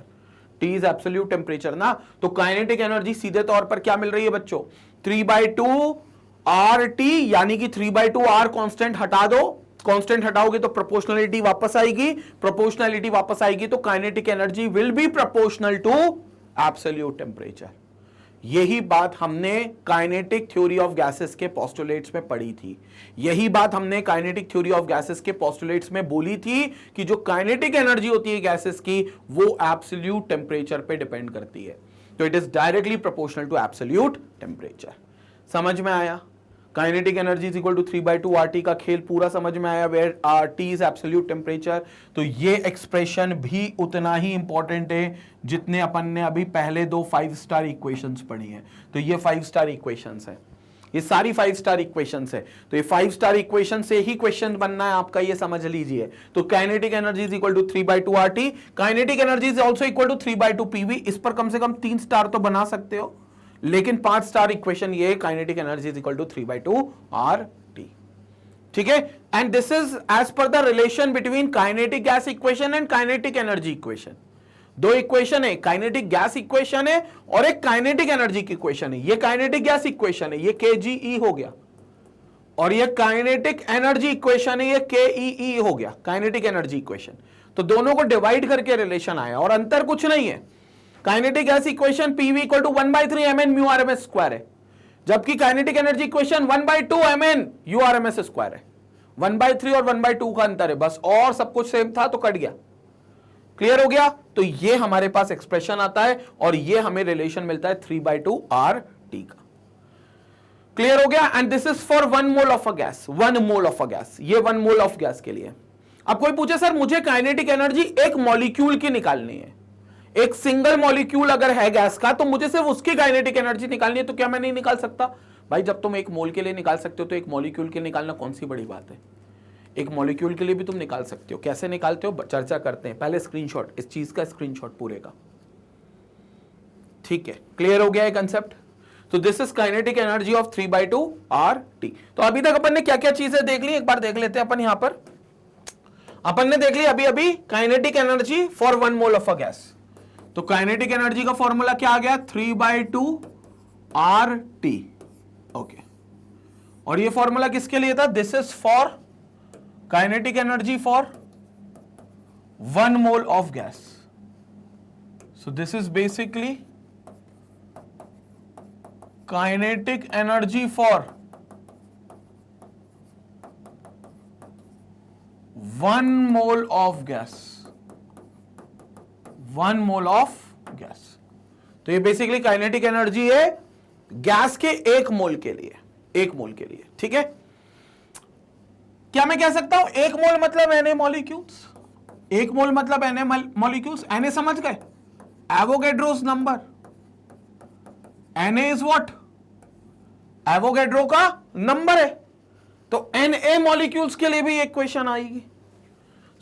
A: T is absolute temperature ना, तो काइनेटिक एनर्जी सीधे तौर पर क्या मिल रही है बच्चों, 3/2 RT, यानी कि 3/2 R कांस्टेंट हटा दो, कांस्टेंट हटाओगे तो प्रोपोर्शनलिटी वापस आएगी, प्रोपोर्शनलिटी वापस आएगी तो kinetic energy will be proportional to absolute temperature. यही बात हमने काइनेटिक थ्योरी ऑफ गैसेस के पोस्टुलेट्स में पढ़ी थी, यही बात हमने काइनेटिक थ्योरी ऑफ गैसेस के पोस्टुलेट्स में बोली थी कि जो काइनेटिक एनर्जी होती है गैसेस की वो एब्सोल्यूट टेम्परेचर पे डिपेंड करती है, तो it is directly proportional to absolute temperature. समझ में आया? Kinetic energy is equal to 3/2 RT का खेल पूरा समझ में आया, where RT is absolute temperature. तो ये एक्सप्रेशन भी उतना ही इंपॉर्टेंट है जितने अपन ने अभी पहले दो 5 स्टार इक्वेशंस पढ़ी हैं। तो ये 5 स्टार इक्वेशंस है, ये सारी 5 स्टार इक्वेशंस है। तो ये 5 स्टार इक्वेशन से ही क्वेश्चन बनना है आपका, ये समझ लीजिए। तो kinetic energy is equal to 3/2 RT, kinetic energy is also equal to 3/2 PV। इस पर कम से कम 3 स्टार तो बना सकते हो, लेकिन 5 स्टार इक्वेशन ये kinetic energy is equal to 3/2 RT। ठीक है, and this is as per the relation between kinetic gas equation and kinetic energy equation. दो इक्वेशन है, काइनेटिक गैस इक्वेशन है और एक काइनेटिक एनर्जी की इक्वेशन है। ये काइनेटिक गैस इक्वेशन है, ये KGE हो गया, और ये काइनेटिक एनर्जी इक्वेशन है, ये KEE हो गया, काइनेटिक एनर्जी इक्वेशन। तो दोनों को डिवाइड करके रिलेशन आया और अंतर कुछ नहीं है। Kinetic gas equation PV equal to 1/3 mn mu RMS square है, जबकि kinetic energy equation 1/2 mn u RMS square है। 1/3 और 1/2 का अंतर है बस, और सब कुछ सेम था तो कट गया। क्लियर हो गया? तो ये हमारे पास एक्सप्रेशन आता है और ये हमें रिलेशन मिलता है 3/2 RT का। क्लियर हो गया? And this is for 1 mole of a gas, 1 mole of a gas, ये 1 मोल ऑफ गैस के लिए। अब कोई पूछे सर मुझे काइनेटिक एनर्जी एक मॉलिक्यूल की निकालनी है, एक सिंगल मॉलिक्यूल अगर है गैस का तो मुझे सिर्फ उसकी काइनेटिक एनर्जी निकालनी है, तो क्या मैं नहीं निकाल सकता? भाई जब तुम एक मोल के लिए निकाल सकते हो तो एक मॉलिक्यूल के लिए निकालना कौन सी बड़ी बात है? एक मॉलिक्यूल के लिए भी तुम निकाल सकते हो। कैसे निकालते हो चर्चा करते हैं, पहले स्क्रीनशॉट, इस चीज का स्क्रीनशॉट पूरे का। ठीक है, क्लियर हो गया है कंसेप्ट? तो this is kinetic energy of 3/2 RT। तो अभी तक अपन ने क्या क्या चीजें देख ली, एक बार देख लेते हैं अपन। यहां पर अपन ने देख ली अभी अभी kinetic energy for 1 mole of a gas. तो काइनेटिक एनर्जी का फॉर्मूला क्या आ गया? 3/2 RT। ओके, और ये फॉर्मूला किसके लिए था? This is for kinetic energy for 1 mole of gas. So this is basically kinetic energy for 1 mole of gas, 1 mole of gas. तो ये बेसिकली काइनेटिक एनर्जी है गैस के 1 मोल के लिए, 1 मोल के लिए। ठीक है, क्या मैं कह सकता हूं 1 मोल मतलब Na मॉलिक्यूल्स, 1 मोल मतलब Na मॉलिक्यूल्स। Na समझ गए? Avogadro's number. Na is what? Avogadro का नंबर है। तो Na मॉलिक्यूल्स के लिए भी एक क्वेश्चन आएगी।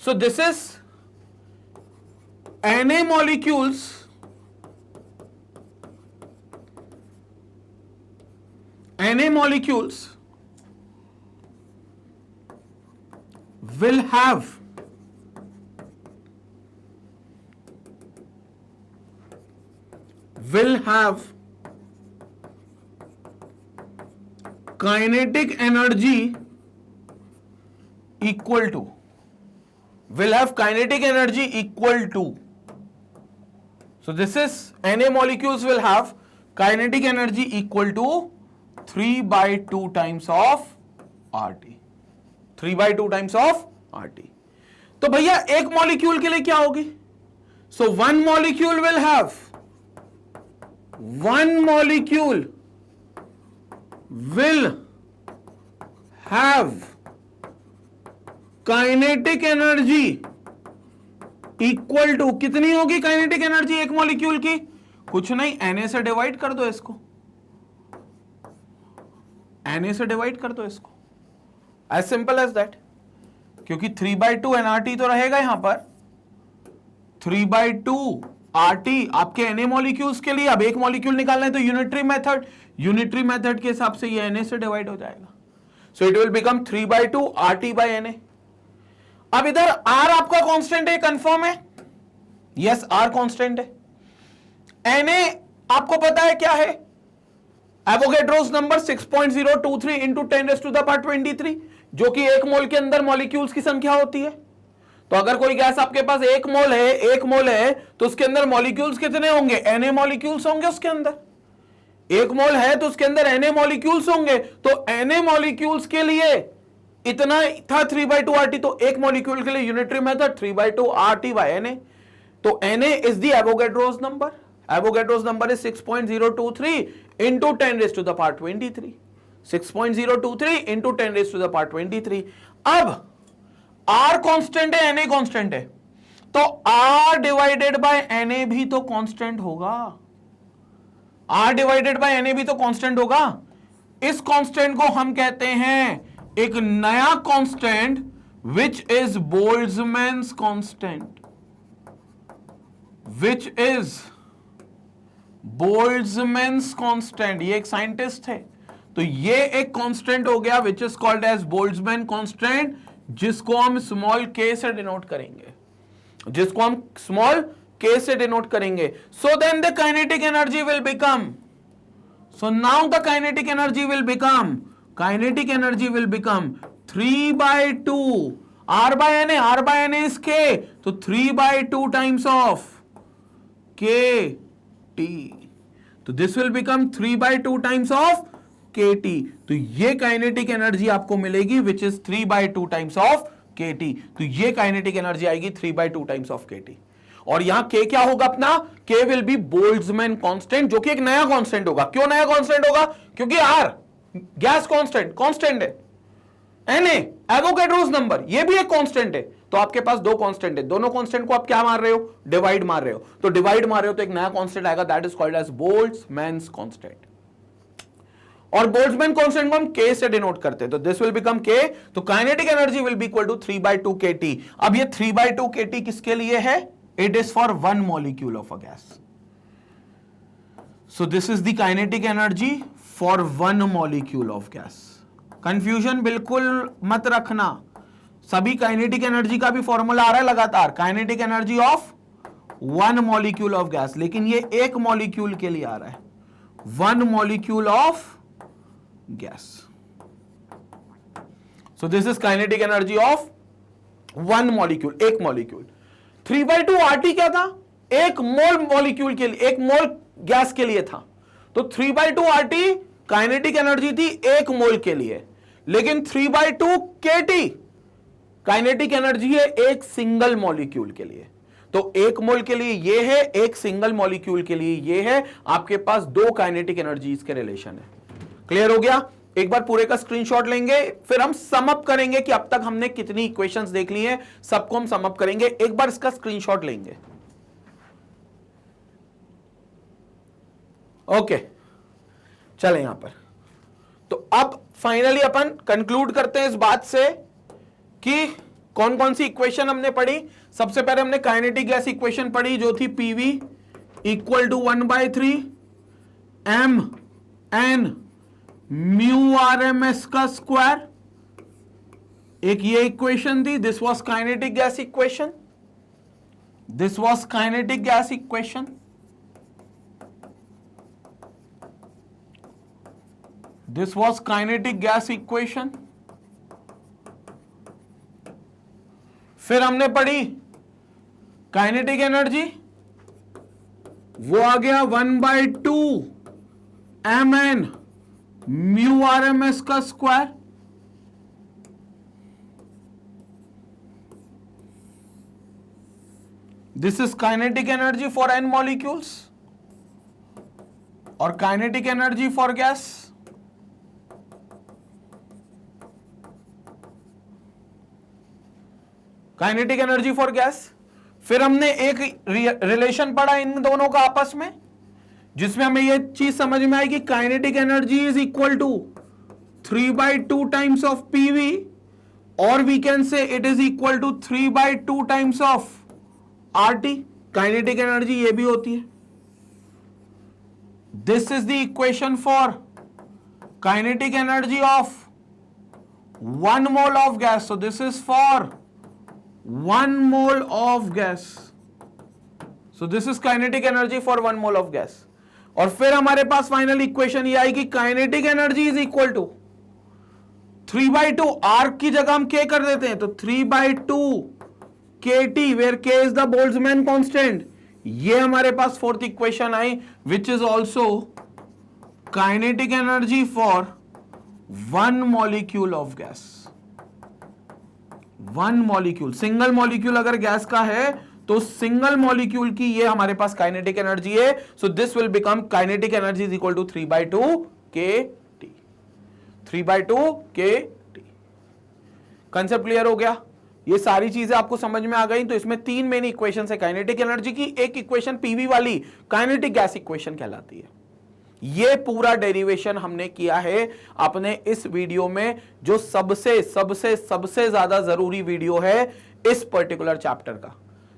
A: सो this is Na molecules will have kinetic energy equal to, so this is Na molecules will have kinetic energy equal to 3/2 times of RT, 3/2 times of RT। तो भैया एक मॉलिक्यूल के लिए क्या होगी? So one molecule will have kinetic energy equal to, कितनी होगी kinetic energy एक मॉलिक्यूल की? कुछ नहीं, Na से डिवाइड कर दो इसको, Na से डिवाइड कर दो इसको, एज सिंपल एज दैट। क्योंकि 3/2 nRT तो रहेगा यहां पर, 3/2 RT आपके Na मॉलिक्यूल्स के लिए। अब एक मॉलिक्यूल निकालना है तो यूनिटरी मेथड के हिसाब से ये Na से डिवाइड हो जाएगा। सो it will become 3/2 RT by Na। अब इधर R आपका कांस्टेंट है, कंफर्म है? यस, R कांस्टेंट है। Na आपको पता है क्या है? Avogadro's number 6.023 into 10⁻23। जो कि एक मोल के अंदर मॉलिक्यूल्स की संख्या होती है। तो अगर कोई गैस आपके पास एक मोल है तो उसके अंदर मॉलिक्यूल्स कितने होंगे? Na मॉलिक्यूल्स होंगे उसके अंदर। एक मोल है तो उसके अंदर Na मॉलिक्यूल्स होंगे, तो Na मॉलिक्यूल्स के लिए इतना था 3/2 RT, तो एक मॉलिक्यूल के लिए unitary method 3/2 RT by Na। तो Na is the Avogadro's number. Avogadro's number is 6.023 into 10 raised to the power 23। 6.023 into 10 raised to the power 23। अब R कांस्टेंट है, Na कांस्टेंट है, तो R डिवाइडेड बाय Na भी तो constant होगा। R divided by Na भी तो constant होगा। इस कांस्टेंट को हम कहते हैं एक नया constant which is Boltzmann's constant, which is Boltzmann's constant. ये एक साइंटिस्ट है, तो ये एक कांस्टेंट हो गया which is called as Boltzmann constant, जिसको हम स्मॉल k से डिनोट करेंगे, जिसको हम स्मॉल k से डिनोट करेंगे। So then the kinetic energy will become, so now the kinetic energy will become, kinetic energy will become 3/2 R by Na, R by Na is k, तो 3/2 times of KT, तो this will become 3/2 times of KT। तो ये kinetic energy आपको मिलेगी which is 3/2 times of KT। तो ये kinetic energy आएगी 3/2 times of KT। और यहां K क्या होगा अपना? K will be Boltzmann constant, जो कि एक नया कांस्टेंट होगा। क्यों नया कांस्टेंट होगा? क्योंकि R गैस कांस्टेंट है, Na एवोगैड्रोस नंबर ये भी एक कांस्टेंट है। तो आपके पास दो कांस्टेंट है, दोनों कांस्टेंट को आप क्या मार रहे हो? डिवाइड मार रहे हो। तो डिवाइड मार रहे हो तो एक नया कांस्टेंट आएगा, that is called as Boltzmann's constant. और बोल्ट्जमैन कांस्टेंट को हम K से डिनोट करते हैं, तो दिस विल बिकम K। तो kinetic energy will be equal to 3/2 KT। अब ये 3/2 KT किसके लिए है? It is for one molecule of a gas. So this is the kinetic energy for one molecule of gas. Confusion बिल्कुल मत रखना, सभी काइनेटिक एनर्जी का भी फॉर्मूला आ रहा है लगातार, kinetic energy of one molecule of gas, लेकिन ये एक मॉलिक्यूल के लिए आ रहा है, one molecule of gas. So this is kinetic energy of one molecule, एक मॉलिक्यूल। 3/2 RT क्या था? एक मोल मॉलिक्यूल के लिए, एक मोल गैस के लिए था। तो 3/2 RT काइनेटिक एनर्जी थी एक मोल के लिए, लेकिन 3/2 KT काइनेटिक एनर्जी है एक सिंगल मॉलिक्यूल के लिए। तो एक मोल के लिए ये है, एक सिंगल मॉलिक्यूल के लिए ये है। आपके पास दो काइनेटिक एनर्जीज के रिलेशन है। क्लियर हो गया? एक बार पूरे का स्क्रीनशॉट लेंगे, फिर हम सम अप करेंगे कि अब तक हमने कितनी इक्वेशंस देख ली हैं, सबको हम सम अप करेंगे। एक बार इसका स्क्रीनशॉट लेंगे। ओके, चले यहां पर। तो अब फाइनली अपन कंक्लूड करते हैं इस बात से कि कौन कौन सी इक्वेशन हमने पढ़ी। सबसे पहले हमने काइनेटिक गैस इक्वेशन पढ़ी जो थी PV equal to 1/3 mn mu RMS का स्क्वायर। एक ये इक्वेशन थी, this was kinetic gas equation, this was kinetic gas equation. This was kinetic gas equation। फिर हमने पढ़ी काइनेटिक एनर्जी, वो आ गया 1/2 mn म्यू RMS का square. This is kinetic energy for n molecules और kinetic energy for gas. Kinetic energy for gas. फिर हमने एक रिलेशन पढ़ा इन दोनों का आपस में, जिसमें हमें यह चीज समझ में आई कि kinetic energy is equal to 3/2 times of PV, और we can say it is equal to 3/2 times of RT। Kinetic energy ये भी होती है। This is the equation for kinetic energy of 1 mole of gas. So this is for 1 mole of gas। So this is kinetic energy for 1 mole of gas। और फिर हमारे पास final equation ये आएगी, kinetic energy is equal to 3/2 आर्क की जगह हम K कर देते हैं, तो 3/2 KT where K is the Boltzmann constant. ये हमारे पास फोर्थ इक्वेशन आई, which is also kinetic energy for 1 molecule of gas. 1 molecule, single molecule अगर गैस का है तो सिंगल मॉलिक्यूल की ये हमारे पास काइनेटिक एनर्जी है। So this will become kinetic energy is equal to 3/2 KT। 3/2 KT। Concept clear हो गया? ये सारी चीजें आपको समझ में आ गई। तो इसमें 3 मेन इक्वेशन है काइनेटिक एनर्जी की, एक इक्वेशन पीवी वाली काइनेटिक गैस इक्वेशन कहलाती है। ये पूरा डेरिवेशन हमने किया है अपने इस वीडियो में, जो सबसे सबसे सबसे ज्यादा जरूरी वीडियो है इस पर्टिकुलर चैप्टर का,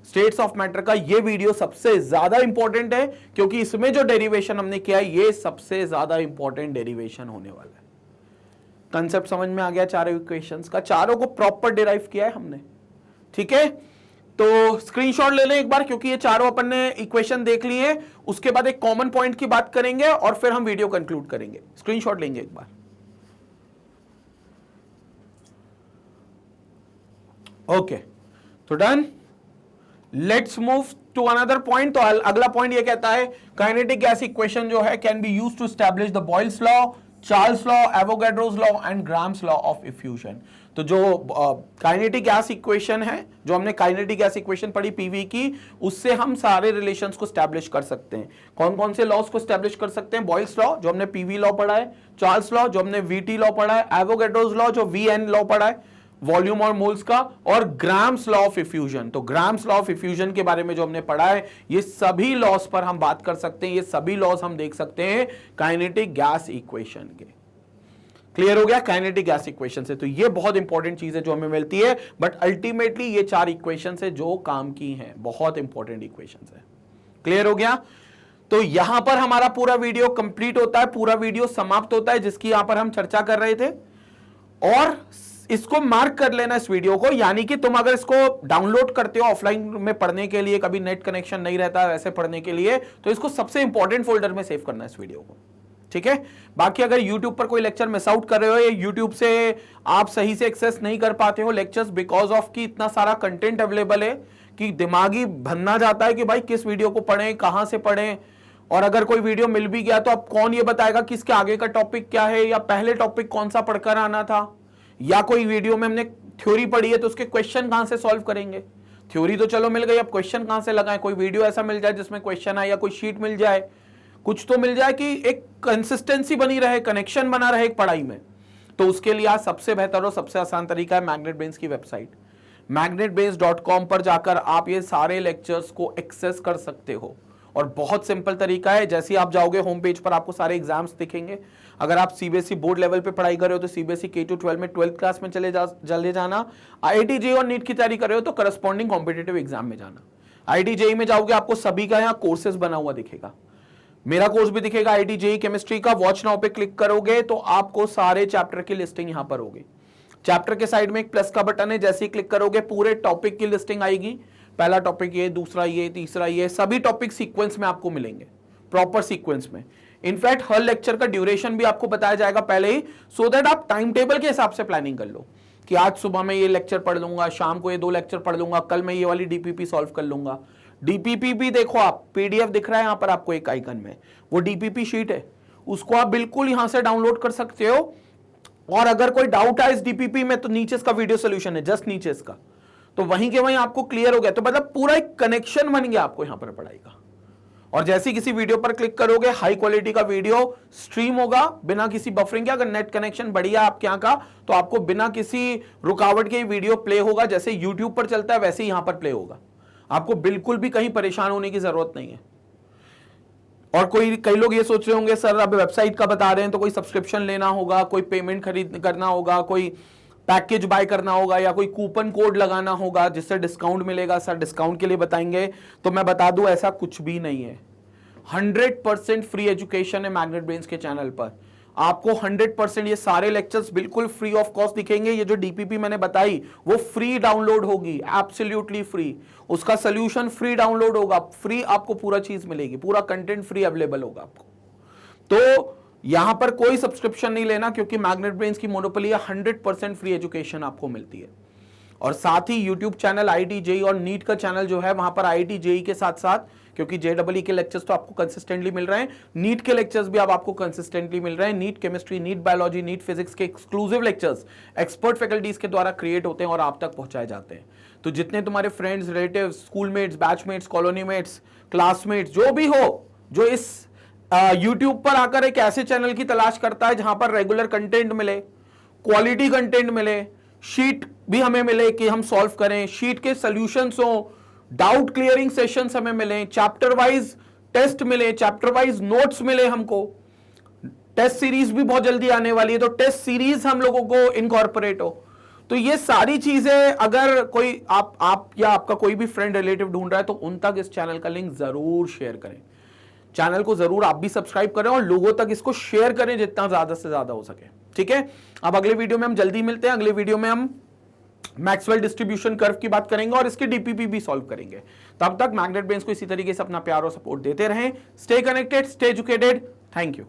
A: स्टेट्स ऑफ मैटर का। ये वीडियो सबसे ज्यादा इंपॉर्टेंट है क्योंकि इसमें जो डेरिवेशन हमने किया है ये सबसे ज्यादा इंपॉर्टेंट डेरिवेशन होने वाला है। कंसेप्ट समझ में आ गया? चारों इक्वेशंस का, चारों को प्रॉपर डिराइव किया है हमने। ठीक है, तो स्क्रीनशॉट ले लें एक बार, क्योंकि ये चारों अपन ने इक्वेशन देख ली है। उसके बाद एक कॉमन पॉइंट की बात करेंगे और फिर हम वीडियो कंक्लूड करेंगे। स्क्रीनशॉट लेंगे एक बार। ओके, तो done. Let's move to another point. तो अगला पॉइंट ये कहता है काइनेटिक गैस इक्वेशन जो है can be used to establish the Boyle's law, Charles law, Avogadro's law and Graham's law of effusion. तो जो काइनेटिक गैस इक्वेशन है, जो हमने काइनेटिक गैस इक्वेशन पढ़ी पीवी की, उससे हम सारे रिलेशंस को स्टैब्लिश कर सकते हैं। कौन कौन से लॉस को स्टैब्लिश कर सकते हैं? बॉयल्स लॉ जो हमने पीवी लॉ पढ़ा है, चार्ल्स लॉ जो हमने वीटी लॉ पढ़ा है, एवोगैड्रोस लॉ जो वीएन लॉ पढ़ा है वॉल्यूम और मोल्स का, और ग्राम्स लॉ ऑफ इफ्यूजन। तो ग्राम्स लॉ ऑफ इफ्यूजन के बारे में जो हमने पढ़ा है, ये सभी लॉस पर हम बात कर सकते हैं। ये सभी लॉस हम देख सकते हैं काइनेटिक गैस इक्वेशन के। क्लियर हो गया? काइनेटिक गैस इक्वेशन से। तो ये बहुत इंपॉर्टेंट चीज है जो हमें मिलती है, बट अल्टीमेटली ये 4 इक्वेशन है जो काम की हैं, बहुत इंपॉर्टेंट इक्वेशन है। क्लियर हो गया? तो यहां पर हमारा पूरा वीडियो कंप्लीट होता है, पूरा वीडियो समाप्त होता है जिसकी यहां पर हम चर्चा कर रहे थे। और इसको मार्क कर लेना इस वीडियो को, यानी कि तुम अगर इसको डाउनलोड करते हो ऑफलाइन में पढ़ने के लिए, कभी नेट कनेक्शन नहीं रहता वैसे पढ़ने के लिए, तो इसको सबसे इंपॉर्टेंट फोल्डर में सेव करना है इस वीडियो को। ठीक है? बाकी अगर YouTube पर कोई लेक्चर मिस आउट कर रहे हो या YouTube से आप सही से एक्सेस नहीं कर पाते हो लेक्चर्स बिकॉज ऑफ कि इतना सारा कंटेंट अवेलेबल है कि दिमागी भन्ना जाता है कि भाई किस वीडियो को पढ़ें, कहां से पढ़ें। और अगर कोई वीडियो मिल भी गया तो अब कौन ये बताएगा कि इसके आगे का टॉपिक क्या है, या पहले टॉपिक कौन सा पढ़कर आना था, या कोई वीडियो में हमने थ्योरी पढ़ी है तो उसके क्वेश्चन कहां से सॉल्व करेंगे। थ्योरी तो चलो मिल गई, अब क्वेश्चन कहां से लगाएं। कोई वीडियो ऐसा मिल जाए जिसमें क्वेश्चन आए, या कोई शीट मिल जाए, कुछ तो मिल जाए कि एक कंसिस्टेंसी बनी रहे, कनेक्शन बना रहे एक पढ़ाई में। तो उसके लिए आज सबसे बेहतर और सबसे आसान तरीका है मैग्नेट ब्रेन्स की वेबसाइट। magnetbrains.com पर जाकर आप ये सारे लेक्चर्स को एक्सेस कर सकते हो, और बहुत सिंपल तरीका है। जैसे ही आप जाओगे होम पेज पर आपको सारे एग्जाम्स दिखेंगे। अगर आप सीबीएसई बोर्ड लेवल पे पढ़ाई कर रहे हो तो सीबीएसई K-12 में 12th क्लास में चले जाना। IIT JEE और नीट की तैयारी कर रहे हो तो करस्पॉन्डिंग कॉम्पिटिटिव एग्जाम में जाना। IIT JEE में जाओगे आपको सभी का यहाँ कोर्सेज बना हुआ दिखेगा, मेरा कोर्स भी दिखेगा IIT JEE केमिस्ट्री का। वॉच नाउ पे क्लिक करोगे तो आपको सारे चैप्टर की लिस्टिंग यहां पर होगी। चैप्टर के साइड में एक प्लस का बटन है, जैसे ही क्लिक करोगे पूरे टॉपिक की लिस्टिंग आएगी। पहला टॉपिक ये, दूसरा ये, तीसरा ये, सभी टॉपिक सीक्वेंस में आपको मिलेंगे, प्रॉपर सीक्वेंस में। इनफैक्ट हर लेक्चर का ड्यूरेशन भी आपको बताया जाएगा पहले ही, सो दैट आप टाइम टेबल के हिसाब से प्लानिंग कर लो कि आज सुबह में ये लेक्चर पढ़ लूंगा, शाम को ये 2 लेक्चर पढ़ लूंगा, कल मैं ये वाली डीपीपी सॉल्व कर लूंगा। डीपीपी भी देखो आप, पीडीएफ दिख रहा है यहां पर आपको एक आइकन में, वो डीपीपी शीट है, उसको आप बिल्कुल यहां से डाउनलोड कर सकते हो। और अगर कोई डाउट है इस डीपीपी में तो नीचे इसका वीडियो सोल्यूशन है, जस्ट नीचे इसका, तो वहीं के वहीं आपको क्लियर हो गया। तो मतलब पूरा एक कनेक्शन बन गया आपको यहां पर पढ़ाई का। और जैसे किसी वीडियो पर क्लिक करोगे हाई क्वालिटी का वीडियो स्ट्रीम होगा बिना किसी बफरिंग के। अगर नेट कनेक्शन बढ़िया आपके यहाँ का तो आपको बिना किसी रुकावट के वीडियो प्ले होगा, जैसे यूट्यूब पर चलता है वैसे ही यहां पर प्ले होगा। आपको बिल्कुल भी कहीं परेशान होने की जरूरत नहीं है। और कई लोग ये सोच रहे होंगे सर अब वेबसाइट का बता रहे हैं तो कोई सब्सक्रिप्शन लेना होगा, कोई पेमेंट खरीद करना होगा, कोई पैकेज बाय करना होगा, या कोई कूपन कोड लगाना होगा जिससे डिस्काउंट मिलेगा। सर डिस्काउंट के लिए बताएंगे तो मैं बता दूं ऐसा कुछ भी नहीं है। 100% फ्री एजुकेशन है मैग्नेट ब्रेन्स के चैनल पर। आपको 100% ये सारे लेक्चर्स बिल्कुल फ्री ऑफ कॉस्ट दिखेंगे। ये जो डीपीपी मैंने बताई वो फ्री डाउनलोड होगी, एब्सोल्युटली फ्री। उसका सोल्यूशन फ्री डाउनलोड होगा, फ्री आपको पूरा चीज मिलेगी, पूरा कंटेंट फ्री अवेलेबल होगा आपको। तो यहां पर कोई सब्सक्रिप्शन नहीं लेना, क्योंकि मैग्नेट ब्रेन्स की मोनोपोली है, 100% फ्री एजुकेशन आपको मिलती है। और साथ ही YouTube चैनल IIT JEE और नीट का चैनल जो है, वहां पर IIT JEE के साथ साथ, क्योंकि JEE के लेक्चर्स तो आपको कंसिस्टेंटली मिल रहे हैं, नीट के लेक्चर्स भी अब आपको कंसिस्टेंटली मिल रहे हैं। NEET chemistry, NEET biology, NEET physics के एक्सक्लूसिव लेक्चर्स एक्सपर्ट फैकल्टीज के द्वारा क्रिएट होते हैं और आप तक पहुंचाए जाते हैं। तो जितने तुम्हारे friends, relatives, schoolmates, batchmates, colonymates, classmates जो भी हो, जो इस YouTube पर आकर एक ऐसे चैनल की तलाश करता है जहां पर रेगुलर कंटेंट मिले, क्वालिटी कंटेंट मिले, शीट भी हमें मिले कि हम सॉल्व करें, शीट के सॉल्यूशंस हो, डाउट क्लियरिंग सेशंस हमें मिले, चैप्टर वाइज टेस्ट मिले, चैप्टर वाइज नोट्स मिले, हमको टेस्ट सीरीज भी बहुत जल्दी आने वाली है, तो टेस्ट सीरीज हम लोगों को इनकॉर्पोरेट हो। तो ये सारी चीजें अगर कोई आप या आपका कोई भी फ्रेंड रिलेटिव ढूंढ रहा है, तो उन तक इस चैनल का लिंक जरूर शेयर करें। चैनल को जरूर आप भी सब्सक्राइब करें और लोगों तक इसको शेयर करें जितना ज्यादा से ज्यादा हो सके। ठीक है, अब अगले वीडियो में हम जल्दी मिलते हैं। अगले वीडियो में हम मैक्सवेल डिस्ट्रीब्यूशन कर्व की बात करेंगे और इसके डीपीपी भी सॉल्व करेंगे। तब तक मैग्नेट ब्रेन्स को इसी तरीके से अपना प्यार और सपोर्ट देते रहें। Stay connected, stay educated. Thank you.